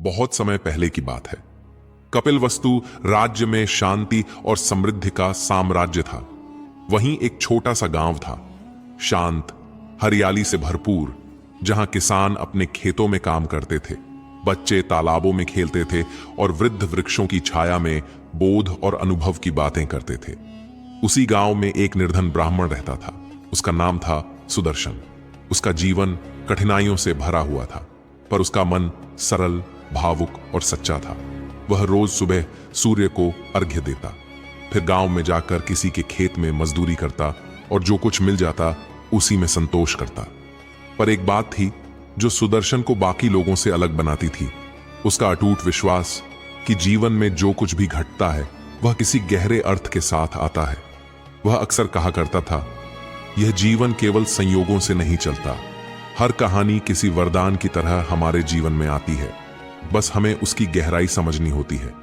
बहुत समय पहले की बात है। कपिलवस्तु राज्य में शांति और समृद्धि का साम्राज्य था। वहीं एक छोटा सा गांव था, शांत, हरियाली से भरपूर, जहां किसान अपने खेतों में काम करते थे, बच्चे तालाबों में खेलते थे और वृद्ध वृक्षों की छाया में बोध और अनुभव की बातें करते थे। उसी गांव में एक निर्धन ब्राह्मण रहता था। उसका नाम था सुदर्शन। उसका जीवन कठिनाइयों से भरा हुआ था, पर उसका मन सरल, भावुक और सच्चा था। वह रोज सुबह सूर्य को अर्घ्य देता, फिर गांव में जाकर किसी के खेत में मजदूरी करता और जो कुछ मिल जाता उसी में संतोष करता। पर एक बात थी जो सुदर्शन को बाकी लोगों से अलग बनाती थी, उसका अटूट विश्वास कि जीवन में जो कुछ भी घटता है वह किसी गहरे अर्थ के साथ आता है। वह अक्सर कहा करता था, यह जीवन केवल संयोगों से नहीं चलता, हर कहानी किसी वरदान की तरह हमारे जीवन में आती है, बस हमें उसकी गहराई समझनी होती है।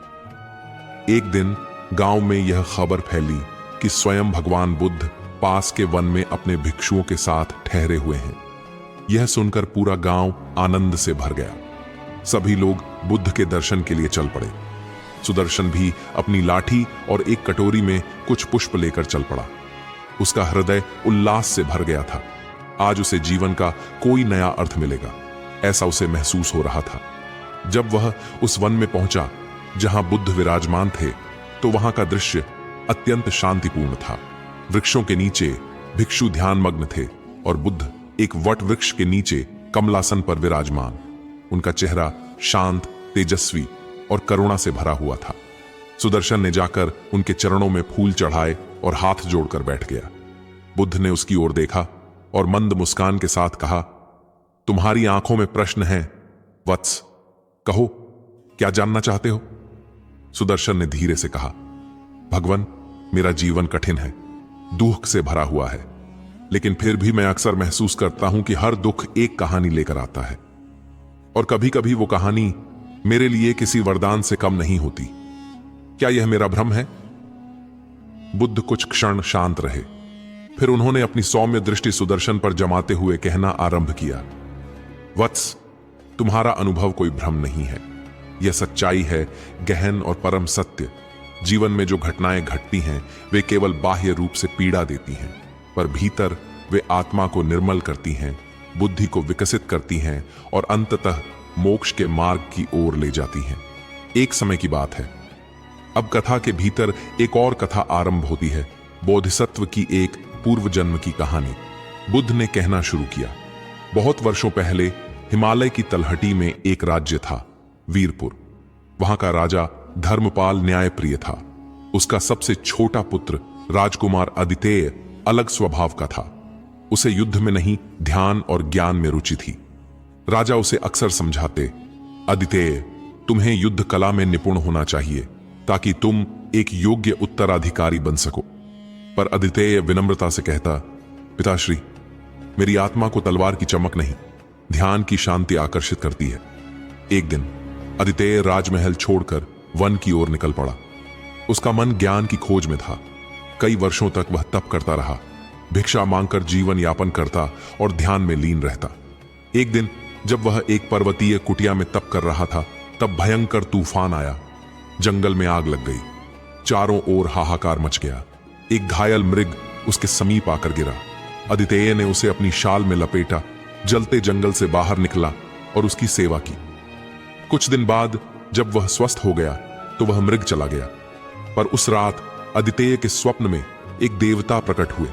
एक दिन गांव में यह खबर फैली कि स्वयं भगवान बुद्ध पास के वन में अपने भिक्षुओं के साथ ठहरे हुए हैं। यह सुनकर पूरा गांव आनंद से भर गया। सभी लोग बुद्ध के दर्शन के लिए चल पड़े। सुदर्शन भी अपनी लाठी और एक कटोरी में कुछ पुष्प लेकर चल पड़ा। उसका हृदय उल्लास से भर गया था। आज उसे जीवन का कोई नया अर्थ मिलेगा, ऐसा उसे महसूस हो रहा था। जब वह उस वन में पहुंचा जहां बुद्ध विराजमान थे, तो वहां का दृश्य अत्यंत शांतिपूर्ण था। वृक्षों के नीचे भिक्षु ध्यानमग्न थे और बुद्ध एक वट वृक्ष के नीचे कमलासन पर विराजमान। उनका चेहरा शांत, तेजस्वी और करुणा से भरा हुआ था। सुदर्शन ने जाकर उनके चरणों में फूल चढ़ाए और हाथ जोड़कर बैठ गया। बुद्ध ने उसकी ओर देखा और मंद मुस्कान के साथ कहा, तुम्हारी आंखों में प्रश्न है वत्स, कहो क्या जानना चाहते हो? सुदर्शन ने धीरे से कहा, भगवन, मेरा जीवन कठिन है, दुख से भरा हुआ है, लेकिन फिर भी मैं अक्सर महसूस करता हूं कि हर दुख एक कहानी लेकर आता है, और कभी कभी वो कहानी मेरे लिए किसी वरदान से कम नहीं होती। क्या यह मेरा भ्रम है? बुद्ध कुछ क्षण शांत रहे, फिर उन्होंने अपनी सौम्य दृष्टि सुदर्शन पर जमाते हुए कहना आरंभ किया, वत्स, तुम्हारा अनुभव कोई भ्रम नहीं है, यह सच्चाई है, गहन और परम सत्य। जीवन में जो घटनाएं घटती हैं वे केवल बाह्य रूप से पीड़ा देती हैं, पर भीतर वे आत्मा को निर्मल करती हैं, बुद्धि को विकसित करती हैं और अंततः मोक्ष के मार्ग की ओर ले जाती हैं। एक समय की बात है, अब कथा के भीतर एक और कथा आरंभ होती है, बोधिसत्व की एक पूर्व जन्म की कहानी। बुद्ध ने कहना शुरू किया, बहुत वर्षों पहले हिमालय की तलहटी में एक राज्य था, वीरपुर। वहां का राजा धर्मपाल न्यायप्रिय था। उसका सबसे छोटा पुत्र राजकुमार आदितेय अलग स्वभाव का था। उसे युद्ध में नहीं, ध्यान और ज्ञान में रुचि थी। राजा उसे अक्सर समझाते, आदितेय, तुम्हें युद्ध कला में निपुण होना चाहिए ताकि तुम एक योग्य उत्तराधिकारी बन सको। पर आदितेय विनम्रता से कहता, पिताश्री, मेरी आत्मा को तलवार की चमक नहीं, ध्यान की शांति आकर्षित करती है। एक दिन आदितेय राजमहल छोड़कर वन की ओर निकल पड़ा। उसका मन ज्ञान की खोज में था। कई वर्षों तक वह तप करता रहा, भिक्षा मांगकर जीवन यापन करता और ध्यान में लीन रहता। एक दिन जब वह एक पर्वतीय कुटिया में तप कर रहा था, तब भयंकर तूफान आया। जंगल में आग लग गई, चारों ओर हाहाकार मच गया। एक घायल मृग उसके समीप आकर गिरा। आदितेय ने उसे अपनी शाल में लपेटा, जलते जंगल से बाहर निकला और उसकी सेवा की। कुछ दिन बाद जब वह स्वस्थ हो गया तो वह मृग चला गया। पर उस रात आदितेय के स्वप्न में एक देवता प्रकट हुए।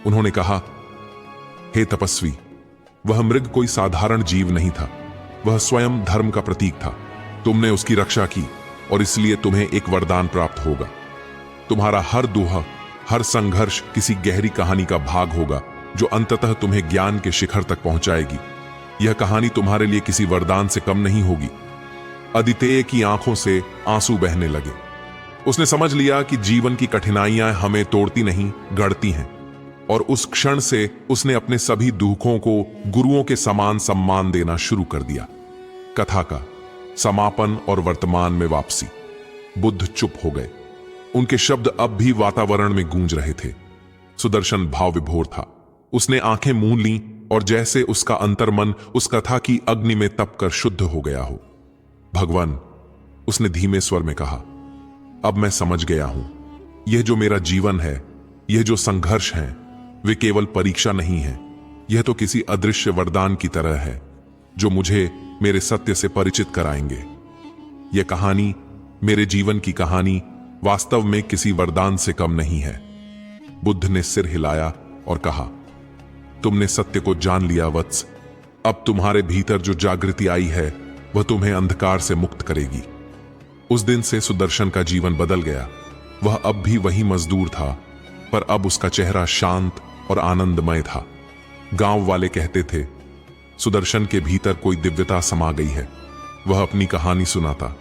उन्होंने कहा, हे तपस्वी, वह मृग कोई साधारण जीव नहीं था, वह स्वयं धर्म का प्रतीक था। तुमने उसकी रक्षा की और इसलिए तुम्हें एक वरदान प्राप्त होगा। तुम्हारा हर दोहा, हर संघर्ष किसी गहरी कहानी का भाग होगा जो अंततः तुम्हें ज्ञान के शिखर तक पहुंचाएगी। यह कहानी तुम्हारे लिए किसी वरदान से कम नहीं होगी। आदितेय की आंखों से आंसू बहने लगे। उसने समझ लिया कि जीवन की कठिनाइयां हमें तोड़ती नहीं, गढ़ती हैं। और उस क्षण से उसने अपने सभी दुखों को गुरुओं के समान सम्मान देना शुरू कर दिया। कथा का समापन और वर्तमान में वापसी। बुद्ध चुप हो गए। उनके शब्द अब भी वातावरण में गूंज रहे थे। सुदर्शन भाव विभोर था। उसने आंखें मूंद लीं और जैसे उसका अंतर्मन उस कथा की अग्नि में तपकर शुद्ध हो गया हो। भगवान, उसने धीमे स्वर में कहा, अब मैं समझ गया हूं। यह जो मेरा जीवन है, यह जो संघर्ष है, वे केवल परीक्षा नहीं है। यह तो किसी अदृश्य वरदान की तरह है जो मुझे मेरे सत्य से परिचित कराएंगे। यह कहानी, मेरे जीवन की कहानी, वास्तव में किसी वरदान से कम नहीं है। बुद्ध ने सिर हिलाया और कहा, तुमने सत्य को जान लिया वत्स। अब तुम्हारे भीतर जो जागृति आई है वह तुम्हें अंधकार से मुक्त करेगी। उस दिन से सुदर्शन का जीवन बदल गया। वह अब भी वही मजदूर था, पर अब उसका चेहरा शांत और आनंदमय था। गांव वाले कहते थे, सुदर्शन के भीतर कोई दिव्यता समा गई है। वह अपनी कहानी सुनाता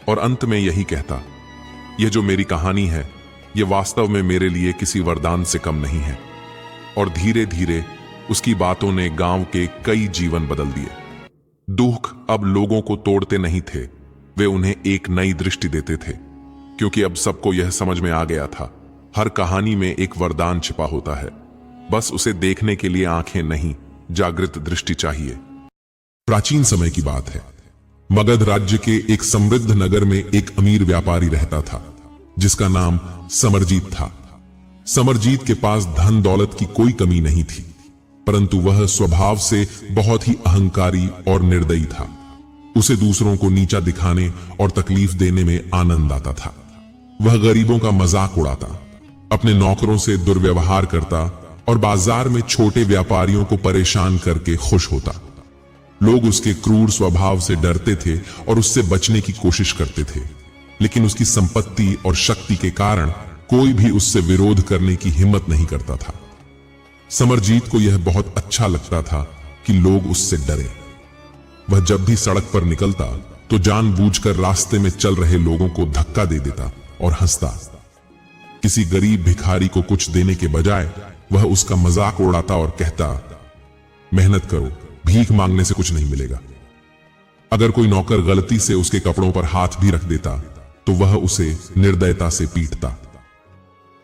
और अंत में यही कहता, यह जो मेरी कहानी है, यह वास्तव में मेरे लिए किसी वरदान से कम नहीं है। और धीरे धीरे उसकी बातों ने गांव के कई जीवन बदल दिए। दुख अब लोगों को तोड़ते नहीं थे, वे उन्हें एक नई दृष्टि देते थे, क्योंकि अब सबको यह समझ में आ गया था, हर कहानी में एक वरदान छिपा होता है। बस उसे देखने के लिए आंखें नहीं, जागृत दृष्टि चाहिए। प्राचीन समय की बात है। मगध राज्य के एक समृद्ध नगर में एक अमीर व्यापारी रहता था, जिसका नाम समरजीत था। समरजीत के पास धन दौलत की कोई कमी नहीं थी, परंतु वह स्वभाव से बहुत ही अहंकारी और निर्दयी था। उसे दूसरों को नीचा दिखाने और तकलीफ देने में आनंद आता था। वह गरीबों का मजाक उड़ाता, अपने नौकरों से दुर्व्यवहार करता और बाजार में छोटे व्यापारियों को परेशान करके खुश होता। लोग उसके क्रूर स्वभाव से डरते थे और उससे बचने की कोशिश करते थे, लेकिन उसकी संपत्ति और शक्ति के कारण कोई भी उससे विरोध करने की हिम्मत नहीं करता था। समरजीत को यह बहुत अच्छा लगता था कि लोग उससे डरे। वह जब भी सड़क पर निकलता तो जानबूझकर रास्ते में चल रहे लोगों को धक्का दे देता और हंसता। किसी गरीब भिखारी को कुछ देने के बजाय वह उसका मजाक उड़ाता और कहता, मेहनत करो, भीख मांगने से कुछ नहीं मिलेगा। अगर कोई नौकर गलती से उसके कपड़ों पर हाथ भी रख देता तो वह उसे निर्दयता से पीटता।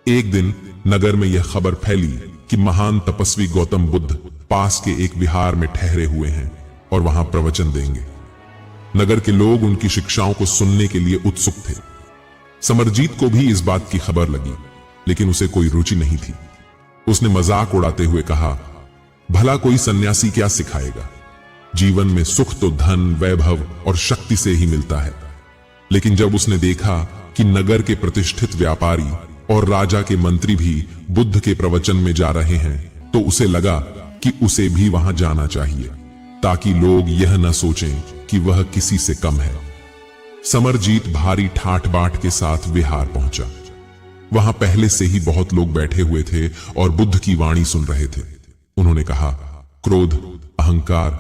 एक दिन नगर में यह खबर फैली कि महान तपस्वी गौतम बुद्ध पास के एक विहार में ठहरे हुए हैं और वहां प्रवचन देंगे। नगर के लोग उनकी शिक्षाओं को सुनने के लिए उत्सुक थे। समरजीत को भी इस बात की खबर लगी, लेकिन उसे कोई रुचि नहीं थी। उसने मजाक उड़ाते हुए कहा, भला कोई सन्यासी क्या सिखाएगा? जीवन में सुख तो धन, वैभव और शक्ति से ही मिलता है। लेकिन जब उसने देखा कि नगर के प्रतिष्ठित व्यापारी और राजा के मंत्री भी बुद्ध के प्रवचन में जा रहे हैं, तो उसे लगा कि उसे भी वहां जाना चाहिए, ताकि लोग यह न सोचें कि वह किसी से कम है। समरजीत भारी ठाठ बाट के साथ विहार पहुंचा। वहां पहले से ही बहुत लोग बैठे हुए थे और बुद्ध की वाणी सुन रहे थे। उन्होंने कहा, क्रोध, अहंकार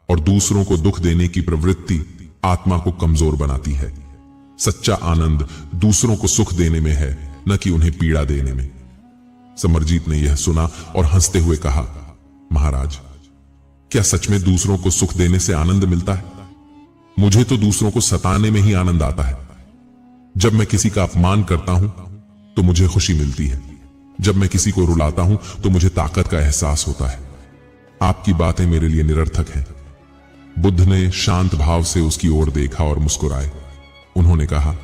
और दूसरों को दुख देने की प्रवृत्ति आत्मा को कमजोर बनाती है। सच्चा आनंद दूसरों को सुख देने में है, न कि उन्हें पीड़ा देने में। समरजीत ने यह सुना और हंसते हुए कहा, महाराज, क्या सच में दूसरों को सुख देने से आनंद मिलता है? मुझे तो दूसरों को सताने में ही आनंद आता है। जब मैं किसी का अपमान करता हूं तो मुझे खुशी मिलती है। जब मैं किसी को रुलाता हूं तो मुझे ताकत का एहसास होता है। आपकी बातें मेरे लिए निरर्थक हैं। बुद्ध ने शांत भाव से उसकी ओर देखा और मुस्कुराए। उन्होंने कहा,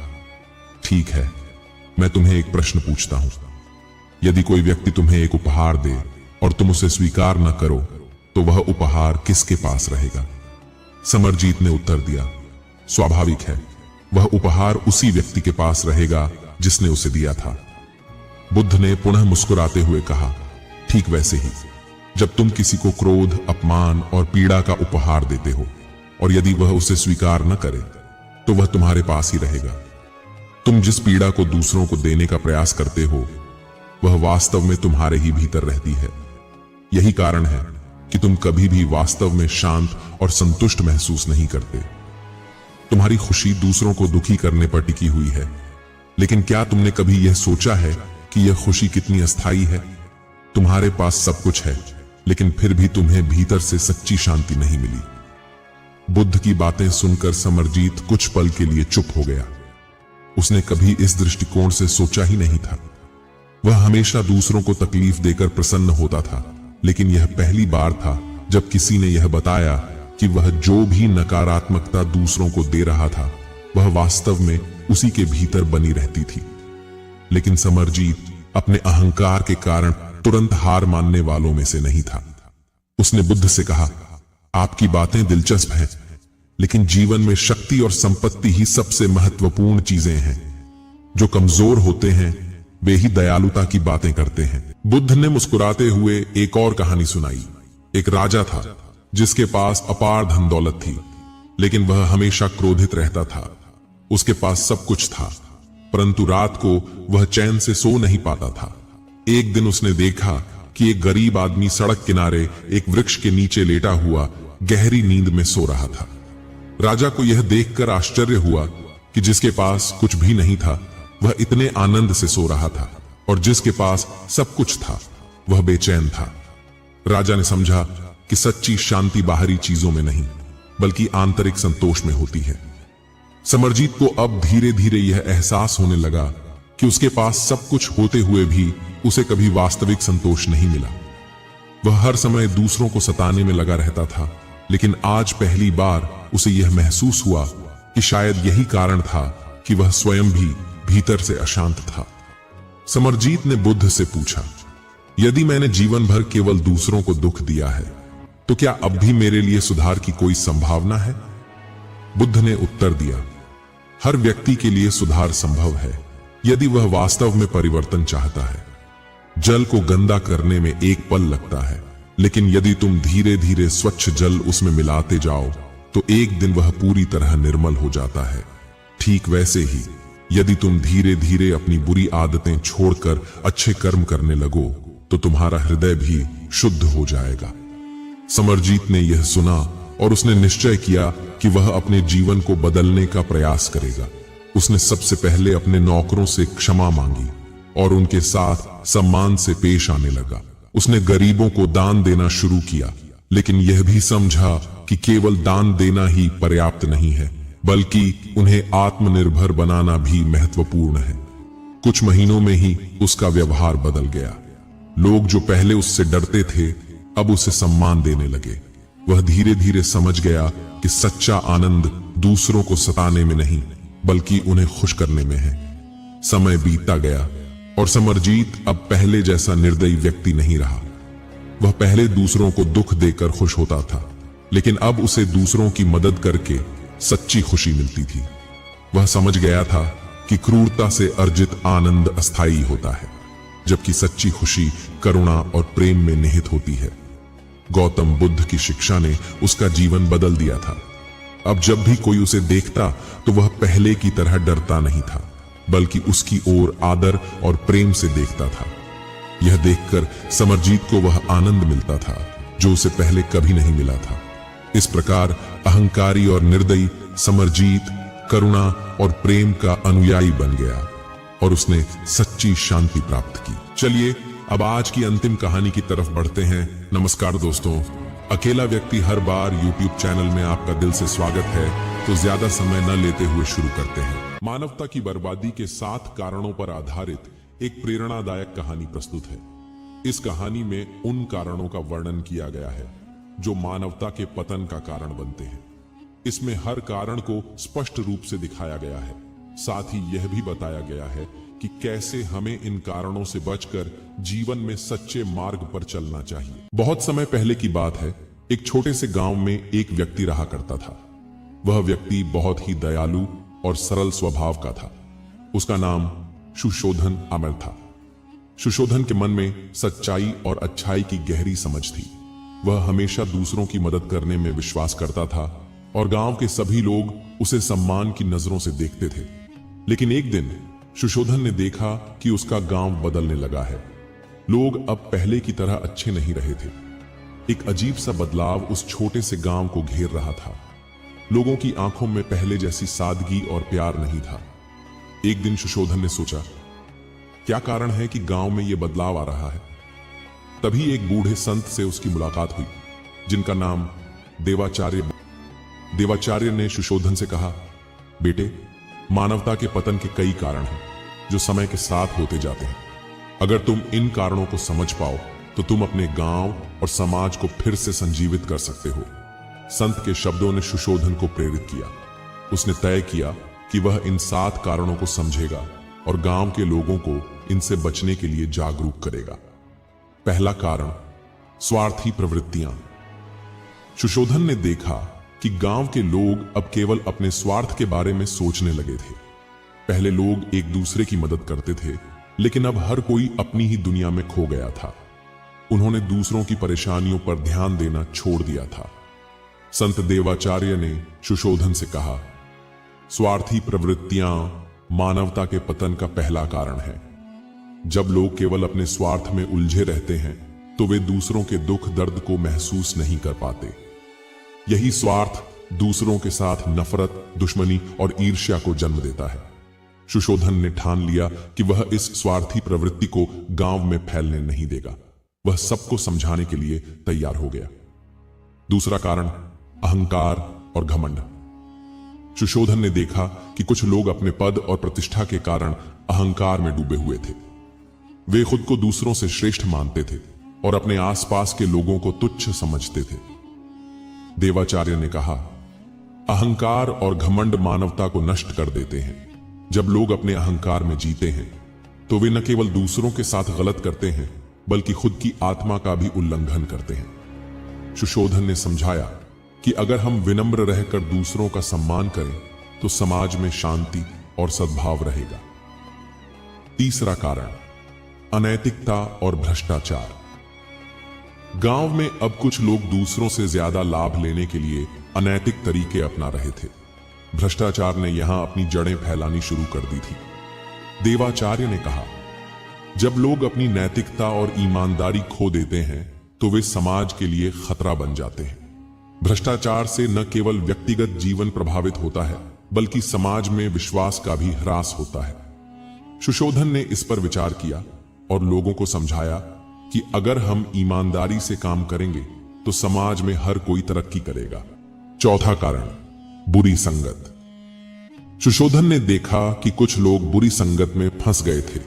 ठीक है, मैं तुम्हें एक प्रश्न पूछता हूं। यदि कोई व्यक्ति तुम्हें एक उपहार दे और तुम उसे स्वीकार न करो, तो वह उपहार किसके पास रहेगा? समरजीत ने उत्तर दिया, स्वाभाविक है, वह उपहार उसी व्यक्ति के पास रहेगा जिसने उसे दिया था। बुद्ध ने पुनः मुस्कुराते हुए कहा, ठीक वैसे ही, जब तुम किसी को क्रोध, अपमान और पीड़ा का उपहार देते हो और यदि वह उसे स्वीकार न करे, तो वह तुम्हारे पास ही रहेगा। तुम जिस पीड़ा को दूसरों को देने का प्रयास करते हो, वह वास्तव में तुम्हारे ही भीतर रहती है। यही कारण है कि तुम कभी भी वास्तव में शांत और संतुष्ट महसूस नहीं करते। तुम्हारी खुशी दूसरों को दुखी करने पर टिकी हुई है, लेकिन क्या तुमने कभी यह सोचा है कि यह खुशी कितनी अस्थायी है? तुम्हारे पास सब कुछ है, लेकिन फिर भी तुम्हें भीतर से सच्ची शांति नहीं मिली। बुद्ध की बातें सुनकर समरजीत कुछ पल के लिए चुप हो गया। उसने कभी इस दृष्टिकोण से सोचा ही नहीं था। वह हमेशा दूसरों को तकलीफ देकर प्रसन्न होता था, लेकिन यह पहली बार था जब किसी ने यह बताया कि वह जो भी नकारात्मकता दूसरों को दे रहा था वह वास्तव में उसी के भीतर बनी रहती थी। लेकिन समरजीत अपने अहंकार के कारण तुरंत हार मानने वालों में से नहीं था। उसने बुद्ध से कहा, आपकी बातें दिलचस्प हैं, लेकिन जीवन में शक्ति और संपत्ति ही सबसे महत्वपूर्ण चीजें हैं। जो कमजोर होते हैं वे ही दयालुता की बातें करते हैं। बुद्ध ने मुस्कुराते हुए एक और कहानी सुनाई। एक राजा था जिसके पास अपार धन दौलत थी, लेकिन वह हमेशा क्रोधित रहता था। उसके पास सब कुछ था, परंतु रात को वह चैन से सो नहीं पाता था। एक दिन उसने देखा कि एक गरीब आदमी सड़क किनारे एक वृक्ष के नीचे लेटा हुआ गहरी नींद में सो रहा था। राजा को यह देखकर आश्चर्य हुआ कि जिसके पास कुछ भी नहीं था वह इतने आनंद से सो रहा था, और जिसके पास सब कुछ था वह बेचैन था। राजा ने समझा कि सच्ची शांति बाहरी चीजों में नहीं बल्कि आंतरिक संतोष में होती है। समरजीत को अब धीरे धीरे यह एहसास होने लगा कि उसके पास सब कुछ होते हुए भी उसे कभी वास्तविक संतोष नहीं मिला। वह हर समय दूसरों को सताने में लगा रहता था, लेकिन आज पहली बार उसे यह महसूस हुआ कि शायद यही कारण था कि वह स्वयं भी भीतर से अशांत था। समरजीत ने बुद्ध से पूछा, यदि मैंने जीवन भर केवल दूसरों को दुख दिया है तो क्या अब भी मेरे लिए सुधार की कोई संभावना है? बुद्ध ने उत्तर दिया, हर व्यक्ति के लिए सुधार संभव है यदि वह वास्तव में परिवर्तन चाहता है। जल को गंदा करने में एक पल लगता है, लेकिन यदि तुम धीरे धीरे स्वच्छ जल उसमें मिलाते जाओ तो एक दिन वह पूरी तरह निर्मल हो जाता है। ठीक वैसे ही यदि तुम धीरे धीरे अपनी बुरी आदतें छोड़कर अच्छे कर्म करने लगो तो तुम्हारा हृदय भी शुद्ध हो जाएगा। समरजीत ने यह सुना और उसने निश्चय किया कि वह अपने जीवन को बदलने का प्रयास करेगा। उसने सबसे पहले अपने नौकरों से क्षमा मांगी और उनके साथ सम्मान से पेश आने लगा। उसने गरीबों को दान देना शुरू किया, लेकिन यह भी समझा कि केवल दान देना ही पर्याप्त नहीं है, बल्कि उन्हें आत्मनिर्भर बनाना भी महत्वपूर्ण है। कुछ महीनों में ही उसका व्यवहार बदल गया। लोग जो पहले उससे डरते थे अब उसे सम्मान देने लगे। वह धीरे धीरे समझ गया कि सच्चा आनंद दूसरों को सताने में नहीं बल्कि उन्हें खुश करने में है। समय बीतता गया और समरजीत अब पहले जैसा निर्दयी व्यक्ति नहीं रहा। वह पहले दूसरों को दुख देकर खुश होता था, लेकिन अब उसे दूसरों की मदद करके सच्ची खुशी मिलती थी। वह समझ गया था कि क्रूरता से अर्जित आनंद अस्थायी होता है, जबकि सच्ची खुशी करुणा और प्रेम में निहित होती है। गौतम बुद्ध की शिक्षा ने उसका जीवन बदल दिया था। अब जब भी कोई उसे देखता तो वह पहले की तरह डरता नहीं था, बल्कि उसकी ओर आदर और प्रेम से देखता था। यह देखकर समरजीत को वह आनंद मिलता था जो उसे पहले कभी नहीं मिला था। इस प्रकार अहंकारी और निर्दयी समरजीत करुणा और प्रेम का अनुयायी बन गया और उसने सच्ची शांति प्राप्त की। चलिए अब आज की अंतिम कहानी की तरफ बढ़ते हैं। नमस्कार दोस्तों, अकेला व्यक्ति हर बार यूट्यूब चैनल में आपका दिल से स्वागत है। तो ज्यादा समय न लेते हुए शुरू करते हैं। मानवता की बर्बादी के 7 कारणों पर आधारित एक प्रेरणादायक कहानी प्रस्तुत है। इस कहानी में उन कारणों का वर्णन किया गया है जो मानवता के पतन का कारण बनते हैं। इसमें हर कारण को स्पष्ट रूप से दिखाया गया है। साथ ही यह भी बताया गया है कि कैसे हमें इन कारणों से बचकर जीवन में सच्चे मार्ग पर चलना चाहिए। बहुत समय पहले की बात है। एक छोटे से गांव में एक व्यक्ति रहा करता था। वह व्यक्ति बहुत ही दयालु और सरल स्वभाव का था। उसका नाम सुशोधन अमर था। सुशोधन के मन में सच्चाई और अच्छाई की गहरी समझ थी। वह हमेशा दूसरों की मदद करने में विश्वास करता था और गांव के सभी लोग उसे सम्मान की नजरों से देखते थे। लेकिन एक दिन सुशोधन ने देखा कि उसका गांव बदलने लगा है। लोग अब पहले की तरह अच्छे नहीं रहे थे। एक अजीब सा बदलाव उस छोटे से गांव को घेर रहा था। लोगों की आंखों में पहले जैसी सादगी और प्यार नहीं था। एक दिन सुशोधन ने सोचा, क्या कारण है कि गांव में यह बदलाव आ रहा है? तभी एक बूढ़े संत से उसकी मुलाकात हुई, जिनका नाम देवाचार्य ने सुशोधन से कहा, बेटे, मानवता के पतन के कई कारण हैं जो समय के साथ होते जाते हैं। अगर तुम इन कारणों को समझ पाओ तो तुम अपने गांव और समाज को फिर से संजीवित कर सकते हो। संत के शब्दों ने सुशोधन को प्रेरित किया। उसने तय किया कि वह इन 7 कारणों को समझेगा और गांव के लोगों को इनसे बचने के लिए जागरूक करेगा। पहला कारण, स्वार्थी प्रवृत्तियां। सुशोधन ने देखा कि गांव के लोग अब केवल अपने स्वार्थ के बारे में सोचने लगे थे। पहले लोग एक दूसरे की मदद करते थे, लेकिन अब हर कोई अपनी ही दुनिया में खो गया था। उन्होंने दूसरों की परेशानियों पर ध्यान देना छोड़ दिया था। संत देवाचार्य ने सुशोधन से कहा, स्वार्थी प्रवृत्तियां मानवता के पतन का पहला कारण है। जब लोग केवल अपने स्वार्थ में उलझे रहते हैं तो वे दूसरों के दुख दर्द को महसूस नहीं कर पाते। यही स्वार्थ दूसरों के साथ नफरत, दुश्मनी और ईर्ष्या को जन्म देता है। सुशोधन ने ठान लिया कि वह इस स्वार्थी प्रवृत्ति को गांव में फैलने नहीं देगा। वह सबको समझाने के लिए तैयार हो गया। दूसरा कारण, अहंकार और घमंड। सुशोधन ने देखा कि कुछ लोग अपने पद और प्रतिष्ठा के कारण अहंकार में डूबे हुए थे। वे खुद को दूसरों से श्रेष्ठ मानते थे और अपने आसपास के लोगों को तुच्छ समझते थे। देवाचार्य ने कहा, अहंकार और घमंड मानवता को नष्ट कर देते हैं। जब लोग अपने अहंकार में जीते हैं तो वे न केवल दूसरों के साथ गलत करते हैं, बल्कि खुद की आत्मा का भी उल्लंघन करते हैं। सुशोधन ने समझाया कि अगर हम विनम्र रहकर दूसरों का सम्मान करें तो समाज में शांति और सद्भाव रहेगा। तीसरा कारण, अनैतिकता और भ्रष्टाचार। गांव में अब कुछ लोग दूसरों से ज्यादा लाभ लेने के लिए अनैतिक तरीके अपना रहे थे। भ्रष्टाचार ने यहां अपनी जड़ें फैलानी शुरू कर दी थी। देवाचार्य ने कहा, जब लोग अपनी नैतिकता और ईमानदारी खो देते हैं तो वे समाज के लिए खतरा बन जाते हैं। भ्रष्टाचार से न केवल व्यक्तिगत जीवन प्रभावित होता है, बल्कि समाज में विश्वास का भी ह्रास होता है। सुशोधन ने इस पर विचार किया और लोगों को समझाया कि अगर हम ईमानदारी से काम करेंगे तो समाज में हर कोई तरक्की करेगा। चौथा कारण, बुरी संगत। सुशोधन ने देखा कि कुछ लोग बुरी संगत में फंस गए थे।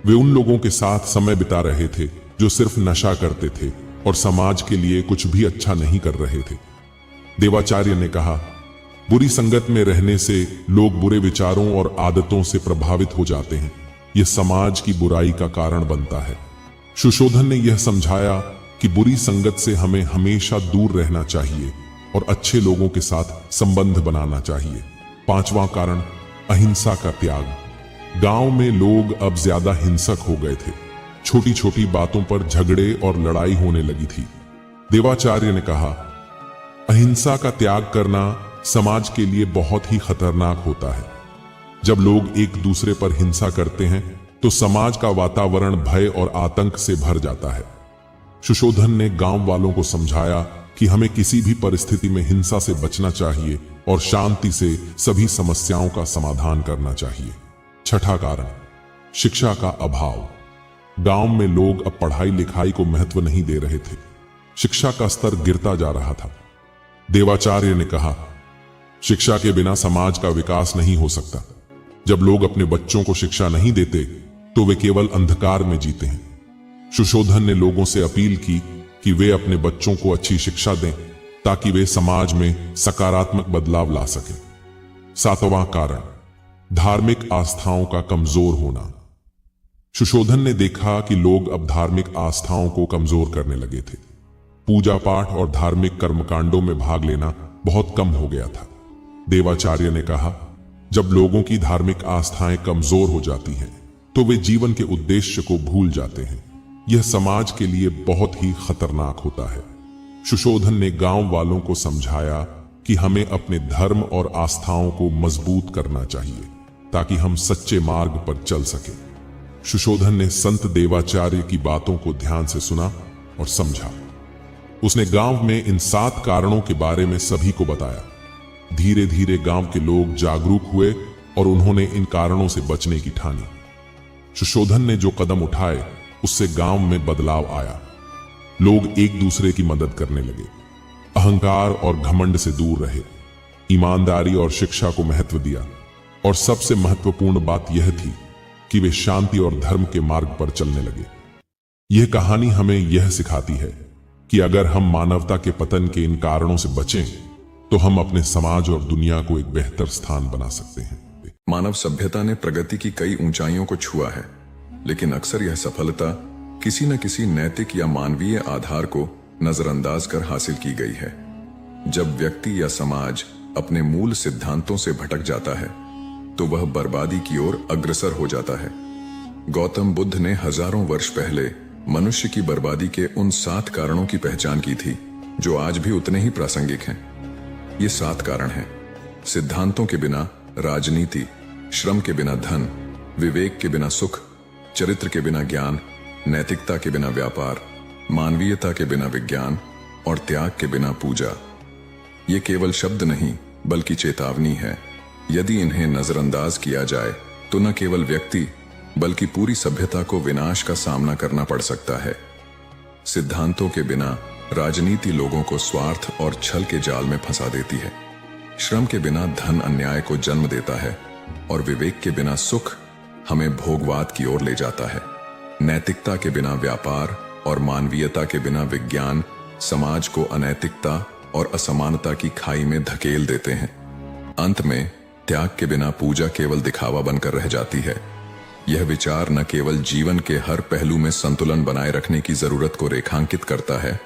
वे उन लोगों के साथ समय बिता रहे थे जो सिर्फ नशा करते थे और समाज के लिए कुछ भी अच्छा नहीं कर रहे थे। देवाचार्य ने कहा, बुरी संगत में रहने से लोग बुरे विचारों और आदतों से प्रभावित हो जाते हैं। यह समाज की बुराई का कारण बनता है। सुशोधन ने यह समझाया कि बुरी संगत से हमें हमेशा दूर रहना चाहिए और अच्छे लोगों के साथ संबंध बनाना चाहिए। पांचवां कारण, अहिंसा का त्याग। गांव में लोग अब ज्यादा हिंसक हो गए थे। छोटी छोटी बातों पर झगड़े और लड़ाई होने लगी थी। देवाचार्य ने कहा, अहिंसा का त्याग करना समाज के लिए बहुत ही खतरनाक होता है। जब लोग एक दूसरे पर हिंसा करते हैं तो समाज का वातावरण भय और आतंक से भर जाता है। सुशोधन ने गांव वालों को समझाया कि हमें किसी भी परिस्थिति में हिंसा से बचना चाहिए और शांति से सभी समस्याओं का समाधान करना चाहिए। छठा कारण, शिक्षा का अभाव। गांव में लोग अब पढ़ाई लिखाई को महत्व नहीं दे रहे थे। शिक्षा का स्तर गिरता जा रहा था। देवाचार्य ने कहा, शिक्षा के बिना समाज का विकास नहीं हो सकता। जब लोग अपने बच्चों को शिक्षा नहीं देते तो वे केवल अंधकार में जीते हैं। सुशोधन ने लोगों से अपील की कि वे अपने बच्चों को अच्छी शिक्षा दें ताकि वे समाज में सकारात्मक बदलाव ला सकें। सातवां कारण, धार्मिक आस्थाओं का कमजोर होना। सुशोधन ने देखा कि लोग अब धार्मिक आस्थाओं को कमजोर करने लगे थे। पूजा पाठ और धार्मिक कर्मकांडों में भाग लेना बहुत कम हो गया था। देवाचार्य ने कहा, जब लोगों की धार्मिक आस्थाएं कमजोर हो जाती हैं तो वे जीवन के उद्देश्य को भूल जाते हैं। यह समाज के लिए बहुत ही खतरनाक होता है। सुशोधन ने गांव वालों को समझाया कि हमें अपने धर्म और आस्थाओं को मजबूत करना चाहिए ताकि हम सच्चे मार्ग पर चल सकें। सुशोधन ने संत देवाचार्य की बातों को ध्यान से सुना और समझा। उसने गांव में इन 7 कारणों के बारे में सभी को बताया। धीरे धीरे गांव के लोग जागरूक हुए और उन्होंने इन कारणों से बचने की ठानी। सुशोधन ने जो कदम उठाए उससे गांव में बदलाव आया। लोग एक दूसरे की मदद करने लगे, अहंकार और घमंड से दूर रहे, ईमानदारी और शिक्षा को महत्व दिया और सबसे महत्वपूर्ण बात यह थी कि वे शांति और धर्म के मार्ग पर चलने लगे। यह कहानी हमें यह सिखाती है कि अगर हम मानवता के पतन के इन कारणों से बचें तो हम अपने समाज और दुनिया को एक बेहतर स्थान बना सकते हैं। मानव सभ्यता ने प्रगति की कई ऊंचाइयों को छुआ है, लेकिन अक्सर यह सफलता किसी न किसी नैतिक या मानवीय आधार को नजरअंदाज कर हासिल की गई है। जब व्यक्ति या समाज अपने मूल सिद्धांतों से भटक जाता है तो वह बर्बादी की ओर अग्रसर हो जाता है। गौतम बुद्ध ने हजारों वर्ष पहले मनुष्य की बर्बादी के उन 7 कारणों की पहचान की थी जो आज भी उतने ही प्रासंगिक हैं। ये 7 कारण हैं: सिद्धांतों के बिना राजनीति, श्रम के बिना धन, विवेक के बिना सुख, चरित्र के बिना ज्ञान, नैतिकता के बिना व्यापार, मानवीयता के बिना विज्ञान और त्याग के बिना पूजा। ये केवल शब्द नहीं बल्कि चेतावनी है। यदि इन्हें नजरअंदाज किया जाए तो न केवल व्यक्ति बल्कि पूरी सभ्यता को विनाश का सामना करना पड़ सकता है। सिद्धांतों के बिना राजनीति लोगों को स्वार्थ और छल के जाल में फंसा देती है। श्रम के बिना धन अन्याय को जन्म देता है और विवेक के बिना सुख हमें भोगवाद की ओर ले जाता है। नैतिकता के बिना व्यापार और मानवीयता के बिना विज्ञान समाज को अनैतिकता और असमानता की खाई में धकेल देते हैं। अंत में त्याग के बिना पूजा केवल दिखावा बनकर रह जाती है। यह विचार न केवल जीवन के हर पहलू में संतुलन बनाए रखने की जरूरत को रेखांकित करता है,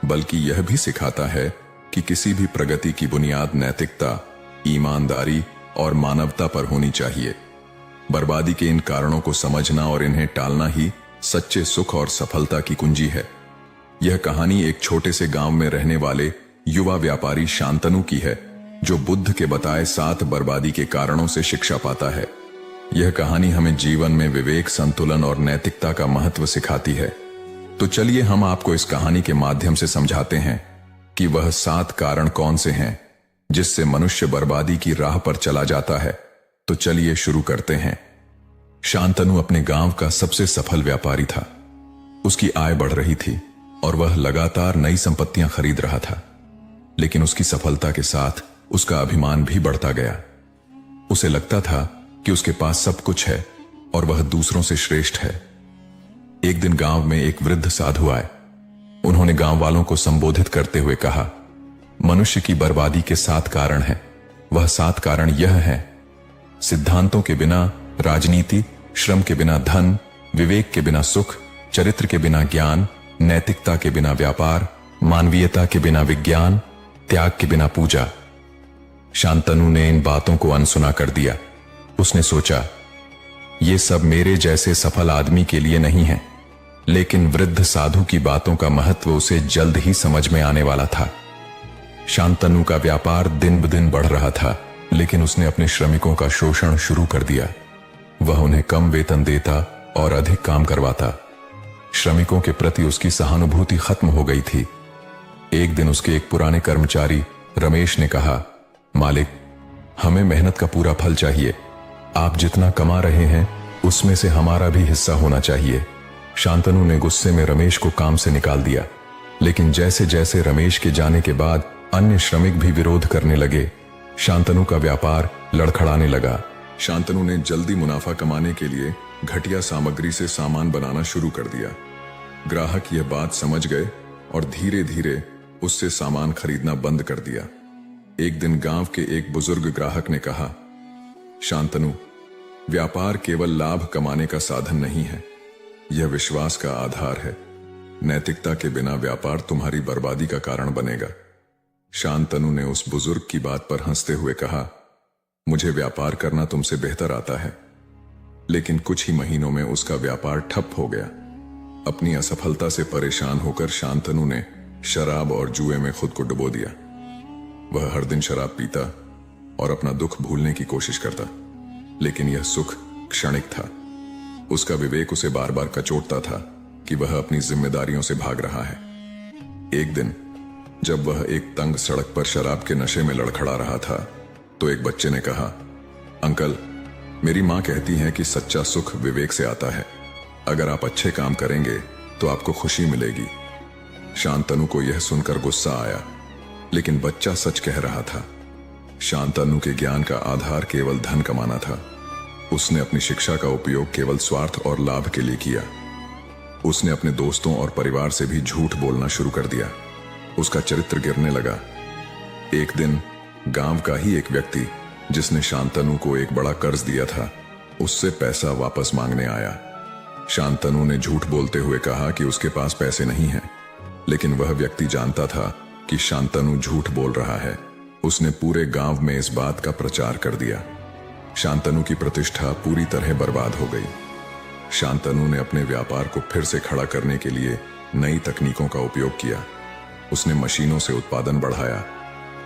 बल्कि यह भी सिखाता है कि किसी भी प्रगति की बुनियाद नैतिकता, ईमानदारी और मानवता पर होनी चाहिए। बर्बादी के इन कारणों को समझना और इन्हें टालना ही सच्चे सुख और सफलता की कुंजी है। यह कहानी एक छोटे से गांव में रहने वाले युवा व्यापारी शांतनु की है, जो बुद्ध के बताए 7 बर्बादी के कारणों से शिक्षा पाता है। यह कहानी हमें जीवन में विवेक, संतुलन और नैतिकता का महत्व सिखाती है। तो चलिए हम आपको इस कहानी के माध्यम से समझाते हैं कि वह 7 कारण कौन से हैं जिससे मनुष्य बर्बादी की राह पर चला जाता है। तो चलिए शुरू करते हैं। शांतनु अपने गांव का सबसे सफल व्यापारी था। उसकी आय बढ़ रही थी और वह लगातार नई संपत्तियां खरीद रहा था, लेकिन उसकी सफलता के साथ उसका अभिमान भी बढ़ता गया। उसे लगता था कि उसके पास सब कुछ है और वह दूसरों से श्रेष्ठ है। एक दिन गांव में एक वृद्ध साधु आए। उन्होंने गांव वालों को संबोधित करते हुए कहा, मनुष्य की बर्बादी के 7 कारण हैं। वह 7 कारण यह हैं: सिद्धांतों के बिना राजनीति, श्रम के बिना धन, विवेक के बिना सुख, चरित्र के बिना ज्ञान, नैतिकता के बिना व्यापार, मानवीयता के बिना विज्ञान, त्याग के बिना पूजा। शांतनु ने इन बातों को अनसुना कर दिया। उसने सोचा, ये सब मेरे जैसे सफल आदमी के लिए नहीं है। लेकिन वृद्ध साधु की बातों का महत्व उसे जल्द ही समझ में आने वाला था। शांतनु का व्यापार दिन ब दिन बढ़ रहा था, लेकिन उसने अपने श्रमिकों का शोषण शुरू कर दिया। वह उन्हें कम वेतन देता और अधिक काम करवाता। श्रमिकों के प्रति उसकी सहानुभूति खत्म हो गई थी। एक दिन उसके एक पुराने कर्मचारी रमेश ने कहा, मालिक, हमें मेहनत का पूरा फल चाहिए। आप जितना कमा रहे हैं उसमें से हमारा भी हिस्सा होना चाहिए। शांतनु ने गुस्से में रमेश को काम से निकाल दिया, लेकिन जैसे जैसे रमेश के जाने के बाद अन्य श्रमिक भी विरोध करने लगे। शांतनु का व्यापार लड़खड़ाने लगा। शांतनु ने जल्दी मुनाफा कमाने के लिए घटिया सामग्री से सामान बनाना शुरू कर दिया। ग्राहक यह बात समझ गए और धीरे धीरे उससे सामान खरीदना बंद कर दिया। एक दिन गांव के एक बुजुर्ग ग्राहक ने कहा, शांतनु, व्यापार केवल लाभ कमाने का साधन नहीं है, यह विश्वास का आधार है। नैतिकता के बिना व्यापार तुम्हारी बर्बादी का कारण बनेगा। शांतनु ने उस बुजुर्ग की बात पर हंसते हुए कहा, मुझे व्यापार करना तुमसे बेहतर आता है। लेकिन कुछ ही महीनों में उसका व्यापार ठप हो गया। अपनी असफलता से परेशान होकर शांतनु ने शराब और जुए में खुद को डुबो दिया। वह हर दिन शराब पीता और अपना दुख भूलने की कोशिश करता, लेकिन यह सुख क्षणिक था। उसका विवेक उसे बार बार कचोटता था कि वह अपनी जिम्मेदारियों से भाग रहा है। एक दिन जब वह एक तंग सड़क पर शराब के नशे में लड़खड़ा रहा था, तो एक बच्चे ने कहा, अंकल, मेरी माँ कहती है कि सच्चा सुख विवेक से आता है। अगर आप अच्छे काम करेंगे तो आपको खुशी मिलेगी। शांतनु को यह सुनकर गुस्सा आया, लेकिन बच्चा सच कह रहा था। शांतनु के ज्ञान का आधार केवल धन कमाना था। उसने अपनी शिक्षा का उपयोग केवल स्वार्थ और लाभ के लिए किया। उसने अपने दोस्तों और परिवार से भी झूठ बोलना शुरू कर दिया। उसका चरित्र गिरने लगा। एक दिन गांव का ही एक व्यक्ति, जिसने शांतनु को एक बड़ा कर्ज दिया था, उससे पैसा वापस मांगने आया। शांतनु ने झूठ बोलते हुए कहा कि उसके पास पैसे नहीं हैं, लेकिन वह व्यक्ति जानता था कि शांतनु झूठ बोल रहा है। उसने पूरे गांव में इस बात का प्रचार कर दिया। शांतनु की प्रतिष्ठा पूरी तरह बर्बाद हो गई। शांतनु ने अपने व्यापार को फिर से खड़ा करने के लिए नई तकनीकों का उपयोग किया। उसने मशीनों से उत्पादन बढ़ाया,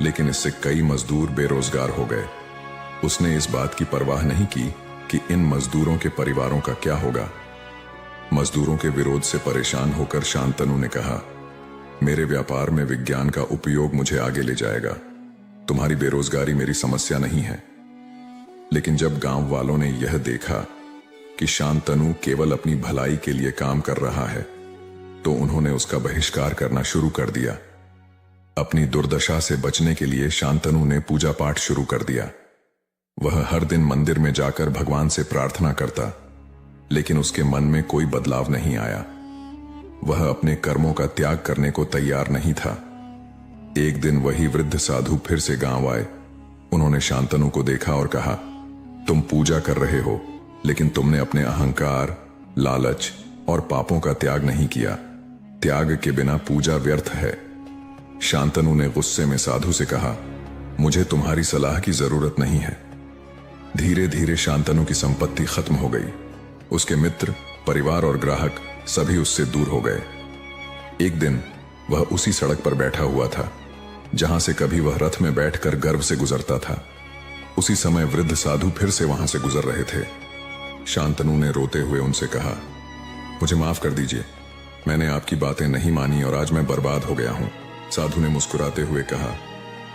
लेकिन इससे कई मजदूर बेरोजगार हो गए। उसने इस बात की परवाह नहीं की कि इन मजदूरों के परिवारों का क्या होगा। मजदूरों के विरोध से परेशान होकर शांतनु ने कहा, मेरे व्यापार में विज्ञान का उपयोग मुझे आगे ले जाएगा। तुम्हारी बेरोजगारी मेरी समस्या नहीं है। लेकिन जब गांव वालों ने यह देखा कि शांतनु केवल अपनी भलाई के लिए काम कर रहा है, तो उन्होंने उसका बहिष्कार करना शुरू कर दिया। अपनी दुर्दशा से बचने के लिए शांतनु ने पूजा पाठ शुरू कर दिया। वह हर दिन मंदिर में जाकर भगवान से प्रार्थना करता, लेकिन उसके मन में कोई बदलाव नहीं आया। वह अपने कर्मों का त्याग करने को तैयार नहीं था। एक दिन वही वृद्ध साधु फिर से गांव आए। उन्होंने शांतनु को देखा और कहा, तुम पूजा कर रहे हो, लेकिन तुमने अपने अहंकार, लालच और पापों का त्याग नहीं किया। त्याग के बिना पूजा व्यर्थ है। शांतनु ने गुस्से में साधु से कहा, मुझे तुम्हारी सलाह की जरूरत नहीं है। धीरे धीरे शांतनु की संपत्ति खत्म हो गई। उसके मित्र, परिवार और ग्राहक सभी उससे दूर हो गए। एक दिन वह उसी सड़क पर बैठा हुआ था जहां से कभी वह रथ में बैठकर गर्व से गुजरता था। उसी समय वृद्ध साधु फिर से वहां से गुजर रहे थे। शांतनु ने रोते हुए उनसे कहा, मुझे माफ कर दीजिए, मैंने आपकी बातें नहीं मानी और आज मैं बर्बाद हो गया हूं। साधु ने मुस्कुराते हुए कहा,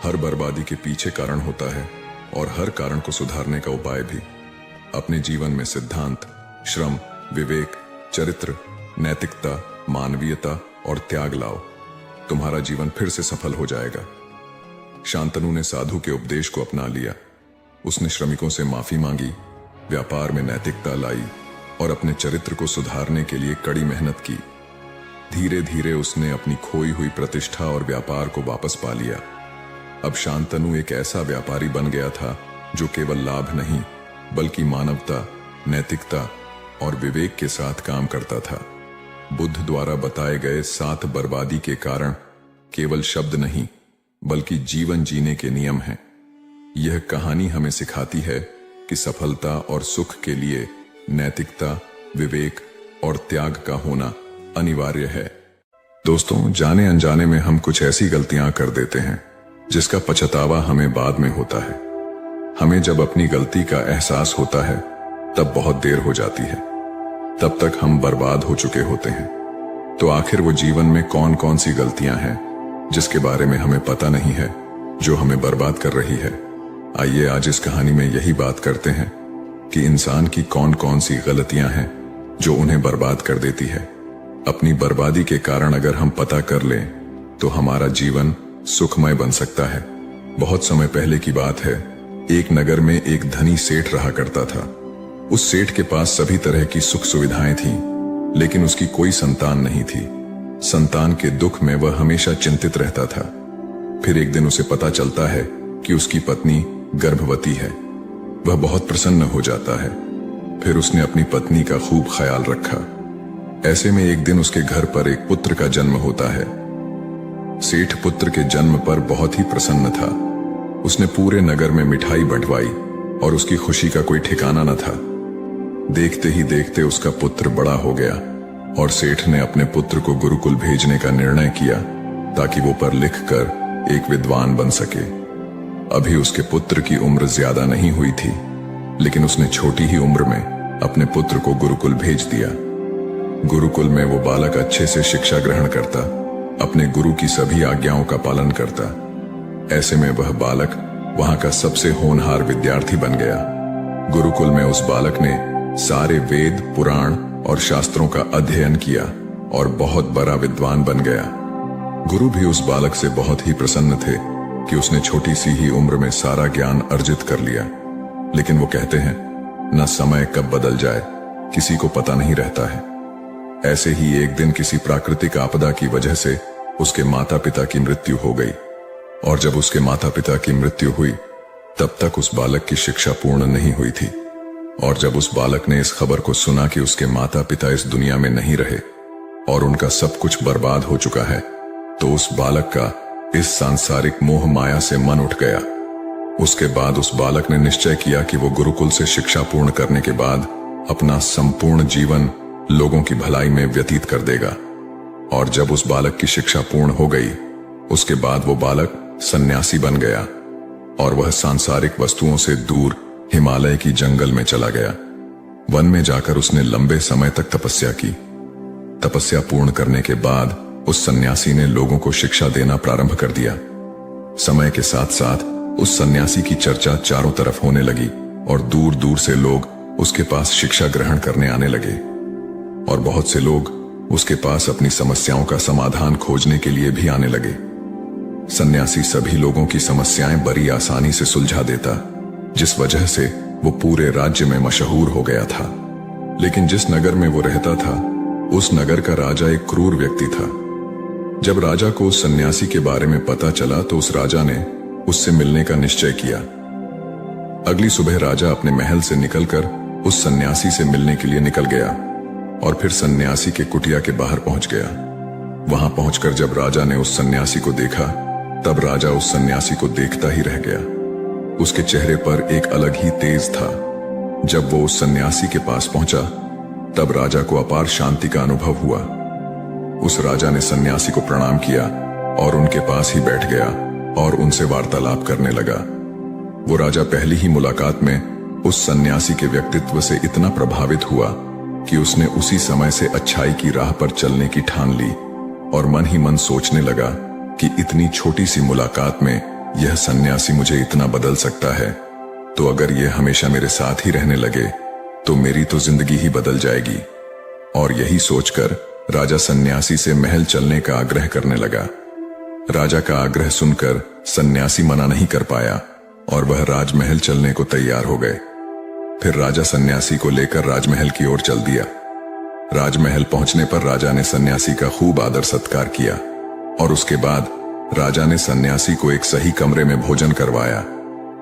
हर बर्बादी के पीछे कारण होता है और हर कारण को सुधारने का उपाय भी। अपने जीवन में सिद्धांत, श्रम, विवेक, चरित्र, नैतिकता, मानवीयता और त्याग लाओ। तुम्हारा जीवन फिर से सफल हो जाएगा। शांतनु ने साधु के उपदेश को अपना लिया। उसने श्रमिकों से माफी मांगी, व्यापार में नैतिकता लाई और अपने चरित्र को सुधारने के लिए कड़ी मेहनत की। धीरे धीरे उसने अपनी खोई हुई प्रतिष्ठा और व्यापार को वापस पा लिया। अब शांतनु एक ऐसा व्यापारी बन गया था जो केवल लाभ नहीं, बल्कि मानवता, नैतिकता और विवेक के साथ काम करता था। बुद्ध द्वारा बताए गए 7 बर्बादी के कारण केवल शब्द नहीं, बल्कि जीवन जीने के नियम हैं। यह कहानी हमें सिखाती है कि सफलता और सुख के लिए नैतिकता, विवेक और त्याग का होना अनिवार्य है। दोस्तों, जाने अनजाने में हम कुछ ऐसी गलतियां कर देते हैं जिसका पछतावा हमें बाद में होता है। हमें जब अपनी गलती का एहसास होता है तब बहुत देर हो जाती है। तब तक हम बर्बाद हो चुके होते हैं। तो आखिर वो जीवन में कौन कौन सी गलतियां हैं जिसके बारे में हमें पता नहीं है, जो हमें बर्बाद कर रही है? आइए आज इस कहानी में यही बात करते हैं कि इंसान की कौन कौन सी गलतियां हैं जो उन्हें बर्बाद कर देती है। अपनी बर्बादी के कारण अगर हम पता कर लें तो हमारा जीवन सुखमय बन सकता है। बहुत समय पहले की बात है। एक नगर में एक धनी सेठ रहा करता था। उस सेठ के पास सभी तरह की सुख सुविधाएं थीं, लेकिन उसकी कोई संतान नहीं थी। संतान के दुख में वह हमेशा चिंतित रहता था। फिर एक दिन उसे पता चलता है कि उसकी पत्नी गर्भवती है। वह बहुत प्रसन्न हो जाता है। फिर उसने अपनी पत्नी का खूब ख्याल रखा। ऐसे में एक दिन उसके घर पर एक पुत्र का जन्म होता है। सेठ पुत्र के जन्म पर बहुत ही प्रसन्न था। उसने पूरे नगर में मिठाई बंटवाई और उसकी खुशी का कोई ठिकाना न था। देखते ही देखते उसका पुत्र बड़ा हो गया और सेठ ने अपने पुत्र को गुरुकुल भेजने का निर्णय किया ताकि वो पढ़ लिख कर एक विद्वान बन सके। अभी उसके पुत्र की उम्र ज्यादा नहीं हुई थी, लेकिन उसने छोटी ही उम्र में अपने पुत्र को गुरुकुल भेज दिया। गुरुकुल में वो बालक अच्छे से शिक्षा ग्रहण करता, अपने गुरु की सभी आज्ञाओं का पालन करता। ऐसे में वह बालक वहां का सबसे होनहार विद्यार्थी बन गया। गुरुकुल में उस बालक ने सारे वेद, पुराण और शास्त्रों का अध्ययन किया और बहुत बड़ा विद्वान बन गया। गुरु भी उस बालक से बहुत ही प्रसन्न थे कि उसने छोटी सी ही उम्र में सारा ज्ञान अर्जित कर लिया। लेकिन वो कहते हैं, न समय कब बदल जाए किसी को पता नहीं रहता है। ऐसे ही एक दिन किसी प्राकृतिक आपदा की वजह से उसके माता पिता की मृत्यु हो गई, और जब उसके माता पिता की मृत्यु हुई तब तक उस बालक की शिक्षा पूर्ण नहीं हुई थी। और जब उस बालक ने इस खबर को सुना कि उसके माता पिता इस दुनिया में नहीं रहे और उनका सब कुछ बर्बाद हो चुका है, तो उस बालक का इस सांसारिक मोह माया से मन उठ गया। उसके बाद उस बालक ने निश्चय किया कि वो गुरुकुल से शिक्षा पूर्ण करने के बाद अपना संपूर्ण जीवन लोगों की भलाई में व्यतीत कर देगा। और जब उस बालक की शिक्षा पूर्ण हो गई, उसके बाद वो बालक सन्यासी बन गया और वह सांसारिक वस्तुओं से दूर हिमालय की जंगल में चला गया। वन में जाकर उसने लंबे समय तक तपस्या की। तपस्या पूर्ण करने के बाद उस सन्यासी ने लोगों को शिक्षा देना प्रारंभ कर दिया। समय के साथ साथ उस सन्यासी की चर्चा चारों तरफ होने लगी और दूर दूर से लोग उसके पास शिक्षा ग्रहण करने आने लगे, और बहुत से लोग उसके पास अपनी समस्याओं का समाधान खोजने के लिए भी आने लगे। सन्यासी सभी लोगों की समस्याएं बड़ी आसानी से सुलझा देता, जिस वजह से वो पूरे राज्य में मशहूर हो गया था। लेकिन जिस नगर में वो रहता था, उस नगर का राजा एक क्रूर व्यक्ति था। जब राजा को उस सन्यासी के बारे में पता चला तो उस राजा ने उससे मिलने का निश्चय किया। अगली सुबह राजा अपने महल से निकलकर उस सन्यासी से मिलने के लिए निकल गया और फिर सन्यासी के कुटिया के बाहर पहुंच गया। वहां पहुंचकर जब राजा ने उस सन्यासी को देखा, तब राजा उस सन्यासी को देखता ही रह गया। उसके चेहरे पर एक अलग ही तेज था। जब वो उस सन्यासी के पास पहुंचा, तब राजा को अपार शांति का अनुभव हुआ। उस राजा ने सन्यासी को प्रणाम किया और उनके पास ही बैठ गया और उनसे वार्तालाप करने लगा। वो राजा पहली ही मुलाकात में उस सन्यासी के व्यक्तित्व से इतना प्रभावित हुआ कि उसने उसी समय से अच्छाई की राह पर चलने की ठान ली और मन ही मन सोचने लगा कि इतनी छोटी सी मुलाकात में यह सन्यासी मुझे इतना बदल सकता है, तो अगर यह हमेशा मेरे साथ ही रहने लगे तो मेरी तो जिंदगी ही बदल जाएगी। और यही सोचकर राजा सन्यासी से महल चलने का आग्रह करने लगा। राजा का आग्रह सुनकर सन्यासी मना नहीं कर पाया और वह राजमहल चलने को तैयार हो गए। फिर राजा सन्यासी को लेकर राजमहल की ओर चल दिया। राजमहल पहुंचने पर राजा ने सन्यासी का खूब आदर सत्कार किया और उसके बाद राजा ने सन्यासी को एक सही कमरे में भोजन करवाया।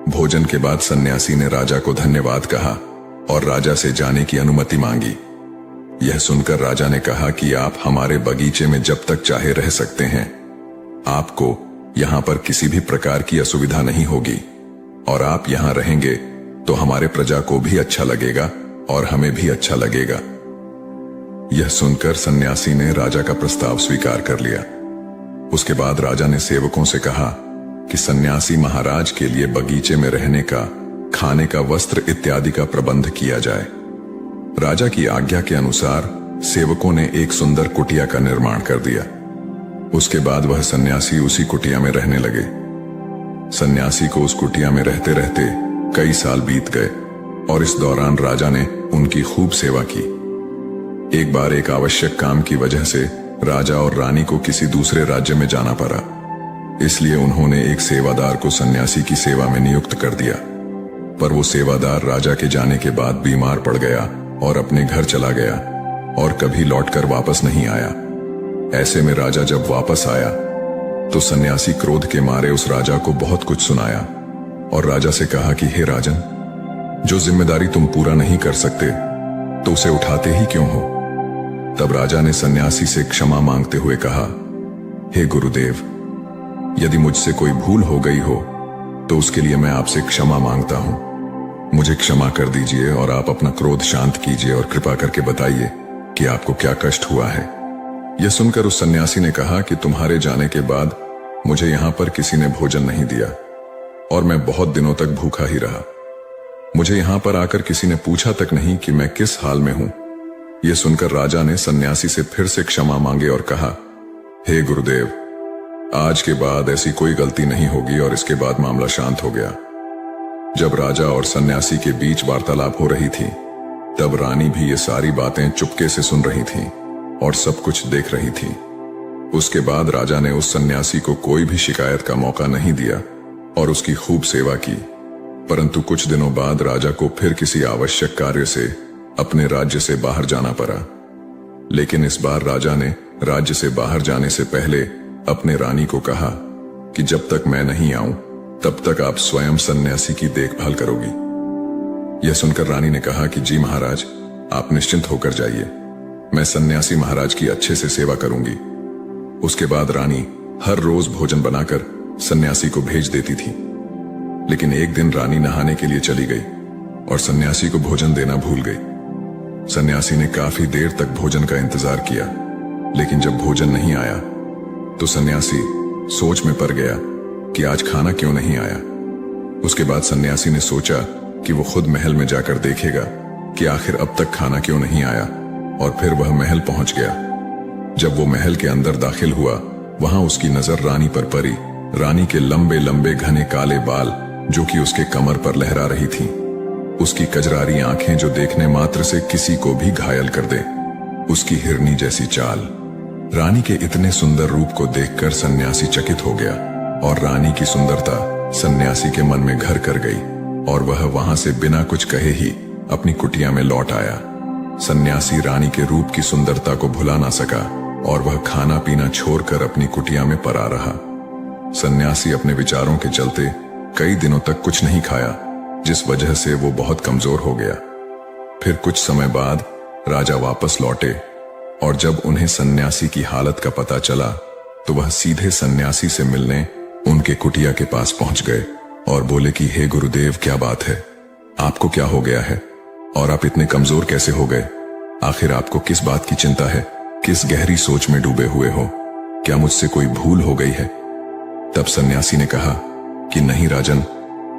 भोजन के बाद सन्यासी ने राजा को धन्यवाद कहा और राजा से जाने की अनुमति मांगी। यह सुनकर राजा ने कहा कि आप हमारे बगीचे में जब तक चाहे रह सकते हैं। आपको यहाँ पर किसी भी प्रकार की असुविधा नहीं होगी और आप यहाँ रहेंगे तो हमारे प्रजा को भी अच्छा लगेगा और हमें भी अच्छा लगेगा। यह सुनकर सन्यासी ने राजा का प्रस्ताव स्वीकार कर लिया। उसके बाद राजा ने सेवकों से कहा कि सन्यासी महाराज के लिए बगीचे में रहने का, खाने का, वस्त्र इत्यादि का प्रबंध किया जाए। राजा की आज्ञा के अनुसार सेवकों ने एक सुंदर कुटिया का निर्माण कर दिया। उसके बाद वह सन्यासी उसी कुटिया में रहने लगे। सन्यासी को उस कुटिया में रहते रहते कई साल बीत गए और इस दौरान राजा ने उनकी खूब सेवा की। एक बार एक आवश्यक काम की वजह से राजा और रानी को किसी दूसरे राज्य में जाना पड़ा, इसलिए उन्होंने एक सेवादार को सन्यासी की सेवा में नियुक्त कर दिया। पर वो सेवादार राजा के जाने के बाद बीमार पड़ गया और अपने घर चला गया और कभी लौटकर वापस नहीं आया। ऐसे में राजा जब वापस आया तो सन्यासी क्रोध के मारे उस राजा को बहुत कुछ सुनाया और राजा से कहा कि हे राजन, जो जिम्मेदारी तुम पूरा नहीं कर सकते तो उसे उठाते ही क्यों हो। तब राजा ने सन्यासी से क्षमा मांगते हुए कहा, हे गुरुदेव, यदि मुझसे कोई भूल हो गई हो तो उसके लिए मैं आपसे क्षमा मांगता हूं। मुझे क्षमा कर दीजिए और आप अपना क्रोध शांत कीजिए और कृपा करके बताइए कि आपको क्या कष्ट हुआ है। यह सुनकर उस सन्यासी ने कहा कि तुम्हारे जाने के बाद मुझे यहां पर किसी ने भोजन नहीं दिया और मैं बहुत दिनों तक भूखा ही रहा। मुझे यहां पर आकर किसी ने पूछा तक नहीं कि मैं किस हाल में हूं। यह सुनकर राजा ने सन्यासी से फिर से क्षमा मांगे और कहा, हे गुरुदेव, आज के बाद ऐसी कोई गलती नहीं होगी। और इसके बाद मामला शांत हो गया। जब राजा और सन्यासी के बीच वार्तालाप हो रही थी, तब रानी भी ये सारी बातें चुपके से सुन रही थी और सब कुछ देख रही थी। उसके बाद राजा ने उस सन्यासी को कोई भी शिकायत का मौका नहीं दिया और उसकी खूब सेवा की। परंतु कुछ दिनों बाद राजा को फिर किसी आवश्यक कार्य से अपने राज्य से बाहर जाना पड़ा। लेकिन इस बार राजा ने राज्य से बाहर जाने से पहले अपने रानी को कहा कि जब तक मैं नहीं आऊं तब तक आप स्वयं सन्यासी की देखभाल करोगी। यह सुनकर रानी ने कहा कि जी महाराज, आप निश्चिंत होकर जाइए, मैं सन्यासी महाराज की अच्छे से सेवा करूंगी। उसके बाद रानी हर रोज भोजन बनाकर सन्यासी को भेज देती थी। लेकिन एक दिन रानी नहाने के लिए चली गई और सन्यासी को भोजन देना भूल गई। सन्यासी ने काफी देर तक भोजन का इंतजार किया, लेकिन जब भोजन नहीं आया तो सन्यासी सोच में पड़ गया कि आज खाना क्यों नहीं आया। उसके बाद सन्यासी ने सोचा कि वो खुद महल में जाकर देखेगा कि आखिर अब तक खाना क्यों नहीं आया, और फिर वह महल पहुंच गया। जब वो महल के अंदर दाखिल हुआ, वहां उसकी नजर रानी पर पड़ी। रानी के लंबे लंबे घने काले बाल जो कि उसके कमर पर लहरा रही थीं, उसकी कजरारी आंखें जो देखने मात्र से किसी को भी घायल कर दे, उसकी हिरनी जैसी चाल। रानी के इतने सुंदर रूप को देखकर सन्यासी चकित हो गया और रानी की सुंदरता सन्यासी के मन में घर कर गई और वह वहां से बिना कुछ कहे ही अपनी कुटिया में लौट आया। सन्यासी रानी के रूप की सुंदरता को भुला ना सका और वह खाना पीना छोड़कर अपनी कुटिया में पड़ा रहा। सन्यासी अपने विचारों के चलते कई दिनों तक कुछ नहीं खाया, जिस वजह से वो बहुत कमजोर हो गया। फिर कुछ समय बाद राजा वापस लौटे और जब उन्हें सन्यासी की हालत का पता चला तो वह सीधे सन्यासी से मिलने उनके कुटिया के पास पहुंच गए और बोले कि हे गुरुदेव, क्या बात है, आपको क्या हो गया है और आप इतने कमजोर कैसे हो गए? आखिर आपको किस बात की चिंता है? किस गहरी सोच में डूबे हुए हो? क्या मुझसे कोई भूल हो गई है? तब सन्यासी ने कहा कि नहीं राजन,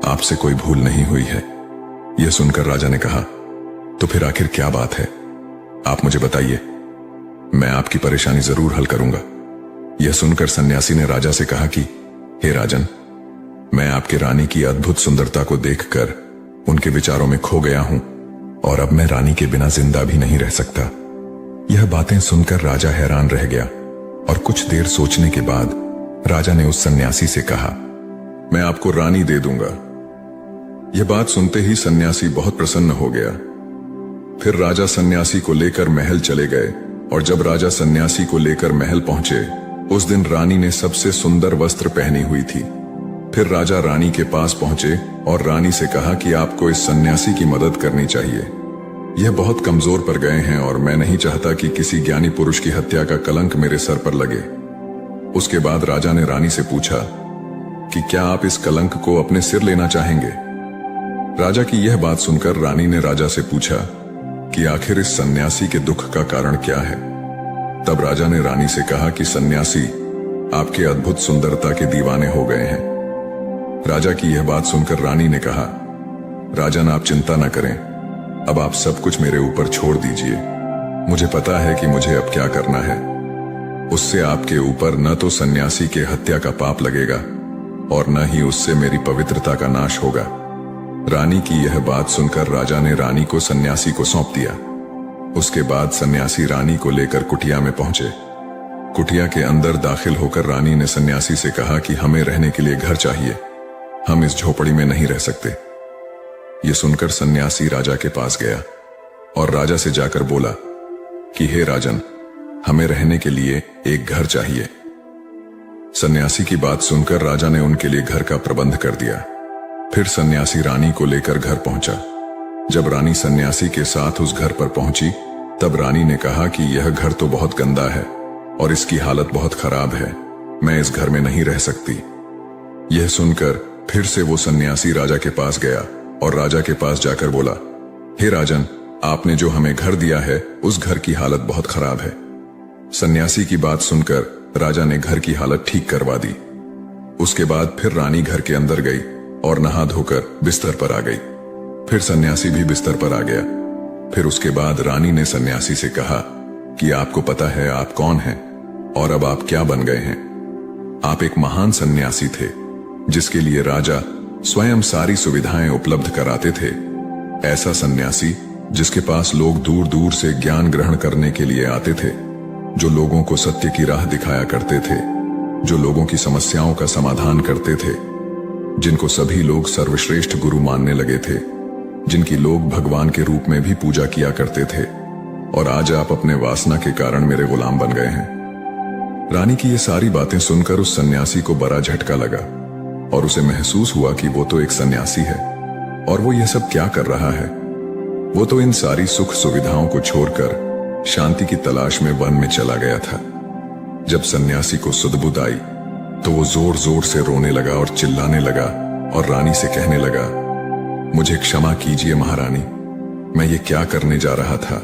आपसे कोई भूल नहीं हुई है। यह सुनकर राजा ने कहा, तो फिर आखिर क्या बात है, आप मुझे बताइए, मैं आपकी परेशानी जरूर हल करूंगा। यह सुनकर सन्यासी ने राजा से कहा कि हे राजन, मैं आपके रानी की अद्भुत सुंदरता को देखकर उनके विचारों में खो गया हूं और अब मैं रानी के बिना जिंदा भी नहीं रह सकता। यह बातें सुनकर राजा हैरान रह गया और कुछ देर सोचने के बाद राजा ने उस सन्यासी से कहा, मैं आपको रानी दे दूंगा। यह बात सुनते ही सन्यासी बहुत प्रसन्न हो गया। फिर राजा सन्यासी को लेकर महल चले गए और जब राजा सन्यासी को लेकर महल पहुंचे, उस दिन रानी ने सबसे सुंदर वस्त्र पहनी हुई थी। फिर राजा रानी के पास पहुंचे और रानी से कहा कि आपको इस सन्यासी की मदद करनी चाहिए। यह बहुत कमजोर पड़ गए हैं और मैं नहीं चाहता कि किसी ज्ञानी पुरुष की हत्या का कलंक मेरे सर पर लगे। उसके बाद राजा ने रानी से पूछा कि क्या आप इस कलंक को अपने सिर लेना चाहेंगे? राजा की यह बात सुनकर रानी ने राजा से पूछा कि आखिर इस सन्यासी के दुख का कारण क्या है? तब राजा ने रानी से कहा कि सन्यासी आपके अद्भुत सुंदरता के दीवाने हो गए हैं। राजा की यह बात सुनकर रानी ने कहा, राजन आप चिंता न करें, अब आप सब कुछ मेरे ऊपर छोड़ दीजिए। मुझे पता है कि मुझे अब क्या करना है। उससे आपके ऊपर न तो सन्यासी के हत्या का पाप लगेगा और न ही उससे मेरी पवित्रता का नाश होगा। रानी की यह बात सुनकर राजा ने रानी को सन्यासी को सौंप दिया। उसके बाद सन्यासी रानी को लेकर कुटिया में पहुंचे। कुटिया के अंदर दाखिल होकर रानी ने सन्यासी से कहा कि हमें रहने के लिए घर चाहिए, हम इस झोपड़ी में नहीं रह सकते। यह सुनकर सन्यासी राजा के पास गया और राजा से जाकर बोला कि हे राजन, हमें रहने के लिए एक घर चाहिए। सन्यासी की बात सुनकर राजा ने उनके लिए घर का प्रबंध कर दिया। फिर सन्यासी रानी को लेकर घर पहुंचा। जब रानी सन्यासी के साथ उस घर पर पहुंची, तब रानी ने कहा कि यह घर तो बहुत गंदा है और इसकी हालत बहुत खराब है, मैं इस घर में नहीं रह सकती। यह सुनकर फिर से वो सन्यासी राजा के पास गया और राजा के पास जाकर बोला, हे राजन, आपने जो हमें घर दिया है उस घर की हालत बहुत खराब है। सन्यासी की बात सुनकर राजा ने घर की हालत ठीक करवा दी। उसके बाद फिर रानी घर के अंदर गई और नहा धोकर बिस्तर पर आ गई। फिर सन्यासी भी बिस्तर पर आ गया। फिर उसके बाद रानी ने सन्यासी से कहा कि आपको पता है आप कौन हैं और अब आप क्या बन गए हैं? आप एक महान सन्यासी थे जिसके लिए राजा स्वयं सारी सुविधाएं उपलब्ध कराते थे। ऐसा सन्यासी जिसके पास लोग दूर दूर से ज्ञान ग्रहण करने के लिए आते थे, जो लोगों को सत्य की राह दिखाया करते थे, जो लोगों की समस्याओं का समाधान करते थे, जिनको सभी लोग सर्वश्रेष्ठ गुरु मानने लगे थे, जिनकी लोग भगवान के रूप में भी पूजा किया करते थे और आज आप अपने वासना के कारण मेरे गुलाम बन गए हैं। रानी की ये सारी बातें सुनकर उस सन्यासी को बड़ा झटका लगा और उसे महसूस हुआ कि वो तो एक सन्यासी है और वो ये सब क्या कर रहा है। वो तो इन सारी सुख सुविधाओं को छोड़कर शांति की तलाश में वन में चला गया था। जब सन्यासी को सुध-बुध आई तो वो जोर जोर से रोने लगा और चिल्लाने लगा और रानी से कहने लगा, मुझे क्षमा कीजिए महारानी, मैं ये क्या करने जा रहा था।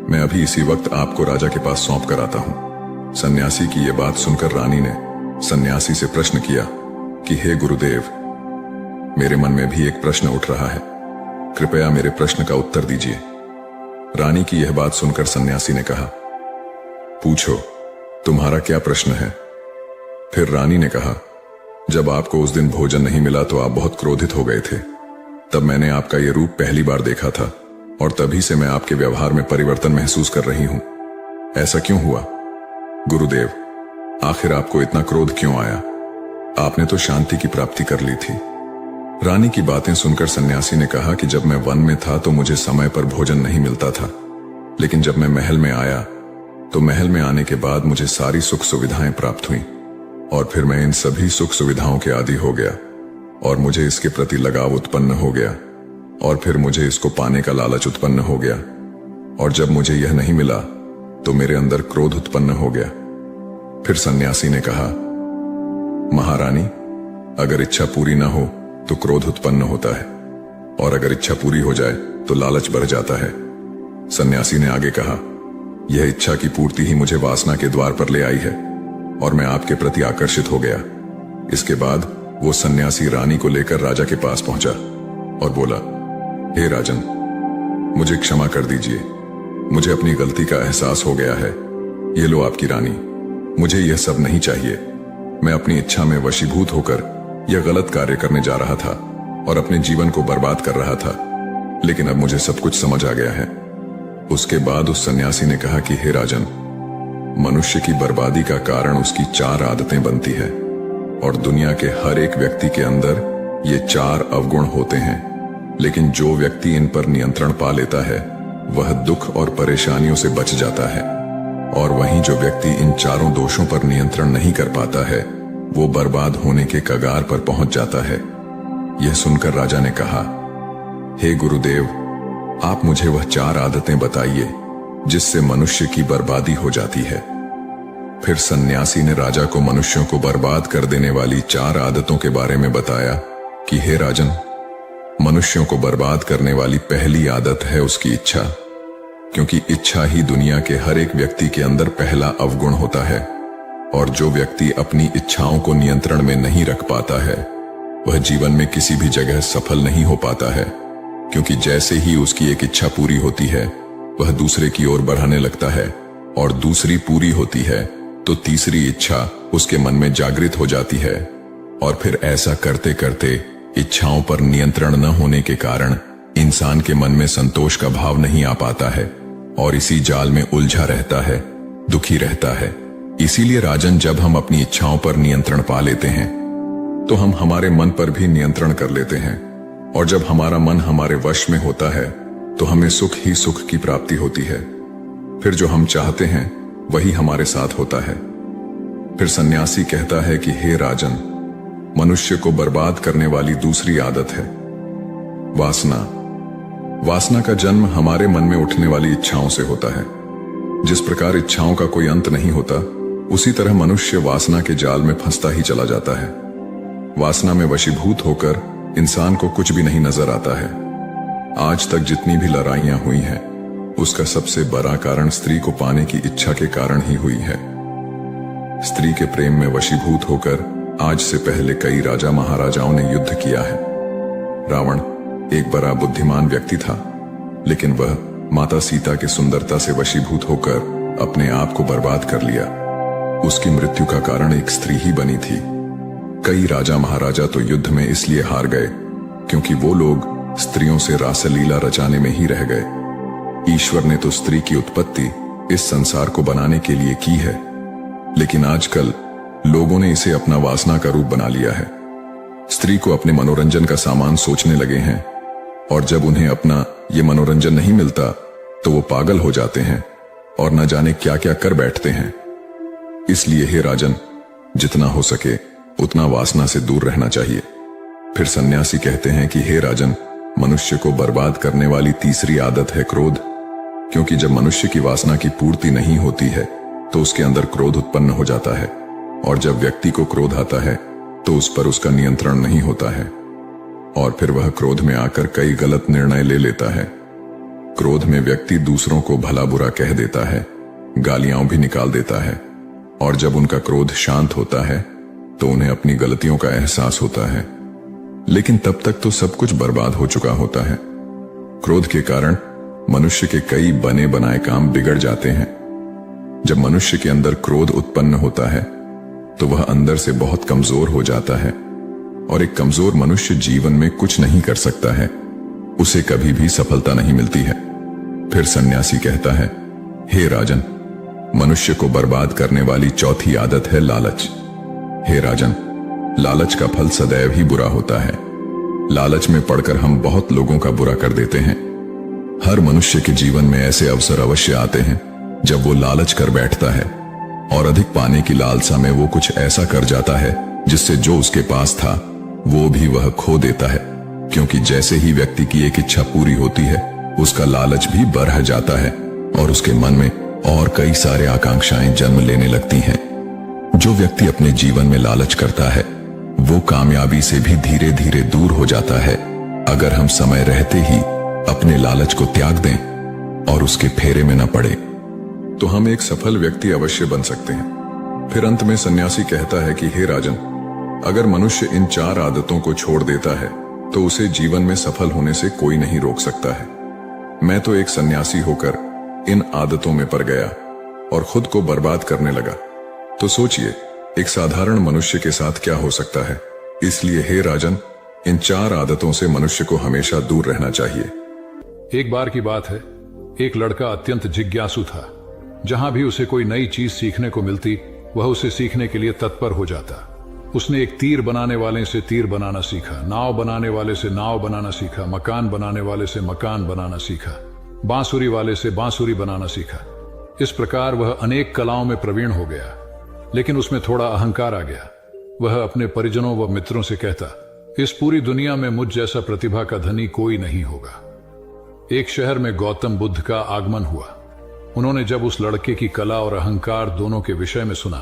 मैं अभी इसी वक्त आपको राजा के पास सौंप कर आता हूं। सन्यासी की यह बात सुनकर रानी ने सन्यासी से प्रश्न किया कि हे गुरुदेव, मेरे मन में भी एक प्रश्न उठ रहा है, कृपया मेरे प्रश्न का उत्तर दीजिए। रानी की यह बात सुनकर सन्यासी ने कहा, पूछो, तुम्हारा क्या प्रश्न है। फिर रानी ने कहा, जब आपको उस दिन भोजन नहीं मिला तो आप बहुत क्रोधित हो गए थे। तब मैंने आपका यह रूप पहली बार देखा था और तभी से मैं आपके व्यवहार में परिवर्तन महसूस कर रही हूं। ऐसा क्यों हुआ गुरुदेव? आखिर आपको इतना क्रोध क्यों आया? आपने तो शांति की प्राप्ति कर ली थी। रानी की बातें सुनकर सन्यासी ने कहा कि जब मैं वन में था तो मुझे समय पर भोजन नहीं मिलता था, लेकिन जब मैं महल में आया तो महल में आने के बाद मुझे सारी सुख सुविधाएं प्राप्त हुई और फिर मैं इन सभी सुख सुविधाओं के आदी हो गया और मुझे इसके प्रति लगाव उत्पन्न हो गया और फिर मुझे इसको पाने का लालच उत्पन्न हो गया और जब मुझे यह नहीं मिला तो मेरे अंदर क्रोध उत्पन्न हो गया। फिर सन्यासी ने कहा, महारानी, अगर इच्छा पूरी ना हो तो क्रोध उत्पन्न होता है और अगर इच्छा पूरी हो जाए तो लालच बढ़ जाता है। सन्यासी ने आगे कहा, यह इच्छा की पूर्ति ही मुझे वासना के द्वार पर ले आई है और मैं आपके प्रति आकर्षित हो गया। इसके बाद वो सन्यासी रानी को लेकर राजा के पास पहुंचा और बोला, हे राजन, मुझे क्षमा कर दीजिए, मुझे अपनी गलती का एहसास हो गया है। ये लो आपकी रानी, मुझे यह सब नहीं चाहिए। मैं अपनी इच्छा में वशीभूत होकर यह गलत कार्य करने जा रहा था और अपने जीवन को बर्बाद कर रहा था, लेकिन अब मुझे सब कुछ समझ आ गया है। उसके बाद उस सन्यासी ने कहा कि हे राजन, मनुष्य की बर्बादी का कारण उसकी 4 आदतें बनती है और दुनिया के हर एक व्यक्ति के अंदर ये 4 अवगुण होते हैं, लेकिन जो व्यक्ति इन पर नियंत्रण पा लेता है वह दुख और परेशानियों से बच जाता है और वहीं जो व्यक्ति इन 4 दोषों पर नियंत्रण नहीं कर पाता है वो बर्बाद होने के कगार पर पहुंच जाता है। यह सुनकर राजा ने कहा, हे गुरुदेव, आप मुझे वह 4 आदतें बताइए जिससे मनुष्य की बर्बादी हो जाती है। फिर सन्यासी ने राजा को मनुष्यों को बर्बाद कर देने वाली 4 आदतों के बारे में बताया कि हे राजन, मनुष्यों को बर्बाद करने वाली पहली आदत है उसकी इच्छा, क्योंकि इच्छा ही दुनिया के हर एक व्यक्ति के अंदर पहला अवगुण होता है और जो व्यक्ति अपनी इच्छाओं को नियंत्रण में नहीं रख पाता है वह जीवन में किसी भी जगह सफल नहीं हो पाता है, क्योंकि जैसे ही उसकी एक इच्छा पूरी होती है वह दूसरे की ओर बढ़ाने लगता है और दूसरी पूरी होती है तो तीसरी इच्छा उसके मन में जागृत हो जाती है और फिर ऐसा करते करते इच्छाओं पर नियंत्रण न होने के कारण इंसान के मन में संतोष का भाव नहीं आ पाता है और इसी जाल में उलझा रहता है, दुखी रहता है। इसीलिए राजन, जब हम अपनी इच्छाओं पर नियंत्रण पा लेते हैं तो हम हमारे मन पर भी नियंत्रण कर लेते हैं और जब हमारा मन हमारे वश में होता है तो हमें सुख ही सुख की प्राप्ति होती है। फिर जो हम चाहते हैं वही हमारे साथ होता है। फिर सन्यासी कहता है कि हे राजन, मनुष्य को बर्बाद करने वाली दूसरी आदत है वासना। वासना का जन्म हमारे मन में उठने वाली इच्छाओं से होता है। जिस प्रकार इच्छाओं का कोई अंत नहीं होता, उसी तरह मनुष्य वासना के जाल में फंसता ही चला जाता है। वासना में वशीभूत होकर इंसान को कुछ भी नहीं नजर आता है। आज तक जितनी भी लड़ाइयां हुई हैं, उसका सबसे बड़ा कारण स्त्री को पाने की इच्छा के कारण ही हुई है। स्त्री के प्रेम में वशीभूत होकर आज से पहले कई राजा महाराजाओं ने युद्ध किया है। रावण एक बड़ा बुद्धिमान व्यक्ति था, लेकिन वह माता सीता की सुंदरता से वशीभूत होकर अपने आप को बर्बाद कर लिया। उसकी मृत्यु का कारण एक स्त्री ही बनी थी। कई राजा महाराजा तो युद्ध में इसलिए हार गए क्योंकि वो लोग स्त्रियों से रासलीला रचाने में ही रह गए। ईश्वर ने तो स्त्री की उत्पत्ति इस संसार को बनाने के लिए की है, लेकिन आजकल लोगों ने इसे अपना वासना का रूप बना लिया है। स्त्री को अपने मनोरंजन का सामान सोचने लगे हैं और जब उन्हें अपना ये मनोरंजन नहीं मिलता तो वो पागल हो जाते हैं और न जाने क्या क्या कर बैठते हैं। इसलिए हे राजन, जितना हो सके उतना वासना से दूर रहना चाहिए। फिर सन्यासी कहते हैं कि हे राजन, मनुष्य को बर्बाद करने वाली तीसरी आदत है क्रोध, क्योंकि जब मनुष्य की वासना की पूर्ति नहीं होती है तो उसके अंदर क्रोध उत्पन्न हो जाता है, और जब व्यक्ति को क्रोध आता है तो उस पर उसका नियंत्रण नहीं होता है, और फिर वह क्रोध में आकर कई गलत निर्णय ले लेता है। क्रोध में व्यक्ति दूसरों को भला बुरा कह देता है, गालियां भी निकाल देता है, और जब उनका क्रोध शांत होता है तो उन्हें अपनी गलतियों का एहसास होता है। लेकिन तब तक तो सब कुछ बर्बाद हो चुका होता है। क्रोध के कारण मनुष्य के कई बने बनाए काम बिगड़ जाते हैं। जब मनुष्य के अंदर क्रोध उत्पन्न होता है तो वह अंदर से बहुत कमजोर हो जाता है, और एक कमजोर मनुष्य जीवन में कुछ नहीं कर सकता है, उसे कभी भी सफलता नहीं मिलती है। फिर सन्यासी कहता है, हे राजन, मनुष्य को बर्बाद करने वाली चौथी आदत है लालच। हे राजन, लालच का फल सदैव ही बुरा होता है। लालच में पड़कर हम बहुत लोगों का बुरा कर देते हैं। हर मनुष्य के जीवन में ऐसे अवसर अवश्य आते हैं जब वो लालच कर बैठता है, और अधिक पाने की लालसा में वो कुछ ऐसा कर जाता है जिससे जो उसके पास था वो भी वह खो देता है, क्योंकि जैसे ही व्यक्ति की एक इच्छा पूरी होती है उसका लालच भी बढ़ जाता है और उसके मन में और कई सारे आकांक्षाएं जन्म लेने लगती हैं। जो व्यक्ति अपने जीवन में लालच करता है वो कामयाबी से भी धीरे धीरे दूर हो जाता है, अगर हम समय रहते ही अपने लालच को त्याग दें और उसके फेरे में न पड़े तो हम एक सफल व्यक्ति अवश्य बन सकते हैं। फिर अंत में सन्यासी कहता है कि हे राजन, अगर मनुष्य इन 4 आदतों को छोड़ देता है तो उसे जीवन में सफल होने से कोई नहीं रोक सकता है। मैं तो एक सन्यासी होकर इन आदतों में पड़ गया और खुद को बर्बाद करने लगा। तो सोचिए एक साधारण मनुष्य के साथ क्या हो सकता है। इसलिए हे राजन, इन 4 आदतों से मनुष्य को हमेशा दूर रहना चाहिए। एक बार की बात है, एक लड़का अत्यंत जिज्ञासु था। जहां भी उसे कोई नई चीज सीखने को मिलती वह उसे सीखने के लिए तत्पर हो जाता। उसने एक तीर बनाने वाले से तीर बनाना सीखा, नाव बनाने वाले से नाव बनाना सीखा, मकान बनाने वाले से मकान बनाना सीखा, बांसुरी वाले से बांसुरी बनाना सीखा। इस प्रकार वह अनेक कलाओं में प्रवीण हो गया, लेकिन उसमें थोड़ा अहंकार आ गया। वह अपने परिजनों व मित्रों से कहता, इस पूरी दुनिया में मुझ जैसा प्रतिभा का धनी कोई नहीं होगा। एक शहर में गौतम बुद्ध का आगमन हुआ। उन्होंने जब उस लड़के की कला और अहंकार दोनों के विषय में सुना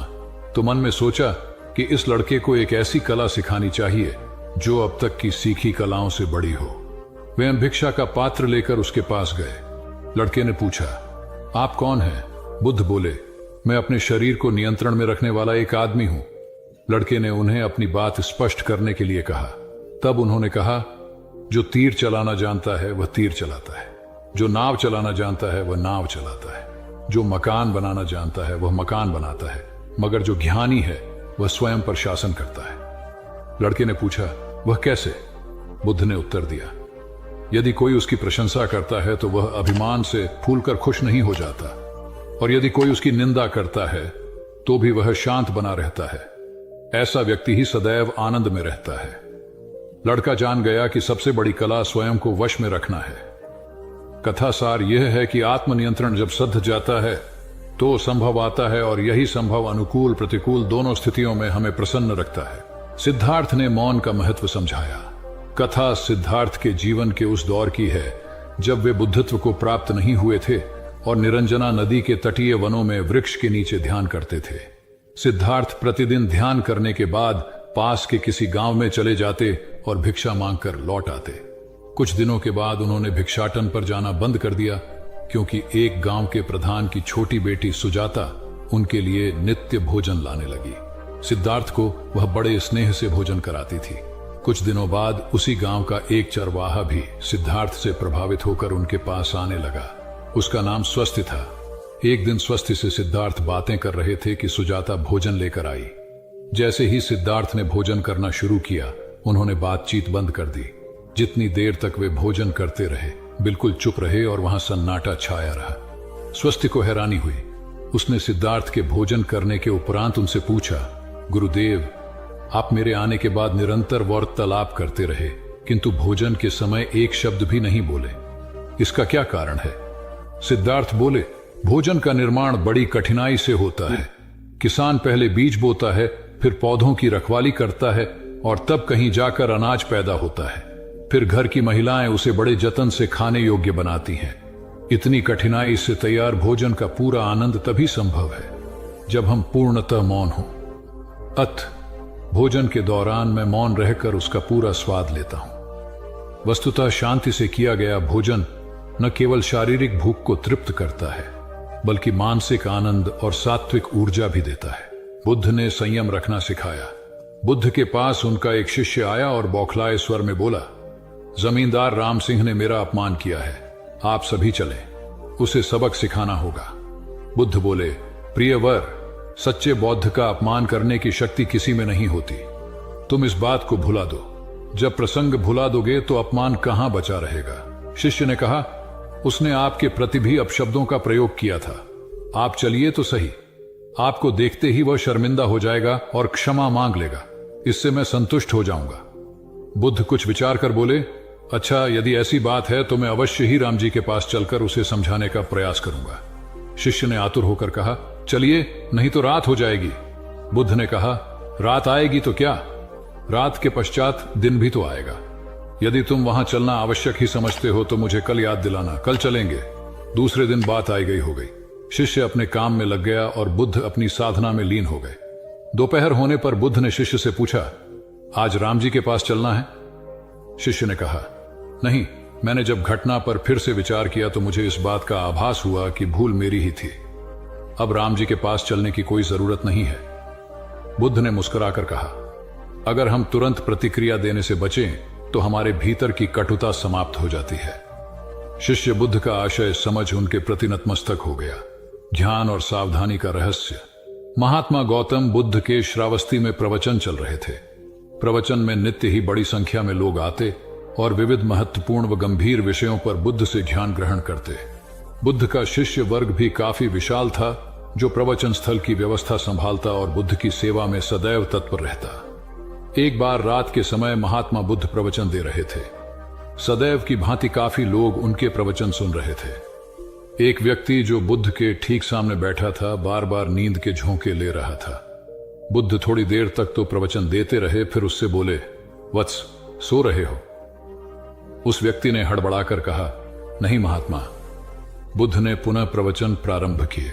तो मन में सोचा कि इस लड़के को एक ऐसी कला सिखानी चाहिए जो अब तक की सीखी कलाओं से बड़ी हो। वे भिक्षा का पात्र लेकर उसके पास गए। लड़के ने पूछा, आप कौन हैं? बुद्ध बोले, मैं अपने शरीर को नियंत्रण में रखने वाला एक आदमी हूं। लड़के ने उन्हें अपनी बात स्पष्ट करने के लिए कहा। तब उन्होंने कहा, जो तीर चलाना जानता है वह तीर चलाता है, जो नाव चलाना जानता है वह नाव चलाता है, जो मकान बनाना जानता है वह मकान बनाता है, मगर जो ज्ञानी है वह स्वयं पर शासन करता है। लड़के ने पूछा, वह कैसे? बुद्ध ने उत्तर दिया, यदि कोई उसकी प्रशंसा करता है तो वह अभिमान से फूलकर खुश नहीं हो जाता, और यदि कोई उसकी निंदा करता है तो भी वह शांत बना रहता है। ऐसा व्यक्ति ही सदैव आनंद में रहता है। लड़का जान गया कि सबसे बड़ी कला स्वयं को वश में रखना है। कथा सार यह है कि आत्मनियंत्रण जब सध जाता है तो संभव आता है, और यही संभव अनुकूल प्रतिकूल दोनों स्थितियों में हमें प्रसन्न रखता है। सिद्धार्थ ने मौन का महत्व समझाया। कथा सिद्धार्थ के जीवन के उस दौर की है जब वे बुद्धत्व को प्राप्त नहीं हुए थे और निरंजना नदी के तटीय वनों में वृक्ष के नीचे ध्यान करते थे। सिद्धार्थ प्रतिदिन ध्यान करने के बाद पास के किसी गांव में चले जाते और भिक्षा मांगकर लौट आते। कुछ दिनों के बाद उन्होंने भिक्षाटन पर जाना बंद कर दिया, क्योंकि एक गांव के प्रधान की छोटी बेटी सुजाता उनके लिए नित्य भोजन लाने लगी। सिद्धार्थ को वह बड़े स्नेह से भोजन कराती थी। कुछ दिनों बाद उसी गांव का एक चरवाहा भी सिद्धार्थ से प्रभावित होकर उनके पास आने लगा। उसका नाम स्वस्थ था। एक दिन स्वस्थ से सिद्धार्थ बातें कर रहे थे कि सुजाता भोजन लेकर आई। जैसे ही सिद्धार्थ ने भोजन करना शुरू किया, उन्होंने बातचीत बंद कर दी। जितनी देर तक वे भोजन करते रहे बिल्कुल चुप रहे और वहां सन्नाटा छाया रहा। स्वस्थ को हैरानी हुई। उसने सिद्धार्थ के भोजन करने के उपरांत उनसे पूछा, गुरुदेव, आप मेरे आने के बाद निरंतर वार्तालाप करते रहे, किंतु भोजन के समय एक शब्द भी नहीं बोले। इसका क्या कारण है? सिद्धार्थ बोले, भोजन का निर्माण बड़ी कठिनाई से होता है। किसान पहले बीज बोता है, फिर पौधों की रखवाली करता है और तब कहीं जाकर अनाज पैदा होता है। फिर घर की महिलाएं उसे बड़े जतन से खाने योग्य बनाती हैं। इतनी कठिनाई से तैयार भोजन का पूरा आनंद तभी संभव है जब हम पूर्णतः मौन हों। भोजन के दौरान मैं मौन रहकर उसका पूरा स्वाद लेता हूं। वस्तुतः शांति से किया गया भोजन न केवल शारीरिक भूख को तृप्त करता है, बल्कि मानसिक आनंद और सात्विक ऊर्जा भी देता है। बुद्ध ने संयम रखना सिखाया। बुद्ध के पास उनका एक शिष्य आया और बौखलाए स्वर में बोला, जमींदार राम सिंह ने मेरा अपमान किया है, आप सभी चलें, उसे सबक सिखाना होगा। बुद्ध बोले, प्रिय वर, सच्चे बौद्ध का अपमान करने की शक्ति किसी में नहीं होती। तुम इस बात को भुला दो। जब प्रसंग भुला दोगे तो अपमान कहां बचा रहेगा। शिष्य ने कहा, उसने आपके प्रति भी अपशब्दों का प्रयोग किया था। आप चलिए तो सही। आपको देखते ही वह शर्मिंदा हो जाएगा और क्षमा मांग लेगा। इससे मैं संतुष्ट हो जाऊंगा। बुद्ध कुछ विचार कर बोले, अच्छा, यदि ऐसी बात है तो मैं अवश्य ही राम जी के पास चलकर उसे समझाने का प्रयास करूंगा। शिष्य ने आतुर होकर कहा, चलिए, नहीं तो रात हो जाएगी। बुद्ध ने कहा, रात आएगी तो क्या, रात के पश्चात दिन भी तो आएगा। यदि तुम वहां चलना आवश्यक ही समझते हो तो मुझे कल याद दिलाना, कल चलेंगे। दूसरे दिन बात आई गई हो गई। शिष्य अपने काम में लग गया और बुद्ध अपनी साधना में लीन हो गए। दोपहर होने पर बुद्ध ने शिष्य से पूछा, आज राम जी के पास चलना है? शिष्य ने कहा, नहीं, मैंने जब घटना पर फिर से विचार किया तो मुझे इस बात का आभास हुआ कि भूल मेरी ही थी। अब राम जी के पास चलने की कोई जरूरत नहीं है। बुद्ध ने मुस्कुराकर कहा, अगर हम तुरंत प्रतिक्रिया देने से बचें तो हमारे भीतर की कटुता समाप्त हो जाती है। शिष्य बुद्ध का आशय समझ उनके प्रति नतमस्तक हो गया। ध्यान और सावधानी का रहस्य। महात्मा गौतम बुद्ध के श्रावस्ती में प्रवचन चल रहे थे। प्रवचन में नित्य ही बड़ी संख्या में लोग आते और विविध महत्वपूर्ण व गंभीर विषयों पर बुद्ध से ज्ञान ग्रहण करते। बुद्ध का शिष्य वर्ग भी काफी विशाल था, जो प्रवचन स्थल की व्यवस्था संभालता और बुद्ध की सेवा में सदैव तत्पर रहता। एक बार रात के समय महात्मा बुद्ध प्रवचन दे रहे थे। सदैव की भांति काफी लोग उनके प्रवचन सुन रहे थे। एक व्यक्ति जो बुद्ध के ठीक सामने बैठा था, बार बार नींद के झोंके ले रहा था। बुद्ध थोड़ी देर तक तो प्रवचन देते रहे, फिर उससे बोले, वत्स, सो रहे हो? उस व्यक्ति ने हड़बड़ाकर कहा, नहीं महात्मा। बुद्ध ने पुनः प्रवचन प्रारंभ किए।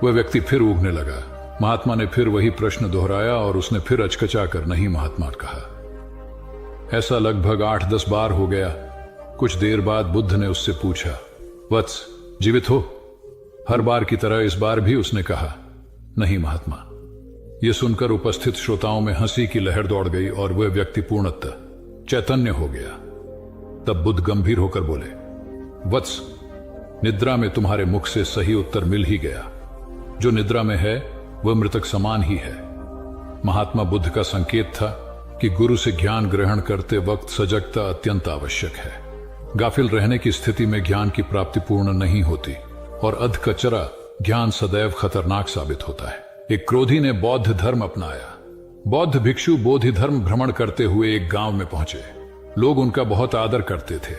वह व्यक्ति फिर ऊँघने लगा। महात्मा ने फिर वही प्रश्न दोहराया और उसने फिर अचकचा कर नहीं महात्मा कहा। ऐसा लगभग 8-10 बार हो गया। कुछ देर बाद बुद्ध ने उससे पूछा, वत्स, जीवित हो? हर बार की तरह इस बार भी उसने कहा, नहीं महात्मा। यह सुनकर उपस्थित श्रोताओं में हंसी की लहर दौड़ गई और वह व्यक्ति पूर्णतः चैतन्य हो गया। तब बुद्ध गंभीर होकर बोले, वत्स, निद्रा में तुम्हारे मुख से सही उत्तर मिल ही गया। जो निद्रा में है वह मृतक समान ही है। महात्मा बुद्ध का संकेत था कि गुरु से ज्ञान ग्रहण करते वक्त सजगता अत्यंत आवश्यक है। गाफिल रहने की स्थिति में ज्ञान की प्राप्ति पूर्ण नहीं होती और अधकचरा ज्ञान सदैव खतरनाक साबित होता है। एक क्रोधी ने बौद्ध धर्म अपनाया। बौद्ध भिक्षु बोधि धर्म भ्रमण करते हुए एक गांव में पहुंचे। लोग उनका बहुत आदर करते थे।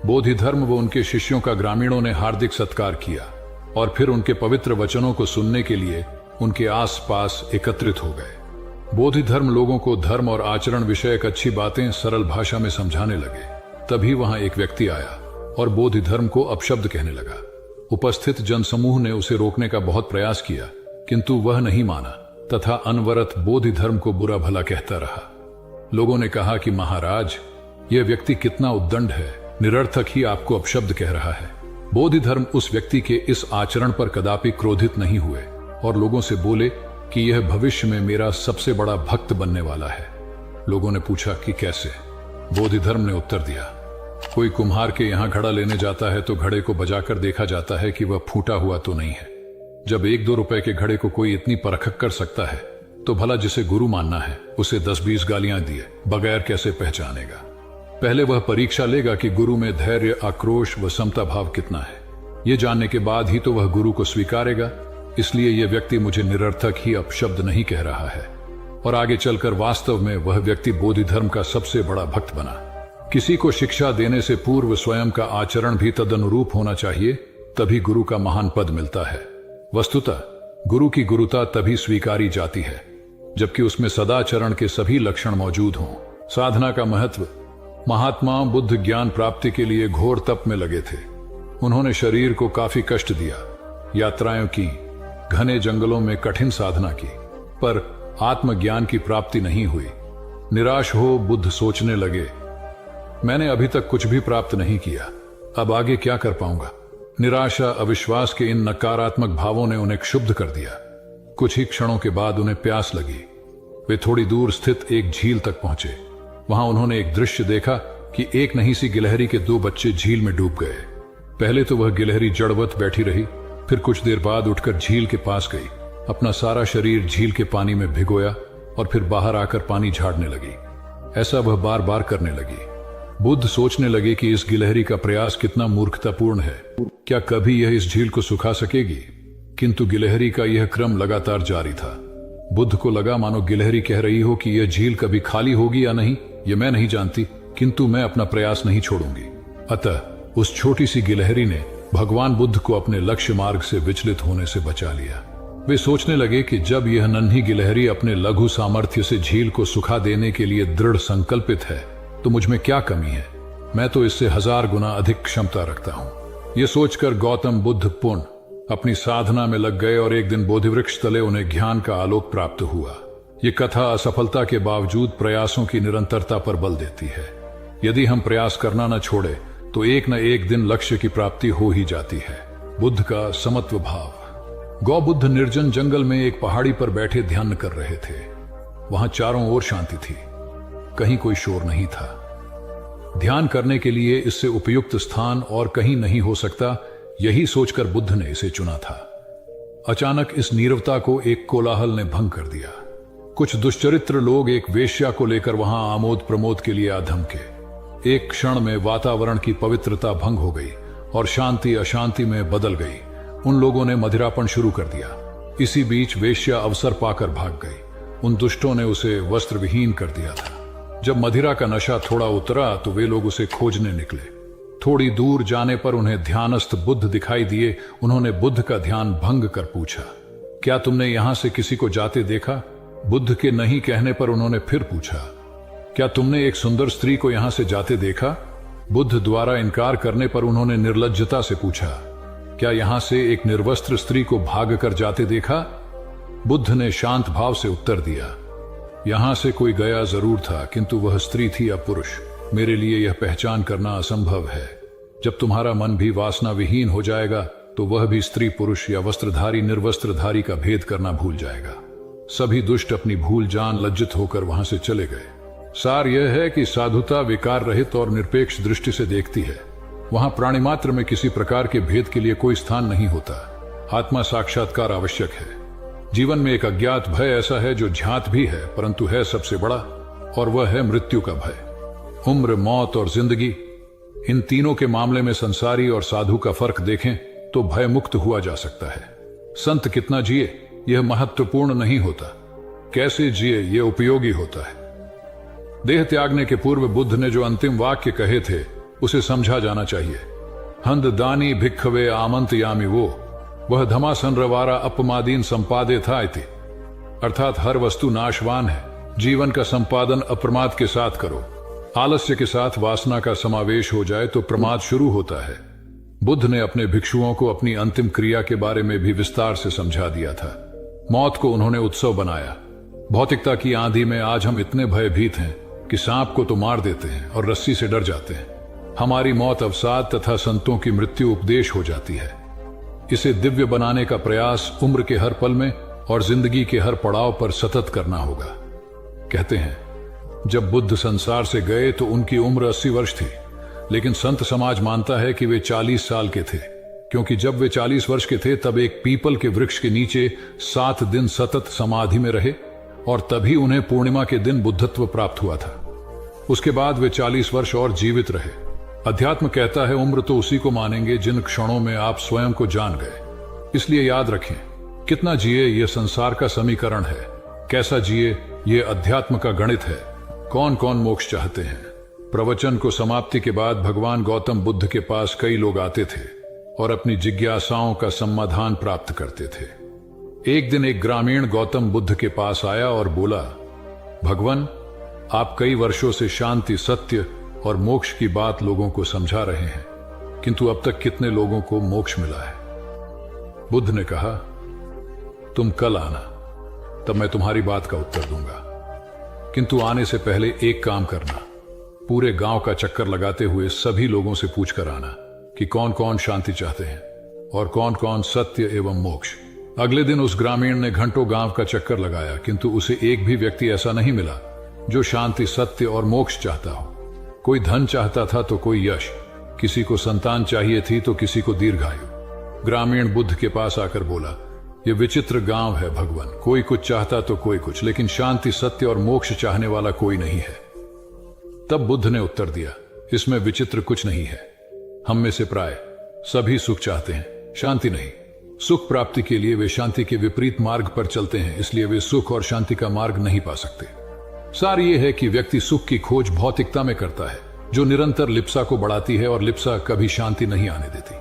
बोधि धर्म व उनके शिष्यों का ग्रामीणों ने हार्दिक सत्कार किया और फिर उनके पवित्र वचनों को सुनने के लिए उनके आसपास एकत्रित हो गए। बोधि धर्म लोगों को धर्म और आचरण विषयक अच्छी बातें सरल भाषा में समझाने लगे। तभी वहां एक व्यक्ति आया और बोधि धर्म को अपशब्द कहने लगा। उपस्थित जनसमूह ने उसे रोकने का बहुत प्रयास किया, किंतु वह नहीं माना तथा अनवरत बोधि धर्म को बुरा भला कहता रहा। लोगों ने कहा कि महाराज, यह व्यक्ति कितना उद्दंड है, निरर्थक ही आपको अपशब्द कह रहा है। बोधि धर्म उस व्यक्ति के इस आचरण पर कदापि क्रोधित नहीं हुए और लोगों से बोले कि यह भविष्य में मेरा सबसे बड़ा भक्त बनने वाला है। लोगों ने पूछा कि कैसे? बोधि धर्म ने उत्तर दिया, कोई कुम्हार के यहां घड़ा लेने जाता है तो घड़े को बजाकर देखा जाता है कि वह फूटा हुआ तो नहीं है। जब 1-2 रुपए के घड़े को कोई इतनी परख कर सकता है तो भला जिसे गुरु मानना है उसे 10-20 गालियां दिए बगैर कैसे पहचानेगा? पहले वह परीक्षा लेगा कि गुरु में धैर्य, आक्रोश व समता भाव कितना है। यह जानने के बाद ही तो वह गुरु को स्वीकारेगा। इसलिए यह व्यक्ति मुझे निरर्थक ही अपशब्द नहीं कह रहा है। और आगे चलकर वास्तव में वह व्यक्ति बोधि धर्म का सबसे बड़ा भक्त बना। किसी को शिक्षा देने से पूर्व स्वयं का आचरण भी तदनुरूप होना चाहिए, तभी गुरु का महान पद मिलता है। वस्तुतः गुरु की गुरुता तभी स्वीकारी जाती है जबकि उसमें सदाचरण के सभी लक्षण मौजूद हों। साधना का महत्व। महात्मा बुद्ध ज्ञान प्राप्ति के लिए घोर तप में लगे थे। उन्होंने शरीर को काफी कष्ट दिया, यात्राएं की, घने जंगलों में कठिन साधना की, पर आत्मज्ञान की प्राप्ति नहीं हुई। निराश हो बुद्ध सोचने लगे, मैंने अभी तक कुछ भी प्राप्त नहीं किया, अब आगे क्या कर पाऊंगा। निराशा, अविश्वास के इन नकारात्मक भावों ने उन्हें क्षुब्ध कर दिया। कुछ ही क्षणों के बाद उन्हें प्यास लगी। वे थोड़ी दूर स्थित एक झील तक पहुंचे। वहां उन्होंने एक दृश्य देखा कि एक नन्ही सी गिलहरी के 2 बच्चे झील में डूब गए। पहले तो वह गिलहरी जड़वत बैठी रही, फिर कुछ देर बाद उठकर झील के पास गई, अपना सारा शरीर झील के पानी में भिगोया और फिर बाहर आकर पानी झाड़ने लगी। ऐसा वह बार बार करने लगी। बुद्ध सोचने लगे कि इस गिलहरी का प्रयास कितना मूर्खतापूर्ण है, क्या कभी यह इस झील को सुखा सकेगी। किंतु गिलहरी का यह क्रम लगातार जारी था। बुद्ध को लगा मानो गिलहरी कह रही हो कि यह झील कभी खाली होगी या नहीं, यह मैं नहीं जानती, किंतु मैं अपना प्रयास नहीं छोड़ूंगी। अतः उस छोटी सी गिलहरी ने भगवान बुद्ध को अपने लक्ष्य मार्ग से विचलित होने से बचा लिया। वे सोचने लगे कि जब यह नन्ही गिलहरी अपने लघु सामर्थ्य से झील को सुखा देने के लिए दृढ़ संकल्पित है तो मुझ में क्या कमी है, मैं तो इससे 1000 गुना अधिक क्षमता रखता हूं। यह सोचकर गौतम बुद्ध पुनः अपनी साधना में लग गए और एक दिन बोधिवृक्ष तले उन्हें ज्ञान का आलोक प्राप्त हुआ। ये कथा असफलता के बावजूद प्रयासों की निरंतरता पर बल देती है। यदि हम प्रयास करना न छोड़े तो एक न एक दिन लक्ष्य की प्राप्ति हो ही जाती है। बुद्ध का समत्व भाव। गौ बुद्ध निर्जन जंगल में एक पहाड़ी पर बैठे ध्यान कर रहे थे। वहां चारों ओर शांति थी, कहीं कोई शोर नहीं था। ध्यान करने के लिए इससे उपयुक्त स्थान और कहीं नहीं हो सकता, यही सोचकर बुद्ध ने इसे चुना था। अचानक इस नीरवता को एक कोलाहल ने भंग कर दिया। कुछ दुष्चरित्र लोग एक वेश्या को लेकर वहां आमोद प्रमोद के लिए आ धमके। एक क्षण में वातावरण की पवित्रता भंग हो गई और शांति अशांति में बदल गई। उन लोगों ने मदिरापन शुरू कर दिया। इसी बीच वेश्या अवसर पाकर भाग गई। उन दुष्टों ने उसे वस्त्र विहीन कर दिया था। जब मदिरा का नशा थोड़ा उतरा तो वे लोग उसे खोजने निकले। थोड़ी दूर जाने पर उन्हें ध्यानस्थ बुद्ध दिखाई दिए। उन्होंने बुद्ध का ध्यान भंग कर पूछा, क्या तुमने यहां से किसी को जाते देखा? बुद्ध के नहीं कहने पर उन्होंने फिर पूछा, क्या तुमने एक सुंदर स्त्री को यहां से जाते देखा? बुद्ध द्वारा इनकार करने पर उन्होंने निर्लज्जता से पूछा, क्या यहां से एक निर्वस्त्र स्त्री को भाग कर जाते देखा? बुद्ध ने शांत भाव से उत्तर दिया, यहां से कोई गया जरूर था, किंतु वह स्त्री थी या पुरुष, मेरे लिए यह पहचान करना असंभव है। जब तुम्हारा मन भी वासना विहीन हो जाएगा तो वह भी स्त्री पुरुष या वस्त्रधारी निर्वस्त्रधारी का भेद करना भूल जाएगा। सभी दुष्ट अपनी भूल जान लज्जित होकर वहां से चले गए। सार यह है कि साधुता विकार रहित और निरपेक्ष दृष्टि से देखती है। वहां प्राणी मात्र में किसी प्रकार के भेद के लिए कोई स्थान नहीं होता। आत्मा साक्षात्कार आवश्यक है। जीवन में एक अज्ञात भय ऐसा है जो ज्ञात भी है परंतु है सबसे बड़ा, और वह है मृत्यु का भय। उम्र, मौत और जिंदगी, इन तीनों के मामले में संसारी और साधु का फर्क देखें तो भय मुक्त हुआ जा सकता है। संत कितना जिए यह महत्वपूर्ण नहीं होता, कैसे जिए यह उपयोगी होता है। देह त्यागने के पूर्व बुद्ध ने जो अंतिम वाक्य कहे थे उसे समझा जाना चाहिए। हंद दानी भिक्खवे आमंत यामी वो, वह धमासन रवारा अपमादीन संपादे था इति, अर्थात हर वस्तु नाशवान है। जीवन का संपादन अप्रमाद के साथ करो। आलस्य के साथ वासना का समावेश हो जाए तो प्रमाद शुरू होता है। बुद्ध ने अपने भिक्षुओं को अपनी अंतिम क्रिया के बारे में भी विस्तार से समझा दिया था। मौत को उन्होंने उत्सव बनाया। भौतिकता की आंधी में आज हम इतने भयभीत हैं कि सांप को तो मार देते हैं और रस्सी से डर जाते हैं। हमारी मौत अवसाद तथा संतों की मृत्यु उपदेश हो जाती है। इसे दिव्य बनाने का प्रयास उम्र के हर पल में और जिंदगी के हर पड़ाव पर सतत करना होगा। कहते हैं जब बुद्ध संसार से गए तो उनकी उम्र 80 वर्ष थी, लेकिन संत समाज मानता है कि वे 40 साल के थे, क्योंकि जब वे 40 वर्ष के थे तब एक पीपल के वृक्ष के नीचे 7 दिन सतत समाधि में रहे और तभी उन्हें पूर्णिमा के दिन बुद्धत्व प्राप्त हुआ था। उसके बाद वे 40 वर्ष और जीवित रहे। अध्यात्म कहता है उम्र तो उसी को मानेंगे जिन क्षणों में आप स्वयं को जान गए। इसलिए याद रखें, कितना जिए यह संसार का समीकरण है, कैसा जिए यह अध्यात्म का गणित है। कौन कौन मोक्ष चाहते हैं? प्रवचन को समाप्ति के बाद भगवान गौतम बुद्ध के पास कई लोग आते थे और अपनी जिज्ञासाओं का समाधान प्राप्त करते थे। एक दिन एक ग्रामीण गौतम बुद्ध के पास आया और बोला, भगवान, आप कई वर्षों से शांति, सत्य और मोक्ष की बात लोगों को समझा रहे हैं, किंतु अब तक कितने लोगों को मोक्ष मिला है? बुद्ध ने कहा, तुम कल आना, तब मैं तुम्हारी बात का उत्तर दूंगा। किंतु आने से पहले एक काम करना, पूरे गांव का चक्कर लगाते हुए सभी लोगों से पूछ कर आना कि कौन कौन शांति चाहते हैं और कौन कौन सत्य एवं मोक्ष। अगले दिन उस ग्रामीण ने घंटों गांव का चक्कर लगाया, किंतु उसे एक भी व्यक्ति ऐसा नहीं मिला जो शांति, सत्य और मोक्ष चाहता हो। कोई धन चाहता था तो कोई यश, किसी को संतान चाहिए थी तो किसी को दीर्घायु। ग्रामीण बुद्ध के पास आकर बोला, यह विचित्र गांव है भगवान, कोई कुछ चाहता तो कोई कुछ, लेकिन शांति, सत्य और मोक्ष चाहने वाला कोई नहीं है। तब बुद्ध ने उत्तर दिया, इसमें विचित्र कुछ नहीं है। हम में से प्राय सभी सुख चाहते हैं, शांति नहीं। सुख प्राप्ति के लिए वे शांति के विपरीत मार्ग पर चलते हैं, इसलिए वे सुख और शांति का मार्ग नहीं पा सकते। सार यह है कि व्यक्ति सुख की खोज भौतिकता में करता है, जो निरंतर लिप्सा को बढ़ाती है, और लिप्सा कभी शांति नहीं आने देती।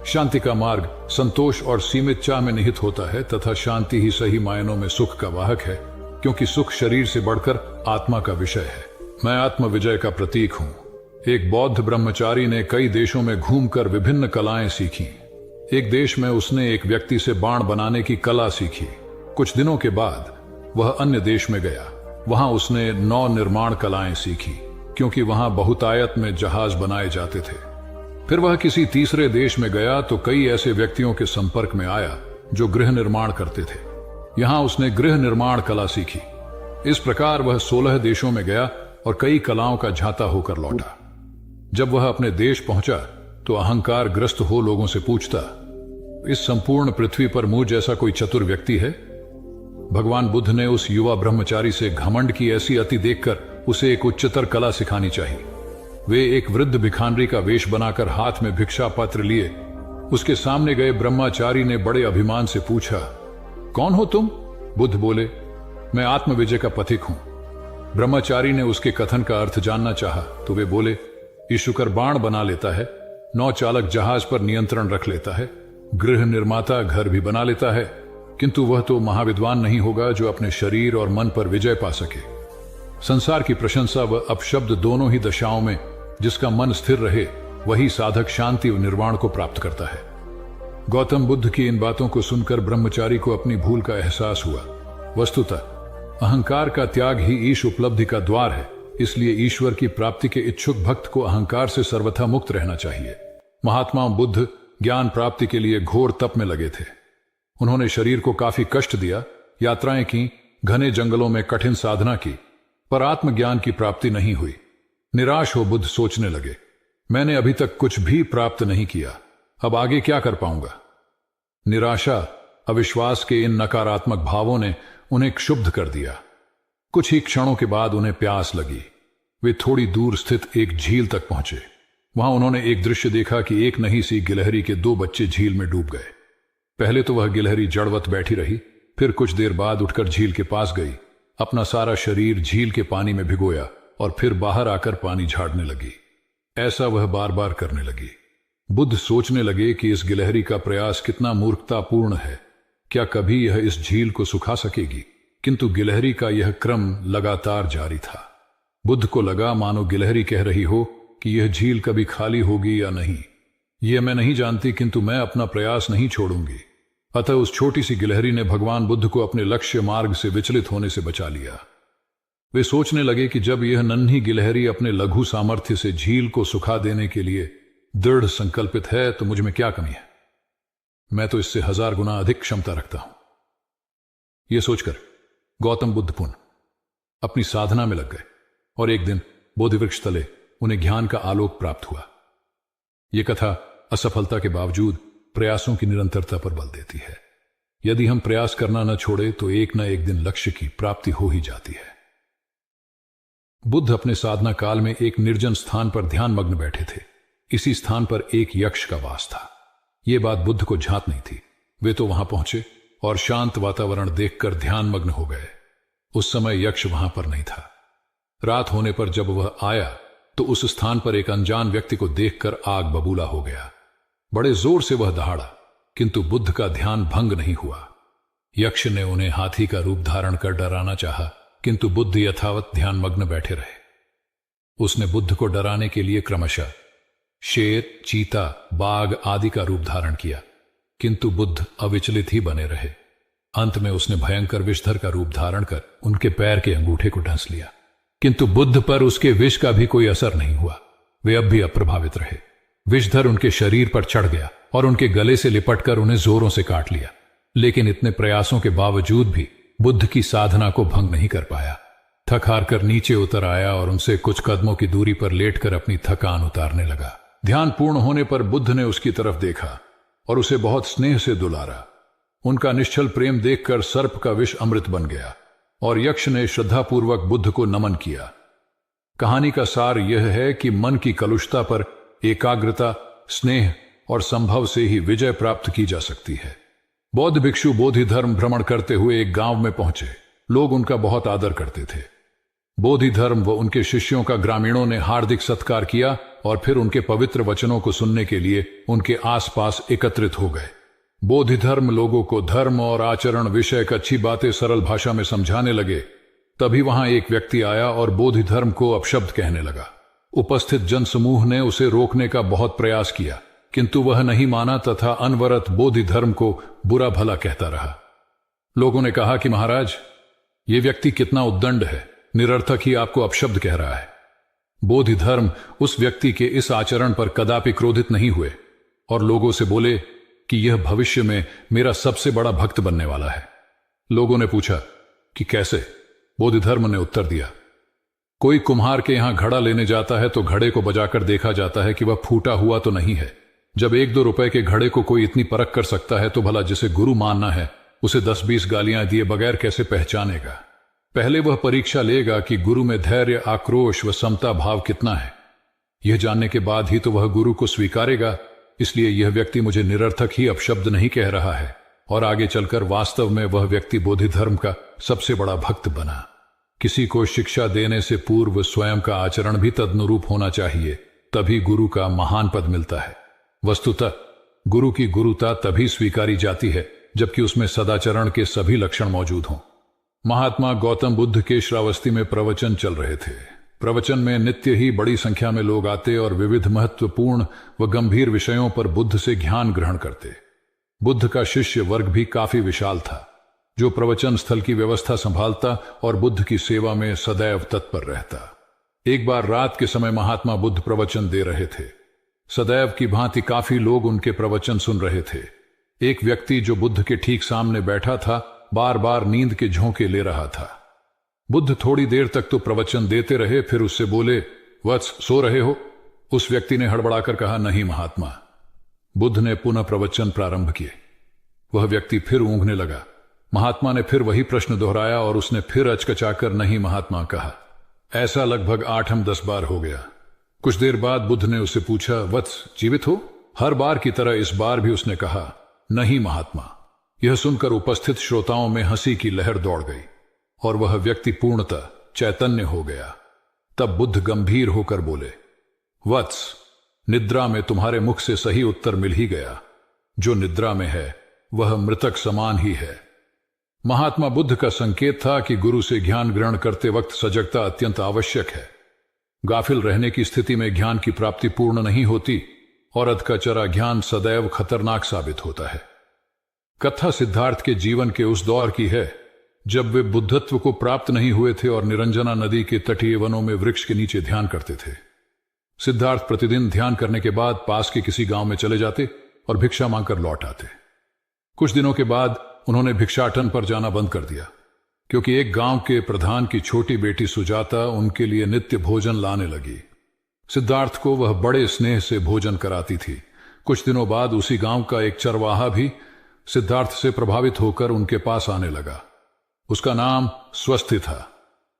शांति का मार्ग संतोष और सीमित चाह में निहित होता है, तथा शांति ही सही मायनों में सुख का वाहक है, क्योंकि सुख शरीर से बढ़कर आत्मा का विषय है। मैं आत्म विजय का प्रतीक हूं। एक बौद्ध ब्रह्मचारी ने कई देशों में घूमकर विभिन्न कलाएं सीखी। एक देश में उसने एक व्यक्ति से बाण बनाने की कला सीखी। कुछ दिनों के बाद वह अन्य देश में गया। वहां उसने नौ निर्माण कलाएं सीखी, क्योंकि वहां बहुतायत में जहाज बनाए जाते थे। फिर वह किसी तीसरे देश में गया तो कई ऐसे व्यक्तियों के संपर्क में आया जो गृह निर्माण करते थे। यहां उसने गृह निर्माण कला सीखी। इस प्रकार वह 16 देशों में गया और कई कलाओं का झांता होकर लौटा। जब वह अपने देश पहुंचा तो अहंकार ग्रस्त हो लोगों से पूछता, इस संपूर्ण पृथ्वी पर मुझ जैसा कोई चतुर व्यक्ति है? भगवान बुद्ध ने उस युवा ब्रह्मचारी से घमंड की ऐसी अति देखकर उसे एक उच्चतर कला सिखानी चाहिए। वे एक वृद्ध भिखारी का वेश बनाकर हाथ में भिक्षा पत्र लिए उसके सामने गए। ब्रह्मचारी ने बड़े अभिमान से पूछा, कौन हो तुम? बुद्ध बोले, मैं आत्मविजय का पथिक हूं। ब्रह्मचारी ने उसके कथन का अर्थ जानना चाहा तो वे बोले, ये शुकर बाण बना लेता है, नौ चालक जहाज पर नियंत्रण रख लेता है, गृह निर्माता घर भी बना लेता है, किंतु वह तो महाविद्वान नहीं होगा जो अपने शरीर और मन पर विजय पा सके। संसार की प्रशंसा व अपशब्द दोनों ही दशाओं में जिसका मन स्थिर रहे, वही साधक शांति व निर्वाण को प्राप्त करता है। गौतम बुद्ध की इन बातों को सुनकर ब्रह्मचारी को अपनी भूल का एहसास हुआ। वस्तुतः अहंकार का त्याग ही ईश उपलब्धि का द्वार है, इसलिए ईश्वर की प्राप्ति के इच्छुक भक्त को अहंकार से सर्वथा मुक्त रहना चाहिए। महात्मा बुद्ध ज्ञान प्राप्ति के लिए घोर तप में लगे थे। उन्होंने शरीर को काफी कष्ट दिया, यात्राएं की, घने जंगलों में कठिन साधना की, पर आत्मज्ञान की प्राप्ति नहीं हुई। निराश हो बुद्ध सोचने लगे, मैंने अभी तक कुछ भी प्राप्त नहीं किया, अब आगे क्या कर पाऊंगा? निराशा, अविश्वास के इन नकारात्मक भावों ने उन्हें क्षुब्ध कर दिया। कुछ ही क्षणों के बाद उन्हें प्यास लगी। वे थोड़ी दूर स्थित एक झील तक पहुंचे। वहां उन्होंने एक दृश्य देखा कि एक नन्ही सी गिलहरी के 2 बच्चे झील में डूब गए। पहले तो वह गिलहरी जड़वत बैठी रही, फिर कुछ देर बाद उठकर झील के पास गई, अपना सारा शरीर झील के पानी में भिगोया और फिर बाहर आकर पानी झाड़ने लगी। ऐसा वह बार बार करने लगी। बुद्ध सोचने लगे कि इस गिलहरी का प्रयास कितना मूर्खतापूर्ण है। क्या कभी यह इस झील को सुखा सकेगी? किंतु गिलहरी का यह क्रम लगातार जारी था। बुद्ध को लगा मानो गिलहरी कह रही हो कि यह झील कभी खाली होगी या नहीं, यह मैं नहीं जानती, किंतु मैं अपना प्रयास नहीं छोड़ूंगी। अतः उस छोटी सी गिलहरी ने भगवान बुद्ध को अपने लक्ष्य मार्ग से विचलित होने से बचा लिया। वे सोचने लगे कि जब यह नन्ही गिलहरी अपने लघु सामर्थ्य से झील को सुखा देने के लिए दृढ़ संकल्पित है तो मुझ में क्या कमी है? मैं तो इससे 1000 गुना अधिक क्षमता रखता हूं। यह सोचकर गौतम बुद्ध पुनः अपनी साधना में लग गए और एक दिन बोधिवृक्ष तले उन्हें ज्ञान का आलोक प्राप्त हुआ। यह कथा असफलता के बावजूद प्रयासों की निरंतरता पर बल देती है। यदि हम प्रयास करना न छोड़े तो एक न एक दिन लक्ष्य की प्राप्ति हो ही जाती है। बुद्ध अपने साधना काल में एक निर्जन स्थान पर ध्यान मग्न बैठे थे। इसी स्थान पर एक यक्ष का वास था। यह बात बुद्ध को झांत नहीं थी। वे तो वहां पहुंचे और शांत वातावरण देखकर ध्यान मग्न हो गए। उस समय यक्ष वहां पर नहीं था। रात होने पर जब वह आया तो उस स्थान पर एक अनजान व्यक्ति को देखकर आग बबूला हो गया। बड़े जोर से वह दहाड़ा, किंतु बुद्ध का ध्यान भंग नहीं हुआ। यक्ष ने उन्हें हाथी का रूप धारण कर डराना चाहा, किंतु बुद्ध यथावत ध्यान मग्न बैठे रहे। उसने बुद्ध को डराने के लिए क्रमशः शेर, चीता, बाघ आदि का रूप धारण किया, किंतु बुद्ध अविचलित ही बने रहे। अंत में उसने भयंकर विषधर का रूप धारण कर उनके पैर के अंगूठे को ढंस लिया, किंतु बुद्ध पर उसके विष का भी कोई असर नहीं हुआ। वे अब भी अप्रभावित रहे। विषधर उनके शरीर पर चढ़ गया और उनके गले से लिपटकर उन्हें जोरों से काट लिया, लेकिन इतने प्रयासों के बावजूद भी बुद्ध की साधना को भंग नहीं कर पाया। थक हार कर नीचे उतर आया और उनसे कुछ कदमों की दूरी पर लेटकर अपनी थकान उतारने लगा। ध्यान पूर्ण होने पर बुद्ध ने उसकी तरफ देखा और उसे बहुत स्नेह से दुलारा। उनका निश्चल प्रेम देखकर सर्प का विष अमृत बन गया और यक्ष ने श्रद्धापूर्वक बुद्ध को नमन किया। कहानी का सार यह है कि मन की कलुषता पर एकाग्रता, स्नेह और संभव से ही विजय प्राप्त की जा सकती है। बौद्ध भिक्षु बोधि धर्म भ्रमण करते हुए एक गांव में पहुंचे। लोग उनका बहुत आदर करते थे। बोधि धर्म व उनके शिष्यों का ग्रामीणों ने हार्दिक सत्कार किया और फिर उनके पवित्र वचनों को सुनने के लिए उनके आसपास एकत्रित हो गए। बोधि धर्म लोगों को धर्म और आचरण विषयक अच्छी बातें सरल भाषा में समझाने लगे। तभी वहां एक व्यक्ति आया और बोधि धर्म को अपशब्द कहने लगा। उपस्थित जनसमूह ने उसे रोकने का बहुत प्रयास किया, किंतु वह नहीं माना तथा अनवरत बोधि धर्म को बुरा भला कहता रहा। लोगों ने कहा कि महाराज, ये व्यक्ति कितना उद्दंड है, निरर्थक ही आपको अपशब्द कह रहा है। बोधि धर्म उस व्यक्ति के इस आचरण पर कदापि क्रोधित नहीं हुए और लोगों से बोले कि यह भविष्य में मेरा सबसे बड़ा भक्त बनने वाला है। लोगों ने पूछा कि कैसे? बोधि धर्म ने उत्तर दिया, कोई कुम्हार के यहां घड़ा लेने जाता है तो घड़े को बजाकर देखा जाता है कि वह फूटा हुआ तो नहीं है। जब 1-2 रुपए के घड़े को कोई इतनी परख कर सकता है तो भला जिसे गुरु मानना है उसे 10-20 गालियां दिए बगैर कैसे पहचानेगा? पहले वह परीक्षा लेगा कि गुरु में धैर्य, आक्रोश व समता भाव कितना है। यह जानने के बाद ही तो वह गुरु को स्वीकारेगा। इसलिए यह व्यक्ति मुझे निरर्थक ही अपशब्द नहीं कह रहा है और आगे चलकर वास्तव में वह व्यक्ति बोधि धर्म का सबसे बड़ा भक्त बना। किसी को शिक्षा देने से पूर्व स्वयं का आचरण भी तदनुरूप होना चाहिए, तभी गुरु का महान पद मिलता है। वस्तुतः गुरु की गुरुता तभी स्वीकारी जाती है जबकि उसमें सदाचरण के सभी लक्षण मौजूद हों। महात्मा गौतम बुद्ध के श्रावस्ती में प्रवचन चल रहे थे। प्रवचन में नित्य ही बड़ी संख्या में लोग आते और विविध महत्वपूर्ण व गंभीर विषयों पर बुद्ध से ज्ञान ग्रहण करते। बुद्ध का शिष्य वर्ग भी काफी विशाल था, जो प्रवचन स्थल की व्यवस्था संभालता और बुद्ध की सेवा में सदैव तत्पर रहता। एक बार रात के समय महात्मा बुद्ध प्रवचन दे रहे थे। सदैव की भांति काफी लोग उनके प्रवचन सुन रहे थे। एक व्यक्ति जो बुद्ध के ठीक सामने बैठा था बार बार नींद के झोंके ले रहा था। बुद्ध थोड़ी देर तक तो प्रवचन देते रहे, फिर उससे बोले, वत्स, सो रहे हो? उस व्यक्ति ने हड़बड़ाकर कहा, नहीं महात्मा। बुद्ध ने पुनः प्रवचन प्रारंभ किए। वह व्यक्ति फिर ऊँघने लगा। महात्मा ने फिर वही प्रश्न दोहराया और उसने फिर अचकचाकर नहीं महात्मा कहा। ऐसा लगभग 8-10 बार हो गया। कुछ देर बाद बुद्ध ने उससे पूछा, वत्स, जीवित हो? हर बार की तरह इस बार भी उसने कहा, नहीं महात्मा। यह सुनकर उपस्थित श्रोताओं में हंसी की लहर दौड़ गई और वह व्यक्ति पूर्णतः चैतन्य हो गया। तब बुद्ध गंभीर होकर बोले, वत्स, निद्रा में तुम्हारे मुख से सही उत्तर मिल ही गया। जो निद्रा में है वह मृतक समान ही है। महात्मा बुद्ध का संकेत था कि गुरु से ज्ञान ग्रहण करते वक्त सजगता अत्यंत आवश्यक है। गाफिल रहने की स्थिति में ज्ञान की प्राप्ति पूर्ण नहीं होती और अध का चरा ज्ञान सदैव खतरनाक साबित होता है। कथा सिद्धार्थ के जीवन के उस दौर की है जब वे बुद्धत्व को प्राप्त नहीं हुए थे और निरंजना नदी के तटीय वनों में वृक्ष के नीचे ध्यान करते थे। सिद्धार्थ प्रतिदिन ध्यान करने के बाद पास के किसी गांव में चले जाते और भिक्षा मांगकर लौट आते। कुछ दिनों के बाद उन्होंने भिक्षाटन पर जाना बंद कर दिया, क्योंकि एक गांव के प्रधान की छोटी बेटी सुजाता उनके लिए नित्य भोजन लाने लगी। सिद्धार्थ को वह बड़े स्नेह से भोजन कराती थी। कुछ दिनों बाद उसी गांव का एक चरवाहा भी सिद्धार्थ से प्रभावित होकर उनके पास आने लगा। उसका नाम स्वस्ति था।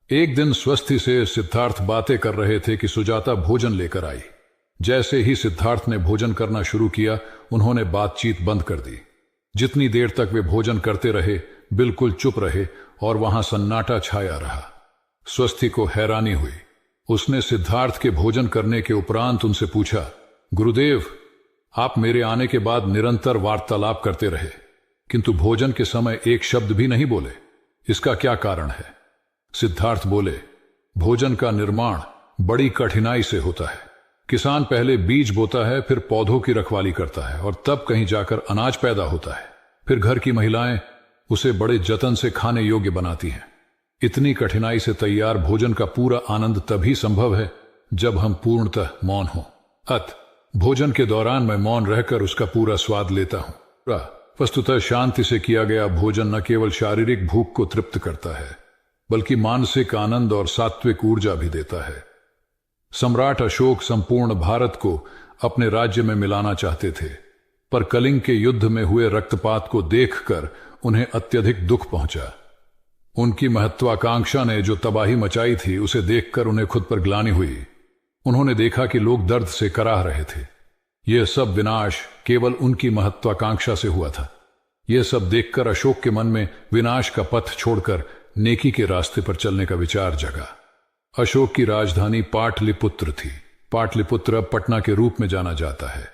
एक दिन स्वस्ति से सिद्धार्थ बातें कर रहे थे कि सुजाता भोजन लेकर आई। जैसे ही सिद्धार्थ ने भोजन करना शुरू किया, उन्होंने बातचीत बंद कर दी। जितनी देर तक वे भोजन करते रहे, बिल्कुल चुप रहे और वहां सन्नाटा छाया रहा। स्वस्ति को हैरानी हुई। उसने सिद्धार्थ के भोजन करने के उपरांत उनसे पूछा, गुरुदेव, आप मेरे आने के बाद निरंतर वार्तालाप करते रहे, किंतु भोजन के समय एक शब्द भी नहीं बोले। इसका क्या कारण है? सिद्धार्थ बोले, भोजन का निर्माण बड़ी कठिनाई से होता है। किसान पहले बीज बोता है, फिर पौधों की रखवाली करता है और तब कहीं जाकर अनाज पैदा होता है। फिर घर की महिलाएं उसे बड़े जतन से खाने योग्य बनाती हैं। इतनी कठिनाई से तैयार भोजन का पूरा आनंद तभी संभव है जब हम पूर्णतः मौन हों। भोजन के दौरान मैं मौन रहकर उसका पूरा स्वाद लेता हूं। वस्तुतः शांति से किया गया भोजन न केवल शारीरिक भूख को तृप्त करता है, बल्कि मानसिक आनंद और सात्विक ऊर्जा भी देता है। सम्राट अशोक संपूर्ण भारत को अपने राज्य में मिलाना चाहते थे, पर कलिंग के युद्ध में हुए रक्तपात को देखकर उन्हें अत्यधिक दुख पहुंचा। उनकी महत्वाकांक्षा ने जो तबाही मचाई थी, उसे देखकर उन्हें खुद पर ग्लानि हुई। उन्होंने देखा कि लोग दर्द से कराह रहे थे। यह सब विनाश केवल उनकी महत्वाकांक्षा से हुआ था। यह सब देखकर अशोक के मन में विनाश का पथ छोड़कर नेकी के रास्ते पर चलने का विचार जगा। अशोक की राजधानी पाटलिपुत्र थी। पाटलिपुत्र अब पटना के रूप में जाना जाता है।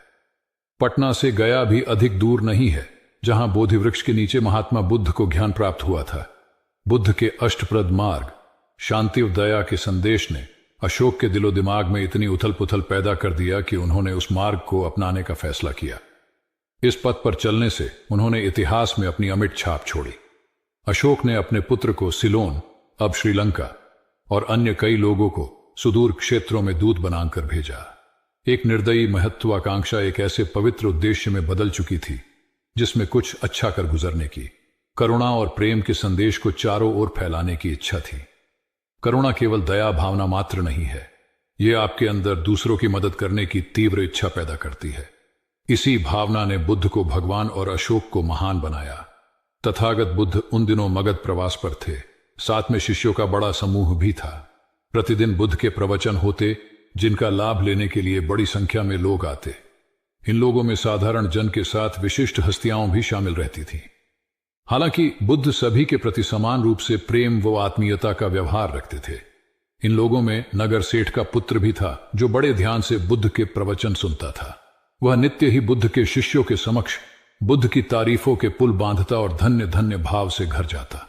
पटना से गया भी अधिक दूर नहीं है, जहां बोधि वृक्ष के नीचे महात्मा बुद्ध को ज्ञान प्राप्त हुआ था। बुद्ध के अष्टप्रद मार्ग, शांति और दया के संदेश ने अशोक के दिलो दिमाग में इतनी उथल पुथल पैदा कर दिया कि उन्होंने उस मार्ग को अपनाने का फैसला किया। इस पथ पर चलने से उन्होंने इतिहास में अपनी अमिट छाप छोड़ी। अशोक ने अपने पुत्र को सिलोन, अब श्रीलंका, और अन्य कई लोगों को सुदूर क्षेत्रों में दूत बनाकर भेजा। एक निर्दयी महत्वाकांक्षा एक ऐसे पवित्र उद्देश्य में बदल चुकी थी जिसमें कुछ अच्छा कर गुजरने की, करुणा और प्रेम के संदेश को चारों ओर फैलाने की इच्छा थी। करुणा केवल दया भावना मात्र नहीं है, यह आपके अंदर दूसरों की मदद करने की तीव्र इच्छा पैदा करती है। इसी भावना ने बुद्ध को भगवान और अशोक को महान बनाया। तथागत बुद्ध उन दिनों मगध प्रवास पर थे। साथ में शिष्यों का बड़ा समूह भी था। प्रतिदिन बुद्ध के प्रवचन होते, जिनका लाभ लेने के लिए बड़ी संख्या में लोग आते। इन लोगों में साधारण जन के साथ विशिष्ट हस्तियां भी शामिल रहती थीं। हालांकि बुद्ध सभी के प्रति समान रूप से प्रेम व आत्मीयता का व्यवहार रखते थे। इन लोगों में नगर सेठ का पुत्र भी था, जो बड़े ध्यान से बुद्ध के प्रवचन सुनता था। वह नित्य ही बुद्ध के शिष्यों के समक्ष बुद्ध की तारीफों के पुल बांधता और धन्य धन्य भाव से घर जाता।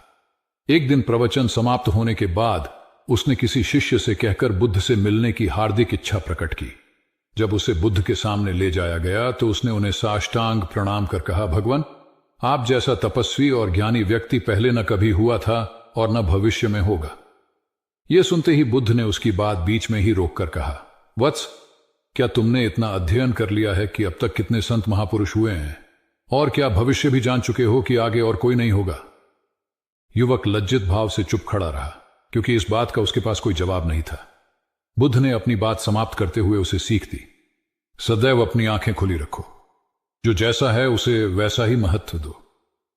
एक दिन प्रवचन समाप्त होने के बाद उसने किसी शिष्य से कहकर बुद्ध से मिलने की हार्दिक इच्छा प्रकट की। जब उसे बुद्ध के सामने ले जाया गया तो उसने उन्हें साष्टांग प्रणाम कर कहा, भगवान, आप जैसा तपस्वी और ज्ञानी व्यक्ति पहले न कभी हुआ था और न भविष्य में होगा। यह सुनते ही बुद्ध ने उसकी बात बीच में ही रोककर कहा, वत्स, क्या तुमने इतना अध्ययन कर लिया है कि अब तक कितने संत महापुरुष हुए हैं, और क्या भविष्य भी जान चुके हो कि आगे और कोई नहीं होगा? युवक लज्जित भाव से चुप खड़ा रहा, क्योंकि इस बात का उसके पास कोई जवाब नहीं था। बुद्ध ने अपनी बात समाप्त करते हुए उसे सीख दी, सदैव अपनी आंखें खुली रखो। जो जैसा है उसे वैसा ही महत्व दो।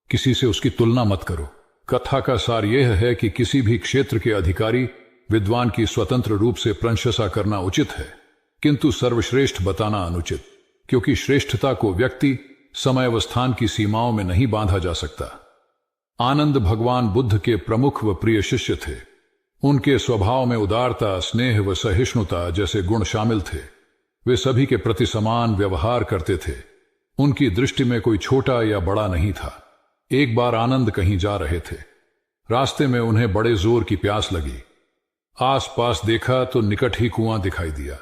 किसी से उसकी तुलना मत करो। कथा का सार यह है कि किसी भी क्षेत्र के अधिकारी विद्वान की स्वतंत्र रूप से प्रशंसा करना उचित है, किंतु सर्वश्रेष्ठ बताना अनुचित, क्योंकि श्रेष्ठता को व्यक्ति, समय व स्थान की सीमाओं में नहीं बांधा जा सकता। आनंद भगवान बुद्ध के प्रमुख व प्रिय शिष्य थे। उनके स्वभाव में उदारता, स्नेह व सहिष्णुता जैसे गुण शामिल थे। वे सभी के प्रति समान व्यवहार करते थे। उनकी दृष्टि में कोई छोटा या बड़ा नहीं था। एक बार आनंद कहीं जा रहे थे। रास्ते में उन्हें बड़े जोर की प्यास लगी। आसपास देखा तो निकट ही कुआं दिखाई दिया।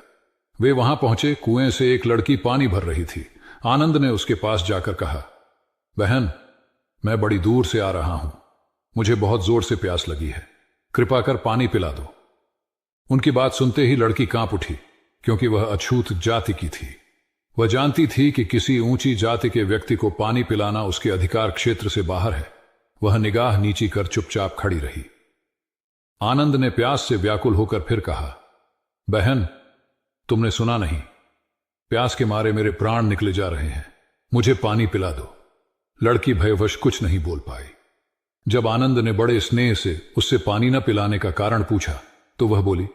वे वहां पहुंचे। कुएं से एक लड़की पानी भर रही थी। आनंद ने उसके पास जाकर कहा, बहन, मैं बड़ी दूर से आ रहा हूं, मुझे बहुत जोर से प्यास लगी है, कृपा कर पानी पिला दो। उनकी बात सुनते ही लड़की कांप उठी, क्योंकि वह अछूत जाति की थी। वह जानती थी कि किसी ऊंची जाति के व्यक्ति को पानी पिलाना उसके अधिकार क्षेत्र से बाहर है। वह निगाह नीची कर चुपचाप खड़ी रही। आनंद ने प्यास से व्याकुल होकर फिर कहा, बहन, तुमने सुना नहीं, प्यास के मारे मेरे प्राण निकले जा रहे हैं, मुझे पानी पिला दो। लड़की भयवश कुछ नहीं बोल पाई। जब आनंद ने बड़े स्नेह से उससे पानी न पिलाने का कारण पूछा तो वह बोली,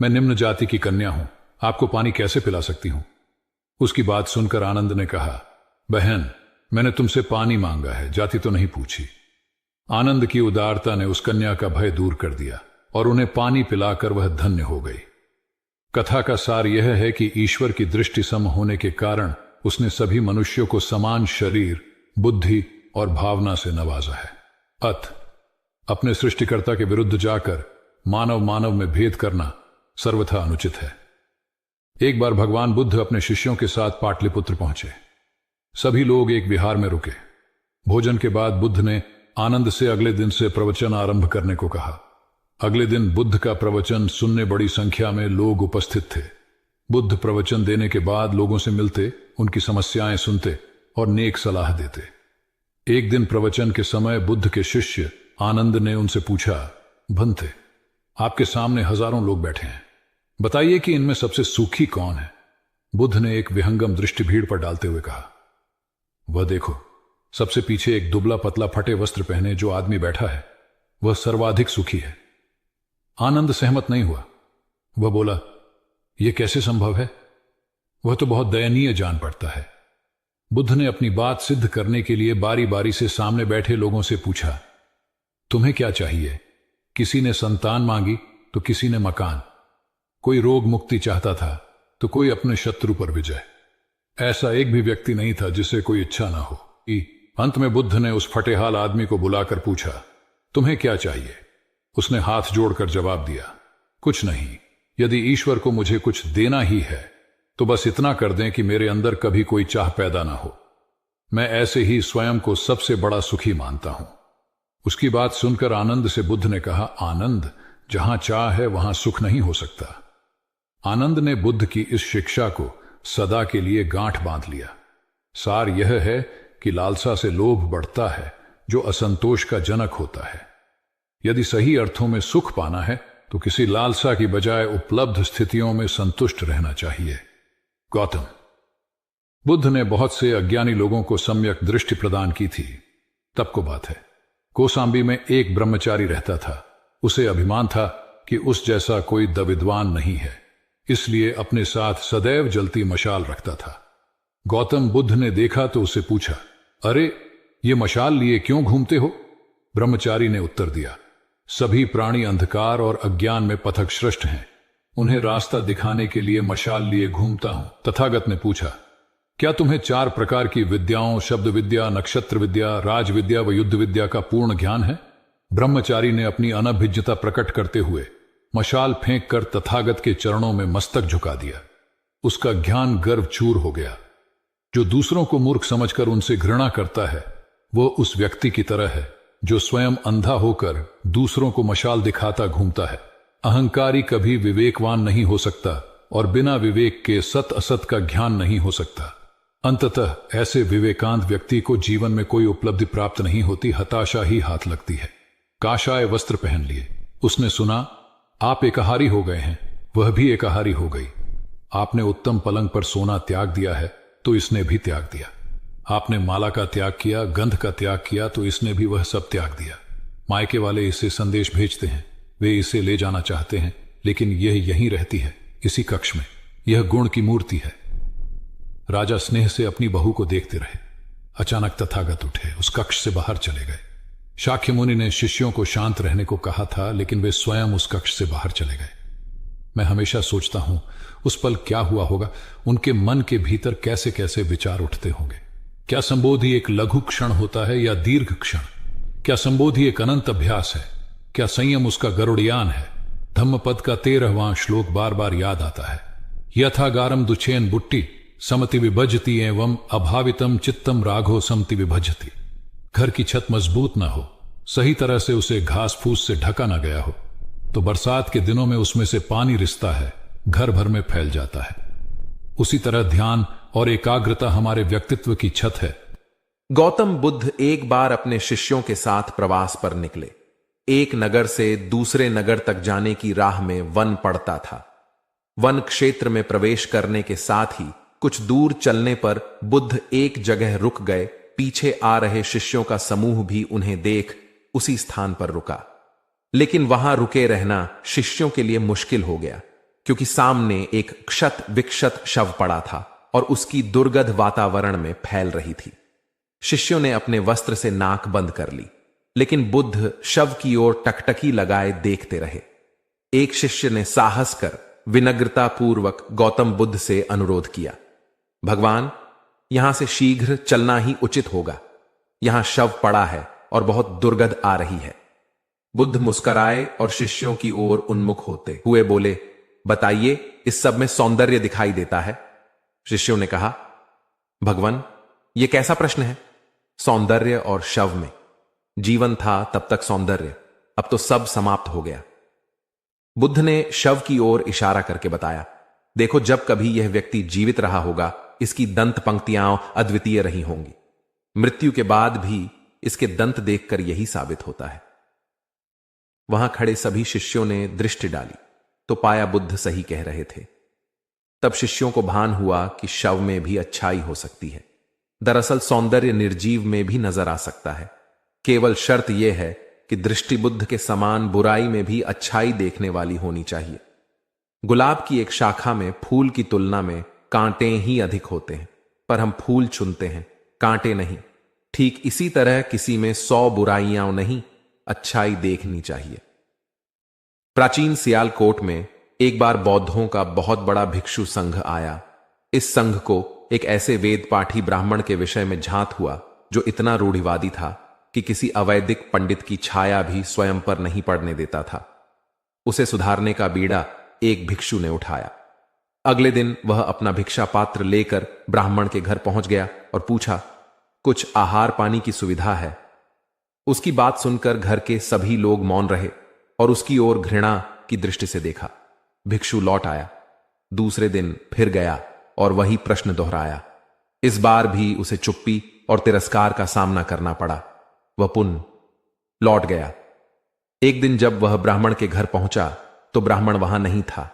मैं निम्न जाति की कन्या हूं, आपको पानी कैसे पिला सकती हूं? उसकी बात सुनकर आनंद ने कहा, बहन, मैंने तुमसे पानी मांगा है, जाति तो नहीं पूछी। आनंद की उदारता ने उस कन्या का भय दूर कर दिया और उन्हें पानी पिलाकर वह धन्य हो गई। कथा का सार यह है कि ईश्वर की दृष्टि सम होने के कारण उसने सभी मनुष्यों को समान शरीर, बुद्धि और भावना से नवाजा है। अपने सृष्टिकर्ता के विरुद्ध जाकर मानव मानव में भेद करना सर्वथा अनुचित है। एक बार भगवान बुद्ध अपने शिष्यों के साथ पाटलिपुत्र पहुंचे। सभी लोग एक विहार में रुके। भोजन के बाद बुद्ध ने आनंद से अगले दिन से प्रवचन आरंभ करने को कहा। अगले दिन बुद्ध का प्रवचन सुनने बड़ी संख्या में लोग उपस्थित थे। बुद्ध प्रवचन देने के बाद लोगों से मिलते, उनकी समस्याएं सुनते और नेक सलाह देते। एक दिन प्रवचन के समय बुद्ध के शिष्य आनंद ने उनसे पूछा, भंते, आपके सामने हजारों लोग बैठे हैं, बताइए कि इनमें सबसे सुखी कौन है? बुद्ध ने एक विहंगम दृष्टि भीड़ पर डालते हुए कहा, वह देखो, सबसे पीछे एक दुबला पतला फटे वस्त्र पहने जो आदमी बैठा है, वह सर्वाधिक सुखी है। आनंद सहमत नहीं हुआ। वह बोला, यह कैसे संभव है? वह तो बहुत दयनीय जान पड़ता है। बुद्ध ने अपनी बात सिद्ध करने के लिए बारी बारी से सामने बैठे लोगों से पूछा, तुम्हें क्या चाहिए? किसी ने संतान मांगी तो किसी ने मकान, कोई रोग मुक्ति चाहता था तो कोई अपने शत्रु पर विजय। ऐसा एक भी व्यक्ति नहीं था जिसे कोई इच्छा ना हो। अंत में बुद्ध ने उस फटेहाल आदमी को बुलाकर पूछा, तुम्हें क्या चाहिए? उसने हाथ जोड़कर जवाब दिया, कुछ नहीं। यदि ईश्वर को मुझे कुछ देना ही है तो बस इतना कर दें कि मेरे अंदर कभी कोई चाह पैदा ना हो। मैं ऐसे ही स्वयं को सबसे बड़ा सुखी मानता हूं। उसकी बात सुनकर आनंद से बुद्ध ने कहा, आनंद, जहां चाह है वहां सुख नहीं हो सकता। आनंद ने बुद्ध की इस शिक्षा को सदा के लिए गांठ बांध लिया। सार यह है कि लालसा से लोभ बढ़ता है जो असंतोष का जनक होता है। यदि सही अर्थों में सुख पाना है तो किसी लालसा की बजाय उपलब्ध स्थितियों में संतुष्ट रहना चाहिए। गौतम बुद्ध ने बहुत से अज्ञानी लोगों को सम्यक दृष्टि प्रदान की थी। तब को बात है, कोसांबी में एक ब्रह्मचारी रहता था। उसे अभिमान था कि उस जैसा कोई दविद्वान नहीं है, इसलिए अपने साथ सदैव जलती मशाल रखता था। गौतम बुद्ध ने देखा तो उसे पूछा, अरे, ये मशाल लिए क्यों घूमते हो? ब्रह्मचारी ने उत्तर दिया, सभी प्राणी अंधकार और अज्ञान में पथभ्रष्ट हैं, उन्हें रास्ता दिखाने के लिए मशाल लिए घूमता हूं। तथागत ने पूछा, क्या तुम्हें 4 प्रकार की विद्याओं, शब्द विद्या, नक्षत्र विद्या, राज विद्या व युद्ध विद्या का पूर्ण ज्ञान है? ब्रह्मचारी ने अपनी अनभिज्ञता प्रकट करते हुए मशाल फेंक कर तथागत के चरणों में मस्तक झुका दिया। उसका ज्ञान गर्व चूर हो गया। जो दूसरों को मूर्ख समझकर उनसे घृणा करता है, वो उस व्यक्ति की तरह है जो स्वयं अंधा होकर दूसरों को मशाल दिखाता घूमता है। अहंकारी कभी विवेकवान नहीं हो सकता और बिना विवेक के सत असत का ज्ञान नहीं हो सकता। अंततः ऐसे विवेकांत व्यक्ति को जीवन में कोई उपलब्धि प्राप्त नहीं होती, हताशा ही हाथ लगती है। काशाय वस्त्र पहन लिए। उसने सुना, आप एकाहारी हो गए हैं, वह भी एकाहारी हो गई। आपने उत्तम पलंग पर सोना त्याग दिया है तो इसने भी त्याग दिया। आपने माला का त्याग किया, गंध का त्याग किया तो इसने भी वह सब त्याग दिया। मायके वाले इसे संदेश भेजते हैं, वे इसे ले जाना चाहते हैं, लेकिन यह यहीं रहती है, इसी कक्ष में। यह गुण की मूर्ति है। राजा स्नेह से अपनी बहू को देखते रहे। अचानक तथागत उठे, उस कक्ष से बाहर चले गए। शाक्य मुनि ने शिष्यों को शांत रहने को कहा था, लेकिन वे स्वयं उस कक्ष से बाहर चले गए। मैं हमेशा सोचता हूं उस पल क्या हुआ होगा, उनके मन के भीतर कैसे कैसे विचार उठते होंगे। क्या संबोधि एक लघु क्षण होता है या दीर्घ क्षण? क्या संबोधि एक अनंत अभ्यास है? क्या संयम उसका गरुड़यान है? धम्मपद का 13वां श्लोक बार बार याद आता है। यथागारम दुछेन बुट्टी समति विभजति एवं अभावितम चित्तम राघो समति विभजति। घर की छत मजबूत ना हो, सही तरह से उसे घास फूस से ढका ना गया हो, तो बरसात के दिनों में उसमें से पानी रिसता है, घर भर में फैल जाता है। उसी तरह ध्यान और एकाग्रता हमारे व्यक्तित्व की छत है। गौतम बुद्ध एक बार अपने शिष्यों के साथ प्रवास पर निकले। एक नगर से दूसरे नगर तक जाने की राह में वन पड़ता था। वन क्षेत्र में प्रवेश करने के साथ ही कुछ दूर चलने पर बुद्ध एक जगह रुक गए। पीछे आ रहे शिष्यों का समूह भी उन्हें देख उसी स्थान पर रुका, लेकिन वहां रुके रहना शिष्यों के लिए मुश्किल हो गया, क्योंकि सामने एक क्षत विक्षत शव पड़ा था और उसकी दुर्गंध वातावरण में फैल रही थी। शिष्यों ने अपने वस्त्र से नाक बंद कर ली, लेकिन बुद्ध शव की ओर टकटकी लगाए देखते रहे। एक शिष्य ने साहस कर विनम्रता पूर्वक गौतम बुद्ध से अनुरोध किया, भगवान, यहां से शीघ्र चलना ही उचित होगा। यहां शव पड़ा है और बहुत दुर्गंध आ रही है। बुद्ध मुस्कुराए और शिष्यों की ओर उन्मुख होते हुए बोले, बताइए, इस सब में सौंदर्य दिखाई देता है? शिष्यों ने कहा, भगवान, यह कैसा प्रश्न है? सौंदर्य और शव में? जीवन था तब तक सौंदर्य, अब तो सब समाप्त हो गया। बुद्ध ने शव की ओर इशारा करके बताया, देखो, जब कभी यह व्यक्ति जीवित रहा होगा, इसकी दंत पंक्तियां अद्वितीय रही होंगी। मृत्यु के बाद भी इसके दंत देखकर यही साबित होता है। वहां खड़े सभी शिष्यों ने दृष्टि डाली तो पाया बुद्ध सही कह रहे थे। तब शिष्यों को भान हुआ कि शव में भी अच्छाई हो सकती है। दरअसल सौंदर्य निर्जीव में भी नजर आ सकता है। केवल शर्त यह है कि दृष्टि बुद्ध के समान बुराई में भी अच्छाई देखने वाली होनी चाहिए। गुलाब की एक शाखा में फूल की तुलना में कांटे ही अधिक होते हैं, पर हम फूल चुनते हैं, कांटे नहीं। ठीक इसी तरह किसी में 100 बुराइयां नहीं, अच्छाई देखनी चाहिए। प्राचीन सियालकोट में एक बार बौद्धों का बहुत बड़ा भिक्षु संघ आया। इस संघ को एक ऐसे वेद पाठी ब्राह्मण के विषय में झांत हुआ जो इतना रूढ़िवादी था कि किसी अवैदिक पंडित की छाया भी स्वयं पर नहीं पड़ने देता था। उसे सुधारने का बीड़ा एक भिक्षु ने उठाया। अगले दिन वह अपना भिक्षा पात्र लेकर ब्राह्मण के घर पहुंच गया और पूछा, कुछ आहार पानी की सुविधा है? उसकी बात सुनकर घर के सभी लोग मौन रहे और उसकी ओर घृणा की दृष्टि से देखा। भिक्षु लौट आया। दूसरे दिन फिर गया और वही प्रश्न दोहराया। इस बार भी उसे चुप्पी और तिरस्कार का सामना करना पड़ा। वह पुनः लौट गया। एक दिन जब वह ब्राह्मण के घर पहुंचा तो ब्राह्मण वहां नहीं था।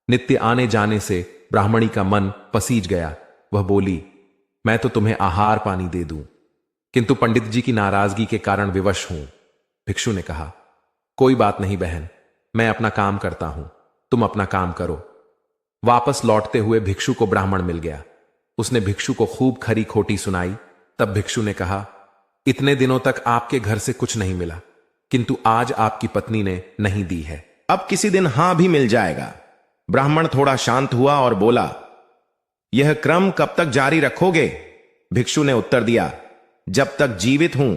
नित्य आने जाने से ब्राह्मणी का मन पसीज गया। वह बोली, मैं तो तुम्हें आहार पानी दे दूं, किंतु पंडित जी की नाराजगी के कारण विवश हूं। भिक्षु ने कहा, कोई बात नहीं बहन, मैं अपना काम करता हूं, तुम अपना काम करो। वापस लौटते हुए भिक्षु को ब्राह्मण मिल गया। उसने भिक्षु को खूब खरी खोटी सुनाई। तब भिक्षु ने कहा, इतने दिनों तक आपके घर से कुछ नहीं मिला, किंतु आज आपकी पत्नी ने नहीं दी है, अब किसी दिन हां भी मिल जाएगा। ब्राह्मण थोड़ा शांत हुआ और बोला, यह क्रम कब तक जारी रखोगे? भिक्षु ने उत्तर दिया, जब तक जीवित हूं।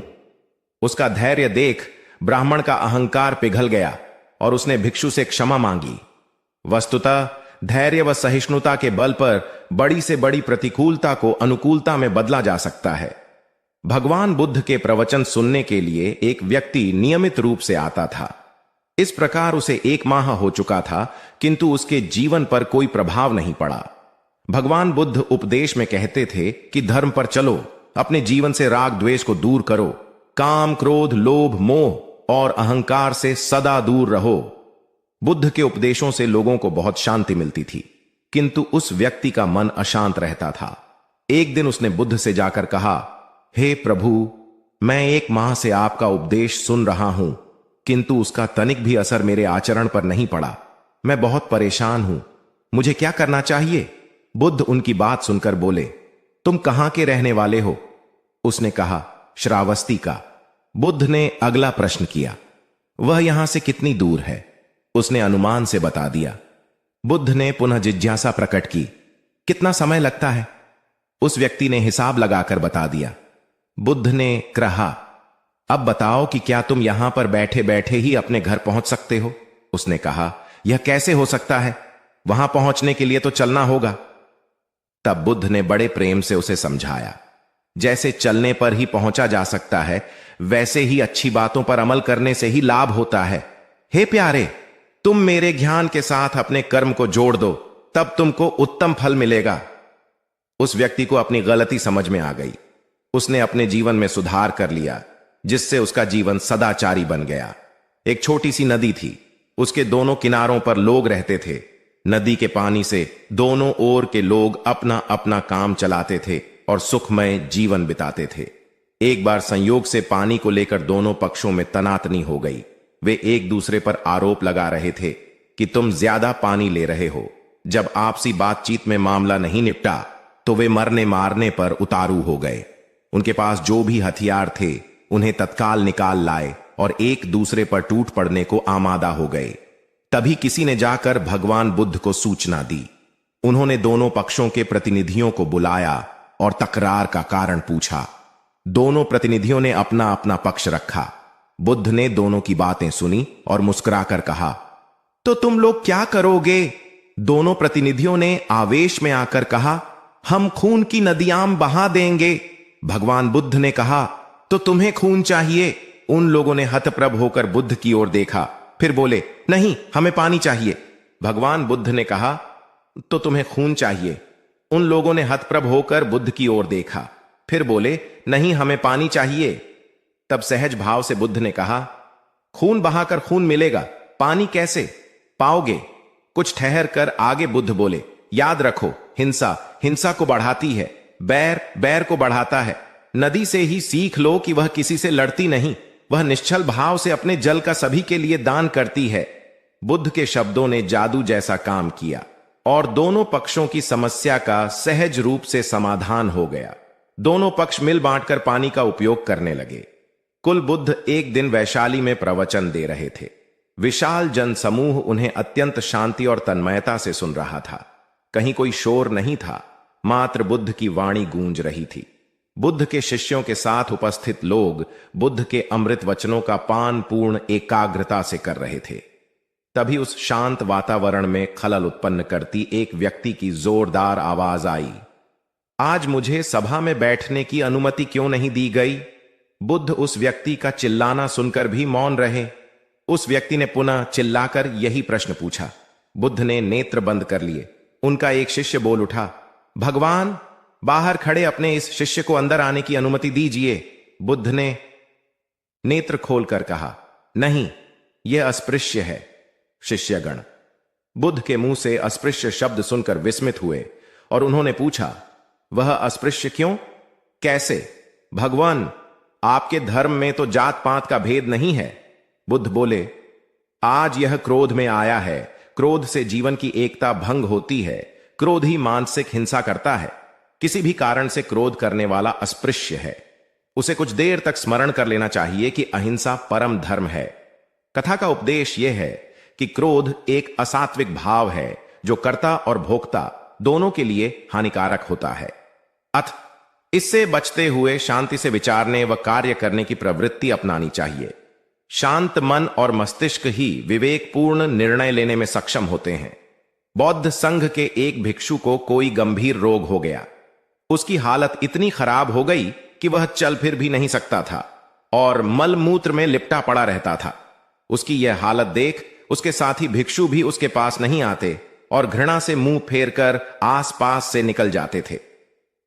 उसका धैर्य देख ब्राह्मण का अहंकार पिघल गया और उसने भिक्षु से क्षमा मांगी। वस्तुतः धैर्य व सहिष्णुता के बल पर बड़ी से बड़ी प्रतिकूलता को अनुकूलता में बदला जा सकता है। भगवान बुद्ध के प्रवचन सुनने के लिए एक व्यक्ति नियमित रूप से आता था। इस प्रकार उसे 1 माह हो चुका था, किंतु उसके जीवन पर कोई प्रभाव नहीं पड़ा। भगवान बुद्ध उपदेश में कहते थे कि धर्म पर चलो, अपने जीवन से राग द्वेष को दूर करो, काम क्रोध लोभ मोह और अहंकार से सदा दूर रहो। बुद्ध के उपदेशों से लोगों को बहुत शांति मिलती थी, किंतु उस व्यक्ति का मन अशांत रहता था। एक दिन उसने बुद्ध से जाकर कहा, हे प्रभु, मैं 1 माह से आपका उपदेश सुन रहा हूं, किंतु उसका तनिक भी असर मेरे आचरण पर नहीं पड़ा। मैं बहुत परेशान हूं, मुझे क्या करना चाहिए? बुद्ध उनकी बात सुनकर बोले, तुम कहां के रहने वाले हो? उसने कहा, श्रावस्ती का। बुद्ध ने अगला प्रश्न किया, वह यहां से कितनी दूर है? उसने अनुमान से बता दिया। बुद्ध ने पुनः जिज्ञासा प्रकट की, कितना समय लगता है? उस व्यक्ति ने हिसाब लगाकर बता दिया। बुद्ध ने कहा, अब बताओ कि क्या तुम यहां पर बैठे बैठे ही अपने घर पहुंच सकते हो? उसने कहा, यह कैसे हो सकता है? वहां पहुंचने के लिए तो चलना होगा। तब बुद्ध ने बड़े प्रेम से उसे समझाया, जैसे चलने पर ही पहुंचा जा सकता है, वैसे ही अच्छी बातों पर अमल करने से ही लाभ होता है। हे प्यारे, तुम मेरे ज्ञान के साथ अपने कर्म को जोड़ दो, तब तुमको उत्तम फल मिलेगा। उस व्यक्ति को अपनी गलती समझ में आ गई। उसने अपने जीवन में सुधार कर लिया, जिससे उसका जीवन सदाचारी बन गया। एक छोटी सी नदी थी, उसके दोनों किनारों पर लोग रहते थे। नदी के पानी से दोनों ओर के लोग अपना अपना काम चलाते थे और सुखमय जीवन बिताते थे। एक बार संयोग से पानी को लेकर दोनों पक्षों में तनातनी हो गई। वे एक दूसरे पर आरोप लगा रहे थे कि तुम ज्यादा पानी ले रहे हो। जब आपसी बातचीत में मामला नहीं निपटा तो वे मरने मारने पर उतारू हो गए। उनके पास जो भी हथियार थे उन्हें तत्काल निकाल लाए और एक दूसरे पर टूट पड़ने को आमादा हो गए। तभी किसी ने जाकर भगवान बुद्ध को सूचना दी। उन्होंने दोनों पक्षों के प्रतिनिधियों को बुलाया और तकरार का कारण पूछा। दोनों प्रतिनिधियों ने अपना अपना पक्ष रखा। बुद्ध ने दोनों की बातें सुनी और मुस्कुराकर कहा, तो तुम लोग क्या करोगे? दोनों प्रतिनिधियों ने आवेश में आकर कहा, हम खून की नदियां बहा देंगे। भगवान बुद्ध ने कहा, तो तुम्हें खून चाहिए? उन लोगों ने हतप्रभ होकर बुद्ध की ओर देखा, फिर बोले, नहीं, हमें पानी चाहिए। भगवान बुद्ध ने कहा, तो तुम्हें खून चाहिए? उन लोगों ने हतप्रभ होकर बुद्ध की ओर देखा, फिर बोले, नहीं, हमें पानी चाहिए। तब सहज भाव से बुद्ध ने कहा, खून बहाकर खून मिलेगा, पानी कैसे पाओगे? कुछ ठहर कर आगे बुद्ध बोले, याद रखो, हिंसा हिंसा को बढ़ाती है, बैर बैर को बढ़ाता है। नदी से ही सीख लो कि वह किसी से लड़ती नहीं, वह निश्चल भाव से अपने जल का सभी के लिए दान करती है। बुद्ध के शब्दों ने जादू जैसा काम किया और दोनों पक्षों की समस्या का सहज रूप से समाधान हो गया। दोनों पक्ष मिल बांटकर पानी का उपयोग करने लगे। कुल बुद्ध एक दिन वैशाली में प्रवचन दे रहे थे। विशाल जनसमूह उन्हें अत्यंत शांति और तन्मयता से सुन रहा था। कहीं कोई शोर नहीं था, मात्र बुद्ध की वाणी गूंज रही थी। बुद्ध के शिष्यों के साथ उपस्थित लोग बुद्ध के अमृत वचनों का पान पूर्ण एकाग्रता से कर रहे थे। तभी उस शांत वातावरण में खलल उत्पन्न करती एक व्यक्ति की जोरदार आवाज आई, आज मुझे सभा में बैठने की अनुमति क्यों नहीं दी गई? बुद्ध उस व्यक्ति का चिल्लाना सुनकर भी मौन रहे। उस व्यक्ति ने पुनः चिल्लाकर यही प्रश्न पूछा। बुद्ध ने नेत्र बंद कर लिए। उनका एक शिष्य बोल उठा, भगवान, बाहर खड़े अपने इस शिष्य को अंदर आने की अनुमति दीजिए। बुद्ध ने नेत्र खोलकर कहा, नहीं, यह अस्पृश्य है। शिष्यगण बुद्ध के मुंह से अस्पृश्य शब्द सुनकर विस्मित हुए और उन्होंने पूछा, वह अस्पृश्य क्यों? कैसे? भगवान, आपके धर्म में तो जात पात का भेद नहीं है। बुद्ध बोले, आज यह क्रोध में आया है। क्रोध से जीवन की एकता भंग होती है। क्रोध ही मानसिक हिंसा करता है। किसी भी कारण से क्रोध करने वाला अस्पृश्य है। उसे कुछ देर तक स्मरण कर लेना चाहिए कि अहिंसा परम धर्म है। कथा का उपदेश यह है कि क्रोध एक असात्विक भाव है जो कर्ता और भोक्ता दोनों के लिए हानिकारक होता है। अतः इससे बचते हुए शांति से विचारने व कार्य करने की प्रवृत्ति अपनानी चाहिए। शांत मन और मस्तिष्क ही विवेकपूर्ण निर्णय लेने में सक्षम होते हैं। बौद्ध संघ के एक भिक्षु को कोई गंभीर रोग हो गया। उसकी हालत इतनी खराब हो गई कि वह चल फिर भी नहीं सकता था और मल मूत्र में लिपटा पड़ा रहता था। उसकी यह हालत देख उसके साथी भिक्षु भी उसके पास नहीं आते और घृणा से मुंह फेरकर आसपास से निकल जाते थे।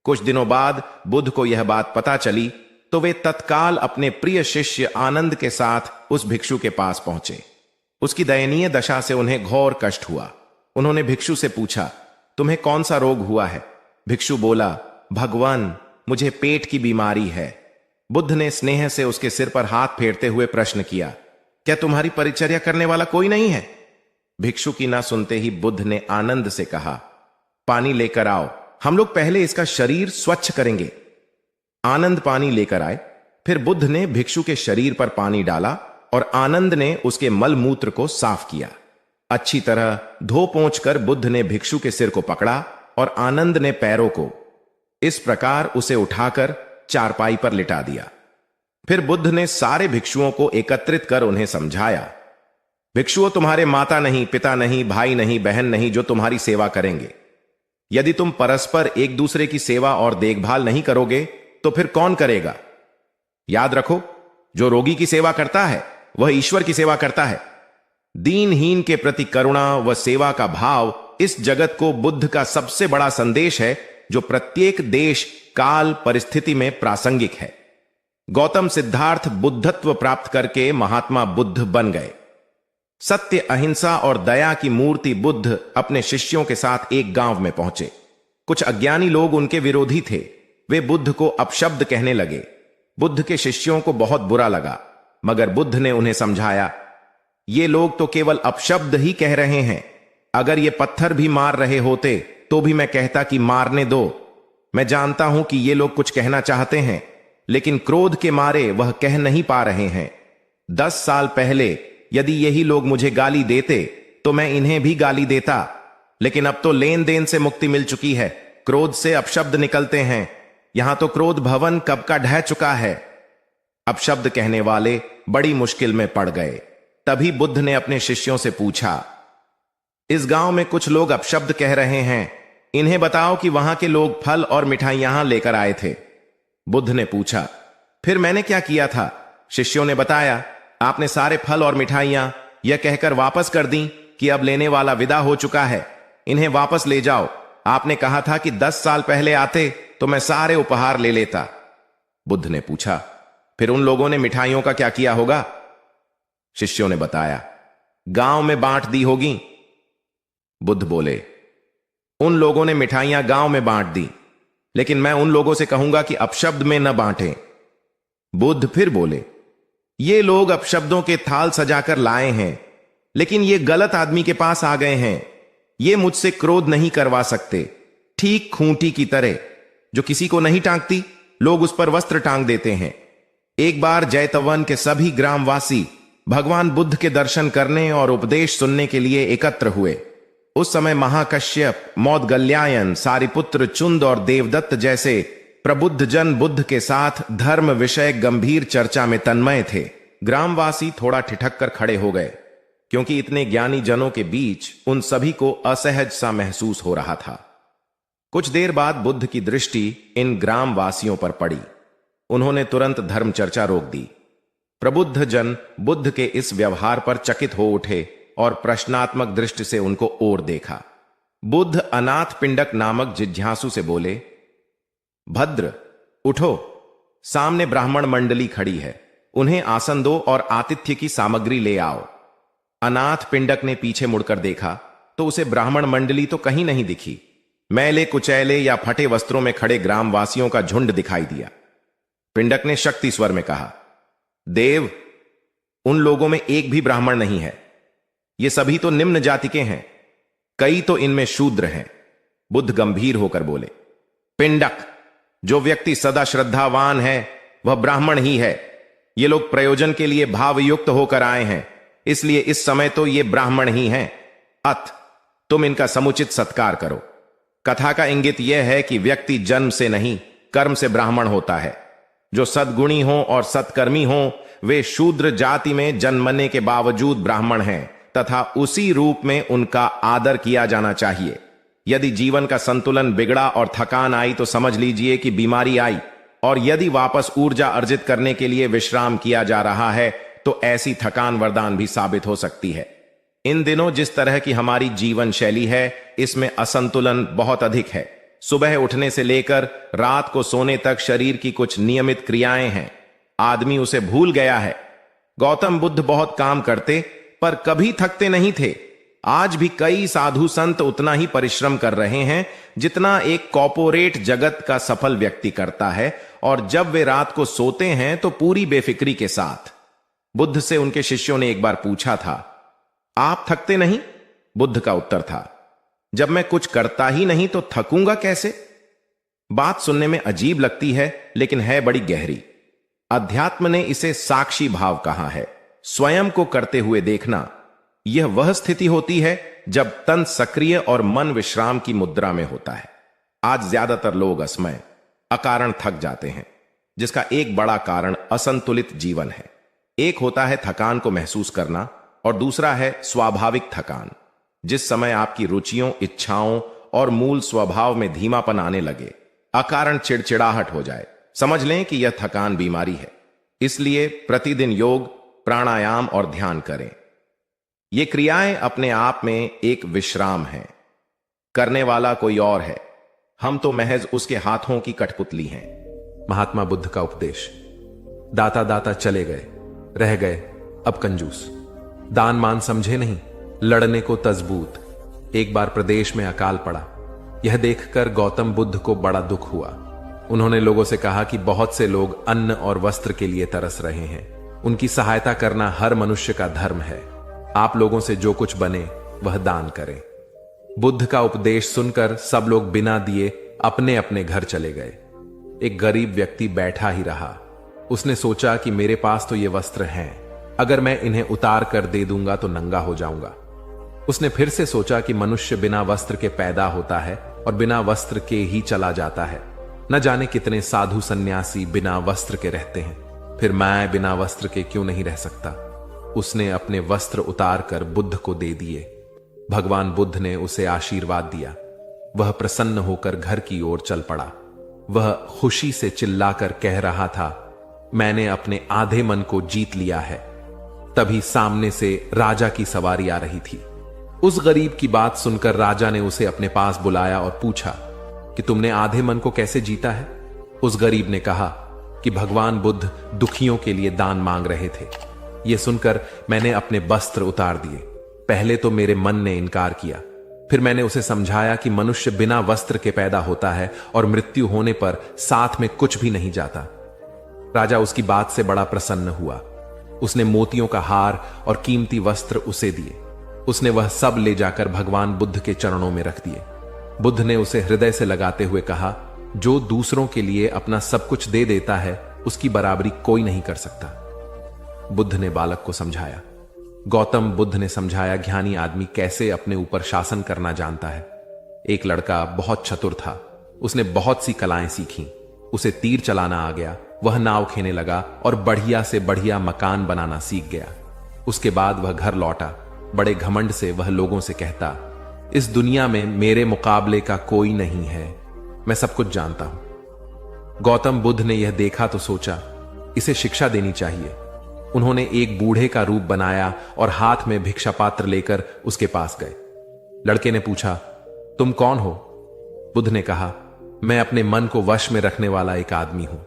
कुछ दिनों बाद बुद्ध को यह बात पता चली तो वे तत्काल अपने प्रिय शिष्य आनंद के साथ उस भिक्षु के पास पहुंचे। उसकी दयनीय दशा से उन्हें घोर कष्ट हुआ। उन्होंने भिक्षु से पूछा, तुम्हें कौन सा रोग हुआ है? भिक्षु बोला, भगवान, मुझे पेट की बीमारी है। बुद्ध ने स्नेह से उसके सिर पर हाथ फेरते हुए प्रश्न किया, क्या तुम्हारी परिचर्या करने वाला कोई नहीं है? भिक्षु की ना सुनते ही बुद्ध ने आनंद से कहा, पानी लेकर आओ, हम लोग पहले इसका शरीर स्वच्छ करेंगे। आनंद पानी लेकर आए। फिर बुद्ध ने भिक्षु के शरीर पर पानी डाला और आनंद ने उसके मल मूत्र को साफ किया। अच्छी तरह धो पोंछ कर बुद्ध ने भिक्षु के सिर को पकड़ा और आनंद ने पैरों को। इस प्रकार उसे उठाकर चारपाई पर लिटा दिया। फिर बुद्ध ने सारे भिक्षुओं को एकत्रित कर उन्हें समझाया, भिक्षुओं, तुम्हारे माता नहीं, पिता नहीं, भाई नहीं, बहन नहीं जो तुम्हारी सेवा करेंगे। यदि तुम परस्पर एक दूसरे की सेवा और देखभाल नहीं करोगे तो फिर कौन करेगा? याद रखो, जो रोगी की सेवा करता है वह ईश्वर की सेवा करता है। दीनहीन के प्रति करुणा व सेवा का भाव इस जगत को बुद्ध का सबसे बड़ा संदेश है जो प्रत्येक देश, काल, परिस्थिति में प्रासंगिक है। गौतम सिद्धार्थ बुद्धत्व प्राप्त करके महात्मा बुद्ध बन गए। सत्य, अहिंसा और दया की मूर्ति बुद्ध अपने शिष्यों के साथ एक गांव में पहुंचे। कुछ अज्ञानी लोग उनके विरोधी थे। वे बुद्ध को अपशब्द कहने लगे। बुद्ध के शिष्यों को बहुत बुरा लगा, मगर बुद्ध ने उन्हें समझाया, ये लोग तो केवल अपशब्द ही कह रहे हैं। अगर ये पत्थर भी मार रहे होते तो भी मैं कहता कि मारने दो। मैं जानता हूं कि ये लोग कुछ कहना चाहते हैं, लेकिन क्रोध के मारे वह कह नहीं पा रहे हैं। 10 साल पहले यदि यही लोग मुझे गाली देते तो मैं इन्हें भी गाली देता, लेकिन अब तो लेन देन से मुक्ति मिल चुकी है। क्रोध से अपशब्द निकलते हैं। यहां तो क्रोध भवन कब का ढह चुका है। अब शब्द कहने वाले बड़ी मुश्किल में पड़ गए। तभी बुद्ध ने अपने शिष्यों से पूछा, इस गांव में कुछ लोग अपशब्द कह रहे हैं, इन्हें बताओ कि वहां के लोग फल और मिठाइयां यहां लेकर आए थे। बुद्ध ने पूछा, फिर मैंने क्या किया था? शिष्यों ने बताया, आपने सारे फल और मिठाइयां यह कहकर वापस कर दी कि अब लेने वाला विदा हो चुका है, इन्हें वापस ले जाओ। आपने कहा था कि 10 साल पहले आते तो मैं सारे उपहार ले लेता। बुद्ध ने पूछा, फिर उन लोगों ने मिठाइयों का क्या किया होगा? शिष्यों ने बताया, गांव में बांट दी होगी। बुद्ध बोले, उन लोगों ने मिठाइयां गांव में बांट दी, लेकिन मैं उन लोगों से कहूंगा कि अपशब्द में न बांटें। बुद्ध फिर बोले, ये लोग अपशब्दों के थाल सजाकर लाए हैं, लेकिन ये गलत आदमी के पास आ गए हैं। ये मुझसे क्रोध नहीं करवा सकते। ठीक खूंटी की तरह जो किसी को नहीं टांगती, लोग उस पर वस्त्र टांग देते हैं। एक बार जैतवन के सभी ग्रामवासी भगवान बुद्ध के दर्शन करने और उपदेश सुनने के लिए एकत्र हुए। उस समय महाकश्यप, मौदगल्यायन, सारिपुत्र, चुंद और देवदत्त जैसे प्रबुद्ध जन बुद्ध के साथ धर्म विषय गंभीर चर्चा में तन्मय थे। ग्रामवासी थोड़ा ठिठक कर खड़े हो गए, क्योंकि इतने ज्ञानी जनों के बीच उन सभी को असहज सा महसूस हो रहा था। कुछ देर बाद बुद्ध की दृष्टि इन ग्रामवासियों पर पड़ी। उन्होंने तुरंत धर्म चर्चा रोक दी। प्रबुद्ध जन बुद्ध के इस व्यवहार पर चकित हो उठे और प्रश्नात्मक दृष्टि से उनको ओर देखा। बुद्ध अनाथ पिंडक नामक जिज्ञासु से बोले, भद्र, उठो, सामने ब्राह्मण मंडली खड़ी है, उन्हें आसन दो और आतिथ्य की सामग्री ले आओ। अनाथ पिंडक ने पीछे मुड़कर देखा तो उसे ब्राह्मण मंडली तो कहीं नहीं दिखी। मैले कुचैले या फटे वस्त्रों में खड़े ग्रामवासियों का झुंड दिखाई दिया। पिंडक ने शक्ति स्वर में कहा, देव, उन लोगों में एक भी ब्राह्मण नहीं है। ये सभी तो निम्न जाति के हैं, कई तो इनमें शूद्र हैं। बुद्ध गंभीर होकर बोले, पिंडक, जो व्यक्ति सदा श्रद्धावान है वह ब्राह्मण ही है। ये लोग प्रयोजन के लिए भावयुक्त होकर आए हैं, इसलिए इस समय तो ये ब्राह्मण ही हैं। अत तुम इनका समुचित सत्कार करो। कथा का इंगित यह है कि व्यक्ति जन्म से नहीं, कर्म से ब्राह्मण होता है। जो सद्गुणी हो और सत्कर्मी हो, वे शूद्र जाति में जन्मने के बावजूद ब्राह्मण हैं तथा उसी रूप में उनका आदर किया जाना चाहिए। यदि जीवन का संतुलन बिगड़ा और थकान आई तो समझ लीजिए कि बीमारी आई, और यदि वापस ऊर्जा अर्जित करने के लिए विश्राम किया जा रहा है तो ऐसी थकान वरदान भी साबित हो सकती है। इन दिनों जिस तरह की हमारी जीवन शैली है, इसमें असंतुलन बहुत अधिक है। सुबह उठने से लेकर रात को सोने तक शरीर की कुछ नियमित क्रियाएं हैं, आदमी उसे भूल गया है। गौतम बुद्ध बहुत काम करते पर कभी थकते नहीं थे। आज भी कई साधु संत उतना ही परिश्रम कर रहे हैं जितना एक कॉर्पोरेट जगत का सफल व्यक्ति करता है, और जब वे रात को सोते हैं तो पूरी बेफिक्री के साथ। बुद्ध से उनके शिष्यों ने एक बार पूछा था, आप थकते नहीं? बुद्ध का उत्तर था, जब मैं कुछ करता ही नहीं तो थकूंगा कैसे? बात सुनने में अजीब लगती है, लेकिन है बड़ी गहरी। अध्यात्म ने इसे साक्षी भाव कहा है। स्वयं को करते हुए देखना, यह वह स्थिति होती है जब तन सक्रिय और मन विश्राम की मुद्रा में होता है। आज ज्यादातर लोग असमय, अकारण थक जाते हैं, जिसका एक बड़ा कारण असंतुलित जीवन है। एक होता है थकान को महसूस करना और दूसरा है स्वाभाविक थकान, जिस समय आपकी रुचियों, इच्छाओं और मूल स्वभाव में धीमापन आने लगे, अकारण चिड़चिड़ाहट हो जाए। समझ लें कि यह थकान बीमारी है। इसलिए प्रतिदिन योग, प्राणायाम और ध्यान करें। ये क्रियाएं अपने आप में एक विश्राम है। करने वाला कोई और है, हम तो महज उसके हाथों की कठपुतली हैं। महात्मा बुद्ध का उपदेश। दाता दाता चले गए, रह गए अब कंजूस। दान मान समझे नहीं, लड़ने को तजबूत। एक बार प्रदेश में अकाल पड़ा। यह देखकर गौतम बुद्ध को बड़ा दुख हुआ। उन्होंने लोगों से कहा कि बहुत से लोग अन्न और वस्त्र के लिए तरस रहे हैं। उनकी सहायता करना हर मनुष्य का धर्म है। आप लोगों से जो कुछ बने वह दान करें। बुद्ध का उपदेश सुनकर सब लोग बिना दिए अपने अपने घर चले गए। एक गरीब व्यक्ति बैठा ही रहा। उसने सोचा कि मेरे पास तो ये वस्त्र हैं, अगर मैं इन्हें उतार कर दे दूंगा तो नंगा हो जाऊंगा। उसने फिर से सोचा कि मनुष्य बिना वस्त्र के पैदा होता है और बिना वस्त्र के ही चला जाता है। न जाने कितने साधु सन्यासी बिना वस्त्र के रहते हैं, फिर मैं बिना वस्त्र के क्यों नहीं रह सकता। उसने अपने वस्त्र उतार कर बुद्ध को दे दिए। भगवान बुद्ध ने उसे आशीर्वाद दिया। वह प्रसन्न होकर घर की ओर चल पड़ा। वह खुशी से चिल्लाकर कह रहा था, मैंने अपने आधे मन को जीत लिया है। तभी सामने से राजा की सवारी आ रही थी। उस गरीब की बात सुनकर राजा ने उसे अपने पास बुलाया और पूछा कि तुमने आधे मन को कैसे जीता है। उस गरीब ने कहा कि भगवान बुद्ध दुखियों के लिए दान मांग रहे थे। यह सुनकर मैंने अपने वस्त्र उतार दिए। पहले तो मेरे मन ने इनकार किया, फिर मैंने उसे समझाया कि मनुष्य बिना वस्त्र के पैदा होता है और मृत्यु होने पर साथ में कुछ भी नहीं जाता। राजा उसकी बात से बड़ा प्रसन्न हुआ। उसने मोतियों का हार और कीमती वस्त्र उसे दिए। उसने वह सब ले जाकर भगवान बुद्ध के चरणों में रख दिए। बुद्ध ने उसे हृदय से लगाते हुए कहा, जो दूसरों के लिए अपना सब कुछ दे देता है उसकी बराबरी कोई नहीं कर सकता। बुद्ध ने बालक को समझाया। गौतम बुद्ध ने समझाया ज्ञानी आदमी कैसे अपने ऊपर शासन करना जानता है। एक लड़का बहुत चतुर था। उसने बहुत सी कलाएं सीखी। उसे तीर चलाना आ गया। वह नाव खेने लगा और बढ़िया से बढ़िया मकान बनाना सीख गया। उसके बाद वह घर लौटा। बड़े घमंड से वह लोगों से कहता, इस दुनिया में मेरे मुकाबले का कोई नहीं है, मैं सब कुछ जानता हूं। गौतम बुद्ध ने यह देखा तो सोचा, इसे शिक्षा देनी चाहिए। उन्होंने एक बूढ़े का रूप बनाया और हाथ में भिक्षा पात्र लेकर उसके पास गए। लड़के ने पूछा, तुम कौन हो? बुद्ध ने कहा, मैं अपने मन को वश में रखने वाला एक आदमी हूं।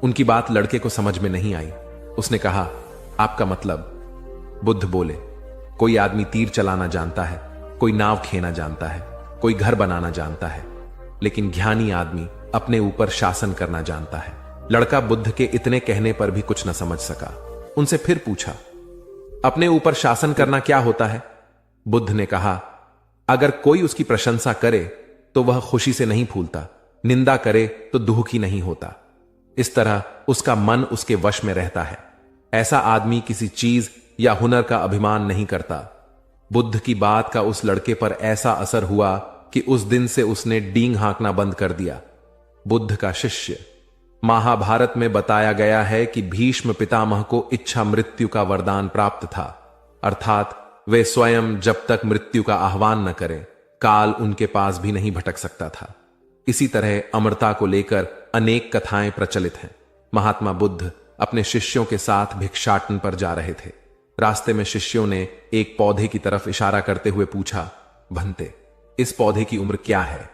उनकी बात लड़के को समझ में नहीं आई। उसने कहा, आपका मतलब? बुद्ध बोले, कोई आदमी तीर चलाना जानता है, कोई नाव खेना जानता है, कोई घर बनाना जानता है, लेकिन ज्ञानी आदमी अपने ऊपर शासन करना जानता है। लड़का बुद्ध के इतने कहने पर भी कुछ न समझ सका। उनसे फिर पूछा, अपने ऊपर शासन करना क्या होता है? बुद्ध ने कहा, अगर कोई उसकी प्रशंसा करे तो वह खुशी से नहीं फूलता, निंदा करे तो दुखी नहीं होता। इस तरह उसका मन उसके वश में रहता है। ऐसा आदमी किसी चीज या हुनर का अभिमान नहीं करता। बुद्ध की बात का उस लड़के पर ऐसा असर हुआ कि उस दिन से उसने डींग हाँकना बंद कर दिया। बुद्ध का शिष्य। महाभारत में बताया गया है कि भीष्म पितामह को इच्छा मृत्यु का वरदान प्राप्त था, अर्थात वे स्वयं जब तक मृत्यु का आह्वान न करें, काल उनके पास भी नहीं भटक सकता था। इसी तरह अमरता को लेकर अनेक कथाएं प्रचलित हैं। महात्मा बुद्ध अपने शिष्यों के साथ भिक्षाटन पर जा रहे थे। रास्ते में शिष्यों ने एक पौधे की तरफ इशारा करते हुए पूछा, भंते, इस पौधे की उम्र क्या है?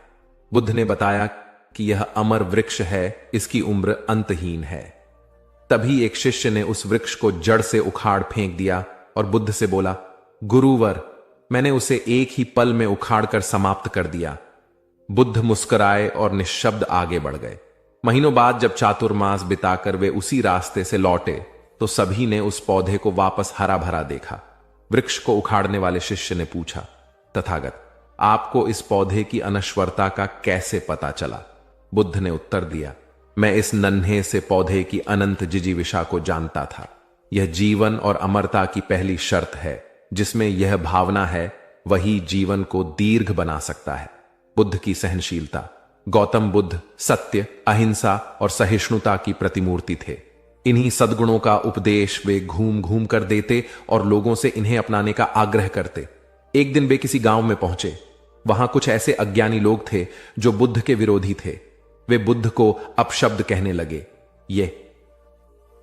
बुद्ध ने बताया कि यह अमर वृक्ष है, इसकी उम्र अंतहीन है। तभी एक शिष्य ने उस वृक्ष को जड़ से उखाड़ फेंक दिया और बुद्ध से बोला, गुरुवर, मैंने उसे एक ही पल में उखाड़ कर समाप्त कर दिया। बुद्ध मुस्कुराए और निशब्द आगे बढ़ गए। महीनों बाद जब चातुर्मास बिताकर वे उसी रास्ते से लौटे तो सभी ने उस पौधे को वापस हरा भरा देखा। वृक्ष को उखाड़ने वाले शिष्य ने पूछा, तथागत, आपको इस पौधे की अनश्वरता का कैसे पता चला? बुद्ध ने उत्तर दिया, मैं इस नन्हे से पौधे की अनंत जिजीविषा को जानता था। यह जीवन और अमरता की पहली शर्त है। जिसमें यह भावना है वही जीवन को दीर्घ बना सकता है। बुद्ध की सहनशीलता। गौतम बुद्ध सत्य, अहिंसा और सहिष्णुता की प्रतिमूर्ति थे। इन्हीं सद्गुणों का उपदेश वे घूम घूम कर देते और लोगों से इन्हें अपनाने का आग्रह करते। एक दिन वे किसी गांव में पहुंचे। वहां कुछ ऐसे अज्ञानी लोग थे जो बुद्ध के विरोधी थे। वे बुद्ध को अपशब्द कहने लगे। ये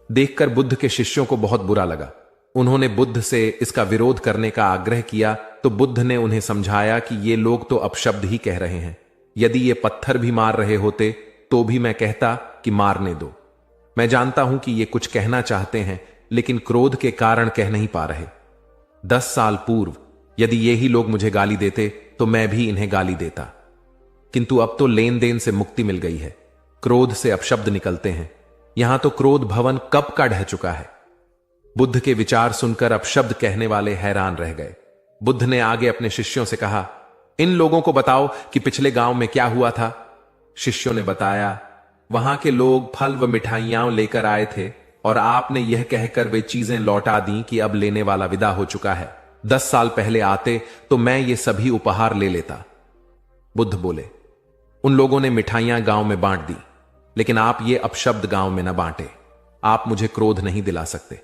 देखकर बुद्ध के शिष्यों को बहुत बुरा लगा। उन्होंने बुद्ध से इसका विरोध करने का आग्रह किया तो बुद्ध ने उन्हें समझाया कि ये लोग तो अपशब्द ही कह रहे हैं। यदि ये पत्थर भी मार रहे होते तो भी मैं कहता कि मारने दो। मैं जानता हूं कि ये कुछ कहना चाहते हैं लेकिन क्रोध के कारण कह नहीं पा रहे। 10 साल पूर्व यदि ये ही लोग मुझे गाली देते तो मैं भी इन्हें गाली देता, किंतु अब तो लेन देन से मुक्ति मिल गई है। क्रोध से अपशब्द निकलते हैं। यहां तो क्रोध भवन कब का ढह चुका है। बुद्ध के विचार सुनकर अपशब्द कहने वाले हैरान रह गए। बुद्ध ने आगे अपने शिष्यों से कहा, इन लोगों को बताओ कि पिछले गांव में क्या हुआ था। शिष्यों ने बताया, वहां के लोग फल व मिठाइयां लेकर आए थे और आपने यह कहकर वे चीजें लौटा दी कि अब लेने वाला विदा हो चुका है। 10 साल पहले आते तो मैं ये सभी उपहार ले लेता। बुद्ध बोले, उन लोगों ने मिठाइयां गांव में बांट दी, लेकिन आप ये अपशब्द गांव में न बांटे। आप मुझे क्रोध नहीं दिला सकते।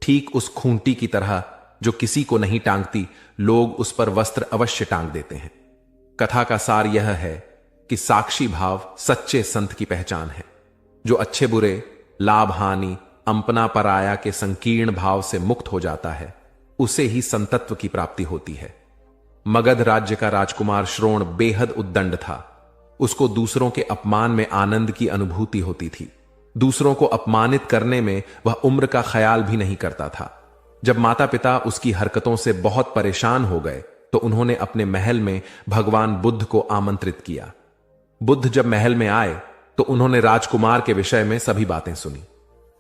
ठीक उस खूंटी की तरह जो किसी को नहीं टांगती, लोग उस पर वस्त्र अवश्य टांग देते हैं। कथा का सार यह है कि साक्षी भाव सच्चे संत की पहचान है। जो अच्छे बुरे, लाभ हानि, अंपना पराया के संकीर्ण भाव से मुक्त हो जाता है, उसे ही संतत्व की प्राप्ति होती है। मगध राज्य का राजकुमार श्रोण बेहद उद्दंड था। उसको दूसरों के अपमान में आनंद की अनुभूति होती थी। दूसरों को अपमानित करने में वह उम्र का ख्याल भी नहीं करता था। जब माता पिता उसकी हरकतों से बहुत परेशान हो गए तो उन्होंने अपने महल में भगवान बुद्ध को आमंत्रित किया। बुद्ध जब महल में आए तो उन्होंने राजकुमार के विषय में सभी बातें सुनी।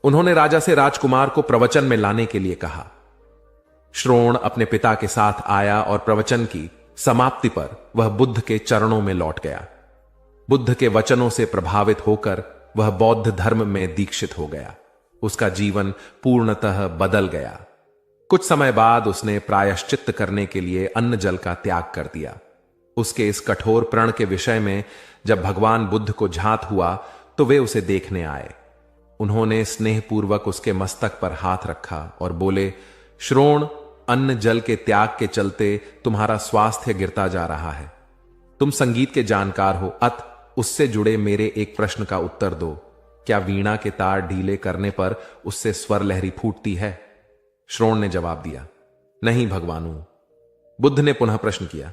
उन्होंने राजा से राजकुमार को प्रवचन में लाने के लिए कहा। श्रोण अपने पिता के साथ आया और प्रवचन की समाप्ति पर वह बुद्ध के चरणों में लौट गया। बुद्ध के वचनों से प्रभावित होकर वह बौद्ध धर्म में दीक्षित हो गया। उसका जीवन पूर्णतः बदल गया। कुछ समय बाद उसने प्रायश्चित्त करने के लिए अन्न जल का त्याग कर दिया। उसके इस कठोर प्रण के विषय में जब भगवान बुद्ध को झात हुआ तो वे उसे देखने आए। उन्होंने स्नेहपूर्वक उसके मस्तक पर हाथ रखा और बोले, श्रोण, अन्न जल के त्याग के चलते तुम्हारा स्वास्थ्य गिरता जा रहा है। तुम संगीत के जानकार हो, अत उससे जुड़े मेरे एक प्रश्न का उत्तर दो। क्या वीणा के तार ढीले करने पर उससे स्वर लहरी फूटती है? श्रोण ने जवाब दिया, नहीं भगवानु। बुद्ध ने पुनः प्रश्न किया,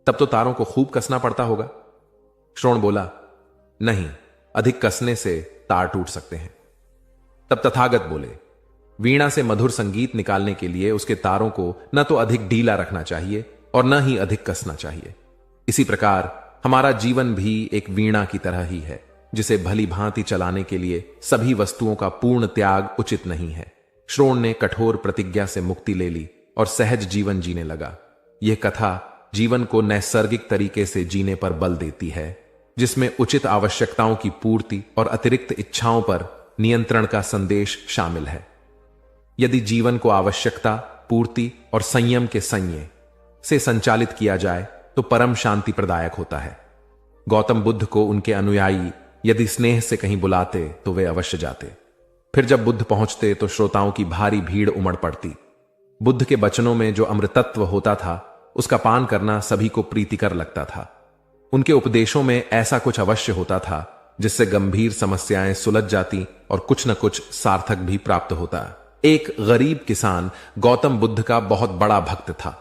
तब तो तारों को खूब कसना पड़ता होगा? श्रोण बोला, नहीं, अधिक कसने से तार टूट सकते हैं। तब तथागत बोले, वीणा से मधुर संगीत निकालने के लिए उसके तारों को न तो अधिक ढीला रखना चाहिए और न ही अधिक कसना चाहिए। इसी प्रकार हमारा जीवन भी एक वीणा की तरह ही है, जिसे भली भांति चलाने के लिए सभी वस्तुओं का पूर्ण त्याग उचित नहीं है। श्रोण ने कठोर प्रतिज्ञा से मुक्ति ले ली और सहज जीवन जीने लगा। यह कथा जीवन को नैसर्गिक तरीके से जीने पर बल देती है, जिसमें उचित आवश्यकताओं की पूर्ति और अतिरिक्त इच्छाओं पर नियंत्रण का संदेश शामिल है। यदि जीवन को आवश्यकता, पूर्ति और संयम के संयम से संचालित किया जाए तो परम शांति प्रदायक होता है। गौतम बुद्ध को उनके अनुयायी यदि स्नेह से कहीं बुलाते तो वे अवश्य जाते। फिर जब बुद्ध पहुंचते तो श्रोताओं की भारी भीड़ उमड़ पड़ती। बुद्ध के वचनों में जो अमृतत्व होता था, उसका पान करना सभी को प्रीतिकर लगता था। उनके उपदेशों में ऐसा कुछ अवश्य होता था जिससे गंभीर समस्याएं सुलझ जाती और कुछ न कुछ सार्थक भी प्राप्त होता। एक गरीब किसान गौतम बुद्ध का बहुत बड़ा भक्त था।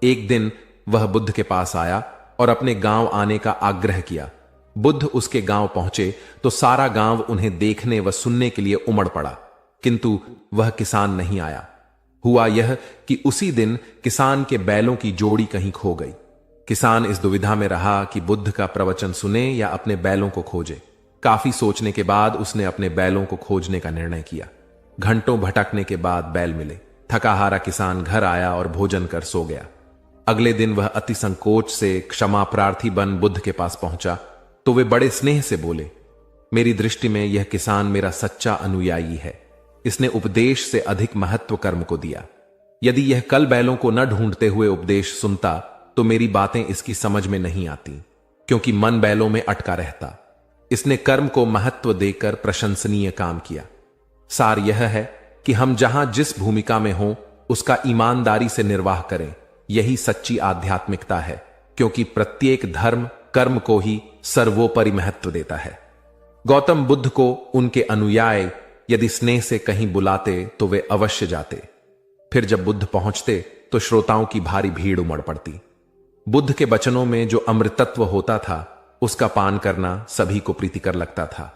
एक दिन वह बुद्ध के पास आया और अपने गांव आने का आग्रह किया। बुद्ध उसके गांव पहुंचे तो सारा गांव उन्हें देखने व सुनने के लिए उमड़ पड़ा, किंतु वह किसान नहीं आया। हुआ यह कि उसी दिन किसान के बैलों की जोड़ी कहीं खो गई। किसान इस दुविधा में रहा कि बुद्ध का प्रवचन सुने या अपने बैलों को खोजे। काफी सोचने के बाद उसने अपने बैलों को खोजने का निर्णय किया। घंटों भटकने के बाद बैल मिले। थकाहारा किसान घर आया और भोजन कर सो गया। अगले दिन वह अति संकोच से क्षमा प्रार्थी बन बुद्ध के पास पहुंचा तो वे बड़े स्नेह से बोले, मेरी दृष्टि में यह किसान मेरा सच्चा अनुयायी है। इसने उपदेश से अधिक महत्व कर्म को दिया। यदि यह कल बैलों को न ढूंढते हुए उपदेश सुनता तो मेरी बातें इसकी समझ में नहीं आती, क्योंकि मन बैलों में अटका रहता। इसने कर्म को महत्व देकर प्रशंसनीय काम किया। सार यह है कि हम जहां जिस भूमिका में हों उसका ईमानदारी से निर्वाह करें। यही सच्ची आध्यात्मिकता है, क्योंकि प्रत्येक धर्म कर्म को ही सर्वोपरि महत्व देता है। गौतम बुद्ध को उनके अनुयायी यदि स्नेह से कहीं बुलाते तो वे अवश्य जाते। फिर जब बुद्ध पहुंचते तो श्रोताओं की भारी भीड़ उमड़ पड़ती। बुद्ध के वचनों में जो अमृतत्व होता था उसका पान करना सभी को प्रीतिकर लगता था।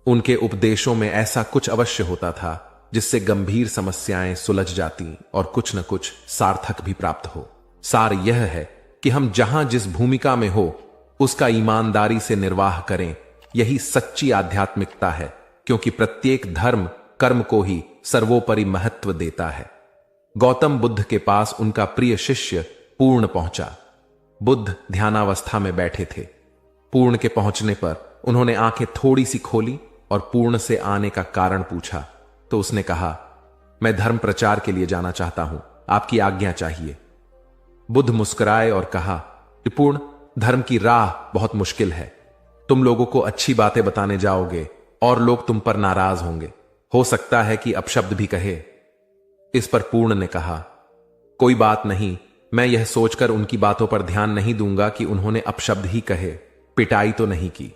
उनके उपदेशों में ऐसा कुछ अवश्य होता था जिससे गंभीर समस्याएं सुलझ जाती और कुछ न कुछ सार्थक भी प्राप्त हो। सार यह है कि हम जहां जिस भूमिका में हो उसका ईमानदारी से निर्वाह करें। यही सच्ची आध्यात्मिकता है, क्योंकि प्रत्येक धर्म कर्म को ही सर्वोपरि महत्व देता है। गौतम बुद्ध के पास उनका प्रिय शिष्य पूर्ण पहुंचा। बुद्ध ध्यानावस्था में बैठे थे। पूर्ण के पहुंचने पर उन्होंने आंखें थोड़ी सी खोली और पूर्ण से आने का कारण पूछा तो उसने कहा, मैं धर्म प्रचार के लिए जाना चाहता हूं, आपकी आज्ञा चाहिए। बुद्ध मुस्कुराए और कहा, पूर्ण, धर्म की राह बहुत मुश्किल है। तुम लोगों को अच्छी बातें बताने जाओगे और लोग तुम पर नाराज होंगे, हो सकता है कि अपशब्द भी कहे। इस पर पूर्ण ने कहा, कोई बात नहीं, मैं यह सोचकर उनकी बातों पर ध्यान नहीं दूंगा कि उन्होंने अपशब्द ही कहे, पिटाई तो नहीं की।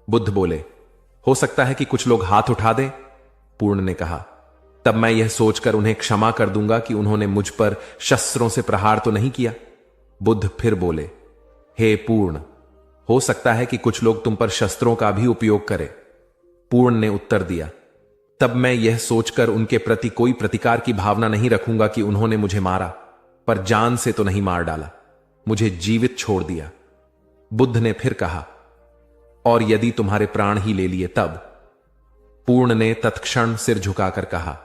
बुद्ध बोले, हो सकता है कि कुछ लोग हाथ उठा दें। पूर्ण ने कहा, तब मैं यह सोचकर उन्हें क्षमा कर दूंगा कि उन्होंने मुझ पर शस्त्रों से प्रहार तो नहीं किया। बुद्ध फिर बोले, हे पूर्ण, हो सकता है कि कुछ लोग तुम पर शस्त्रों का भी उपयोग करें। पूर्ण ने उत्तर दिया, तब मैं यह सोचकर उनके प्रति कोई प्रतिकार की भावना नहीं रखूंगा कि उन्होंने मुझे मारा, पर जान से तो नहीं मार डाला, मुझे जीवित छोड़ दिया। बुद्ध ने फिर कहा, और यदि तुम्हारे प्राण ही ले लिए तब? पूर्ण ने तत्क्षण सिर झुकाकर कहा,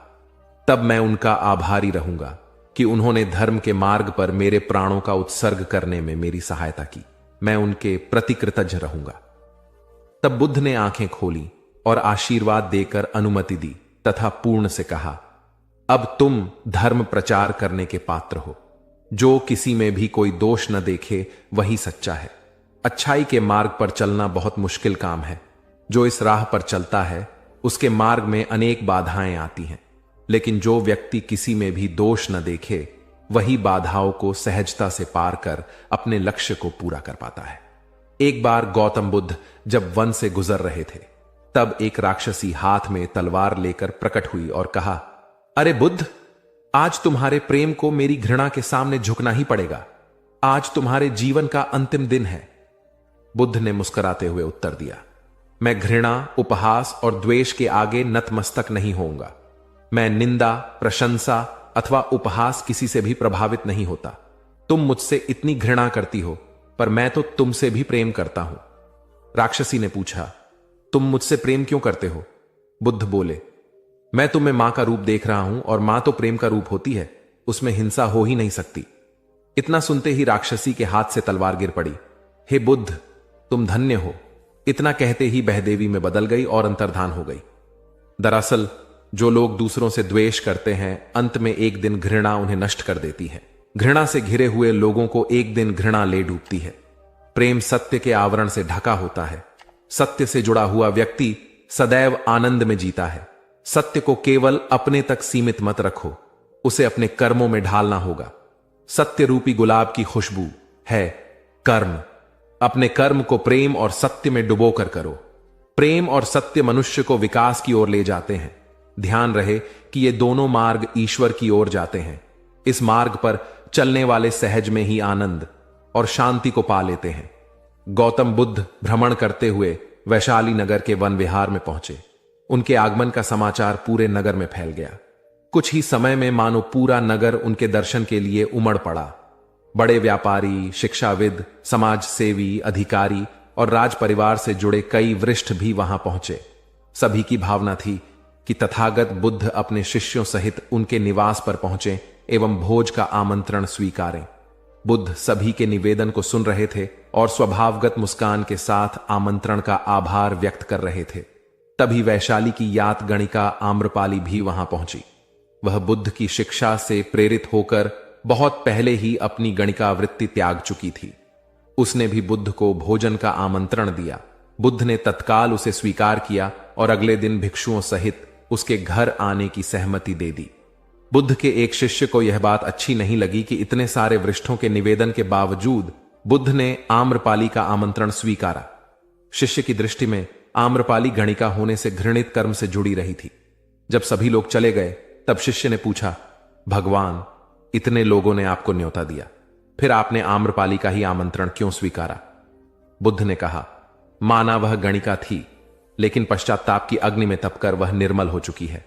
तब मैं उनका आभारी रहूंगा कि उन्होंने धर्म के मार्ग पर मेरे प्राणों का उत्सर्ग करने में मेरी सहायता की। मैं उनके प्रति कृतज्ञ रहूंगा। तब बुद्ध ने आंखें खोली और आशीर्वाद देकर अनुमति दी तथा पूर्ण से कहा, अब तुम धर्म प्रचार करने के पात्र हो। जो किसी में भी कोई दोष न देखे वही सच्चा है। अच्छाई के मार्ग पर चलना बहुत मुश्किल काम है। जो इस राह पर चलता है उसके मार्ग में अनेक बाधाएं आती हैं, लेकिन जो व्यक्ति किसी में भी दोष न देखे वही बाधाओं को सहजता से पार कर अपने लक्ष्य को पूरा कर पाता है। एक बार गौतम बुद्ध जब वन से गुजर रहे थे, तब एक राक्षसी हाथ में तलवार लेकर प्रकट हुई और कहा, अरे बुद्ध, आज तुम्हारे प्रेम को मेरी घृणा के सामने झुकना ही पड़ेगा। आज तुम्हारे जीवन का अंतिम दिन है। बुद्ध ने मुस्कुराते हुए उत्तर दिया, मैं घृणा, उपहास और द्वेष के आगे नतमस्तक नहीं होऊंगा। मैं निंदा, प्रशंसा अथवा उपहास किसी से भी प्रभावित नहीं होता। तुम मुझसे इतनी घृणा करती हो, पर मैं तो तुमसे भी प्रेम करता हूं। राक्षसी ने पूछा, तुम मुझसे प्रेम क्यों करते हो? बुद्ध बोले, मैं तुम्हें मां का रूप देख रहा हूं और मां तो प्रेम का रूप होती है, उसमें हिंसा हो ही नहीं सकती। इतना सुनते ही राक्षसी के हाथ से तलवार गिर पड़ी। हे बुद्ध, तुम धन्य हो। इतना कहते ही बहदेवी में बदल गई और अंतर्धान हो गई। दरअसल जो लोग दूसरों से द्वेष करते हैं, अंत में एक दिन घृणा उन्हें नष्ट कर देती है। घृणा से घिरे हुए लोगों को एक दिन घृणा ले डूबती है। प्रेम सत्य के आवरण से ढका होता है। सत्य से जुड़ा हुआ व्यक्ति सदैव आनंद में जीता है। सत्य को केवल अपने तक सीमित मत रखो, उसे अपने कर्मों में ढालना होगा। सत्य रूपी गुलाब की खुशबू है कर्म। अपने कर्म को प्रेम और सत्य में डुबो कर करो। प्रेम और सत्य मनुष्य को विकास की ओर ले जाते हैं। ध्यान रहे कि ये दोनों मार्ग ईश्वर की ओर जाते हैं। इस मार्ग पर चलने वाले सहज में ही आनंद और शांति को पा लेते हैं। गौतम बुद्ध भ्रमण करते हुए वैशाली नगर के वन विहार में पहुंचे। उनके आगमन का समाचार पूरे नगर में फैल गया। कुछ ही समय में मानो पूरा नगर उनके दर्शन के लिए उमड़ पड़ा। बड़े व्यापारी, शिक्षाविद, समाज सेवी, अधिकारी और राज परिवार से जुड़े कई वरिष्ठ भी वहां पहुंचे। सभी की भावना थी कि तथागत बुद्ध अपने शिष्यों सहित उनके निवास पर पहुंचे एवं भोज का आमंत्रण स्वीकारें। बुद्ध सभी के निवेदन को सुन रहे थे और स्वभावगत मुस्कान के साथ आमंत्रण का आभार व्यक्त कर रहे थे। तभी वैशाली की यात गणिका आम्रपाली भी वहां पहुंची। वह बुद्ध की शिक्षा से प्रेरित होकर बहुत पहले ही अपनी गणिका वृत्ति त्याग चुकी थी। उसने भी बुद्ध को भोजन का आमंत्रण दिया। बुद्ध ने तत्काल उसे स्वीकार किया और अगले दिन भिक्षुओं सहित उसके घर आने की सहमति दे दी। बुद्ध के एक शिष्य को यह बात अच्छी नहीं लगी कि इतने सारे वरिष्ठों के निवेदन के बावजूद बुद्ध ने आम्रपाली का आमंत्रण स्वीकारा। शिष्य की दृष्टि में आम्रपाली गणिका होने से घृणित कर्म से जुड़ी रही थी। जब सभी लोग चले गए तब शिष्य ने पूछा, भगवान, इतने लोगों ने आपको न्योता दिया, फिर आपने आम्रपाली का ही आमंत्रण क्यों स्वीकारा? बुद्ध ने कहा, माना वह गणिका थी, लेकिन पश्चाताप की अग्नि में तपकर वह निर्मल हो चुकी है।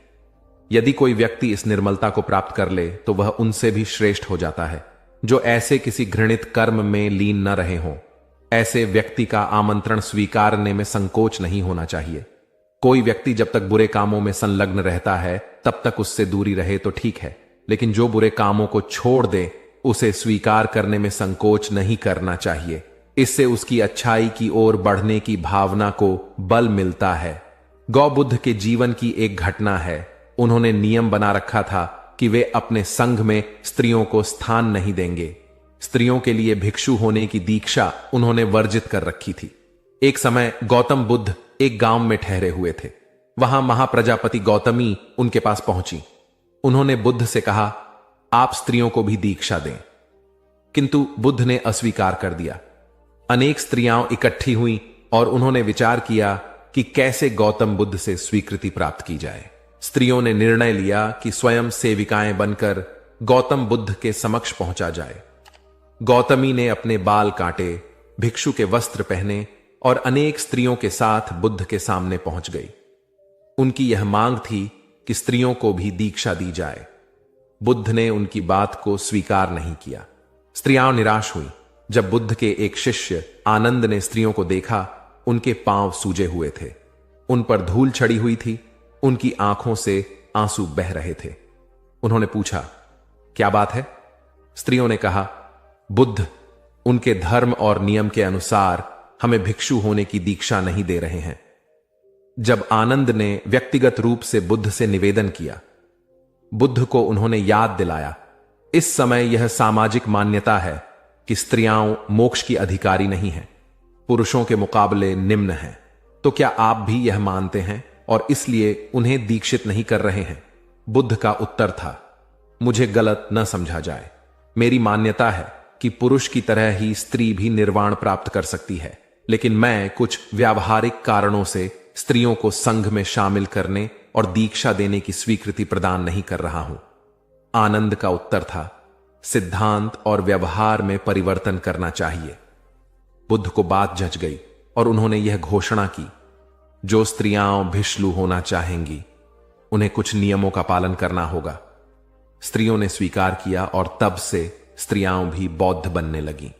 यदि कोई व्यक्ति इस निर्मलता को प्राप्त कर ले तो वह उनसे भी श्रेष्ठ हो जाता है जो ऐसे किसी घृणित कर्म में लीन न रहे हों। ऐसे व्यक्ति का आमंत्रण स्वीकारने में संकोच नहीं होना चाहिए। कोई व्यक्ति जब तक बुरे कामों में संलग्न रहता है तब तक उससे दूरी रहे तो ठीक है, लेकिन जो बुरे कामों को छोड़ दे उसे स्वीकार करने में संकोच नहीं करना चाहिए। इससे उसकी अच्छाई की ओर बढ़ने की भावना को बल मिलता है। गौबुद्ध के जीवन की एक घटना है। उन्होंने नियम बना रखा था कि वे अपने संघ में स्त्रियों को स्थान नहीं देंगे। स्त्रियों के लिए भिक्षु होने की दीक्षा उन्होंने वर्जित कर रखी थी। एक समय गौतम बुद्ध एक गांव में ठहरे हुए थे। वहां महाप्रजापति गौतमी उनके पास पहुंची। उन्होंने बुद्ध से कहा, आप स्त्रियों को भी दीक्षा दें। किंतु बुद्ध ने अस्वीकार कर दिया। अनेक स्त्रियां इकट्ठी हुई और उन्होंने विचार किया कि कैसे गौतम बुद्ध से स्वीकृति प्राप्त की जाए। स्त्रियों ने निर्णय लिया कि स्वयं सेविकाएं बनकर गौतम बुद्ध के समक्ष पहुंचा जाए। गौतमी ने अपने बाल काटे, भिक्षु के वस्त्र पहने और अनेक स्त्रियों के साथ बुद्ध के सामने पहुंच गई। उनकी यह मांग थी कि स्त्रियों को भी दीक्षा दी जाए। बुद्ध ने उनकी बात को स्वीकार नहीं किया। स्त्रियां निराश हुई। जब बुद्ध के एक शिष्य आनंद ने स्त्रियों को देखा, उनके पांव सूजे हुए थे, उन पर धूल चढ़ी हुई थी, उनकी आंखों से आंसू बह रहे थे। उन्होंने पूछा, क्या बात है? स्त्रियों ने कहा, बुद्ध उनके धर्म और नियम के अनुसार हमें भिक्षु होने की दीक्षा नहीं दे रहे हैं। जब आनंद ने व्यक्तिगत रूप से बुद्ध से निवेदन किया, बुद्ध को उन्होंने याद दिलाया, इस समय यह सामाजिक मान्यता है कि स्त्रियां मोक्ष की अधिकारी नहीं हैं, पुरुषों के मुकाबले निम्न हैं। तो क्या आप भी यह मानते हैं और इसलिए उन्हें दीक्षित नहीं कर रहे हैं? बुद्ध का उत्तर था, मुझे गलत न समझा जाए। मेरी मान्यता है कि पुरुष की तरह ही स्त्री भी निर्वाण प्राप्त कर सकती है, लेकिन मैं कुछ व्यावहारिक कारणों से स्त्रियों को संघ में शामिल करने और दीक्षा देने की स्वीकृति प्रदान नहीं कर रहा हूं। आनंद का उत्तर था, सिद्धांत और व्यवहार में परिवर्तन करना चाहिए। बुद्ध को बात जच गई और उन्होंने यह घोषणा की, जो स्त्रियां भिक्षु होना चाहेंगी उन्हें कुछ नियमों का पालन करना होगा। स्त्रियों ने स्वीकार किया और तब से स्त्रियां भी बौद्ध बनने लगीं।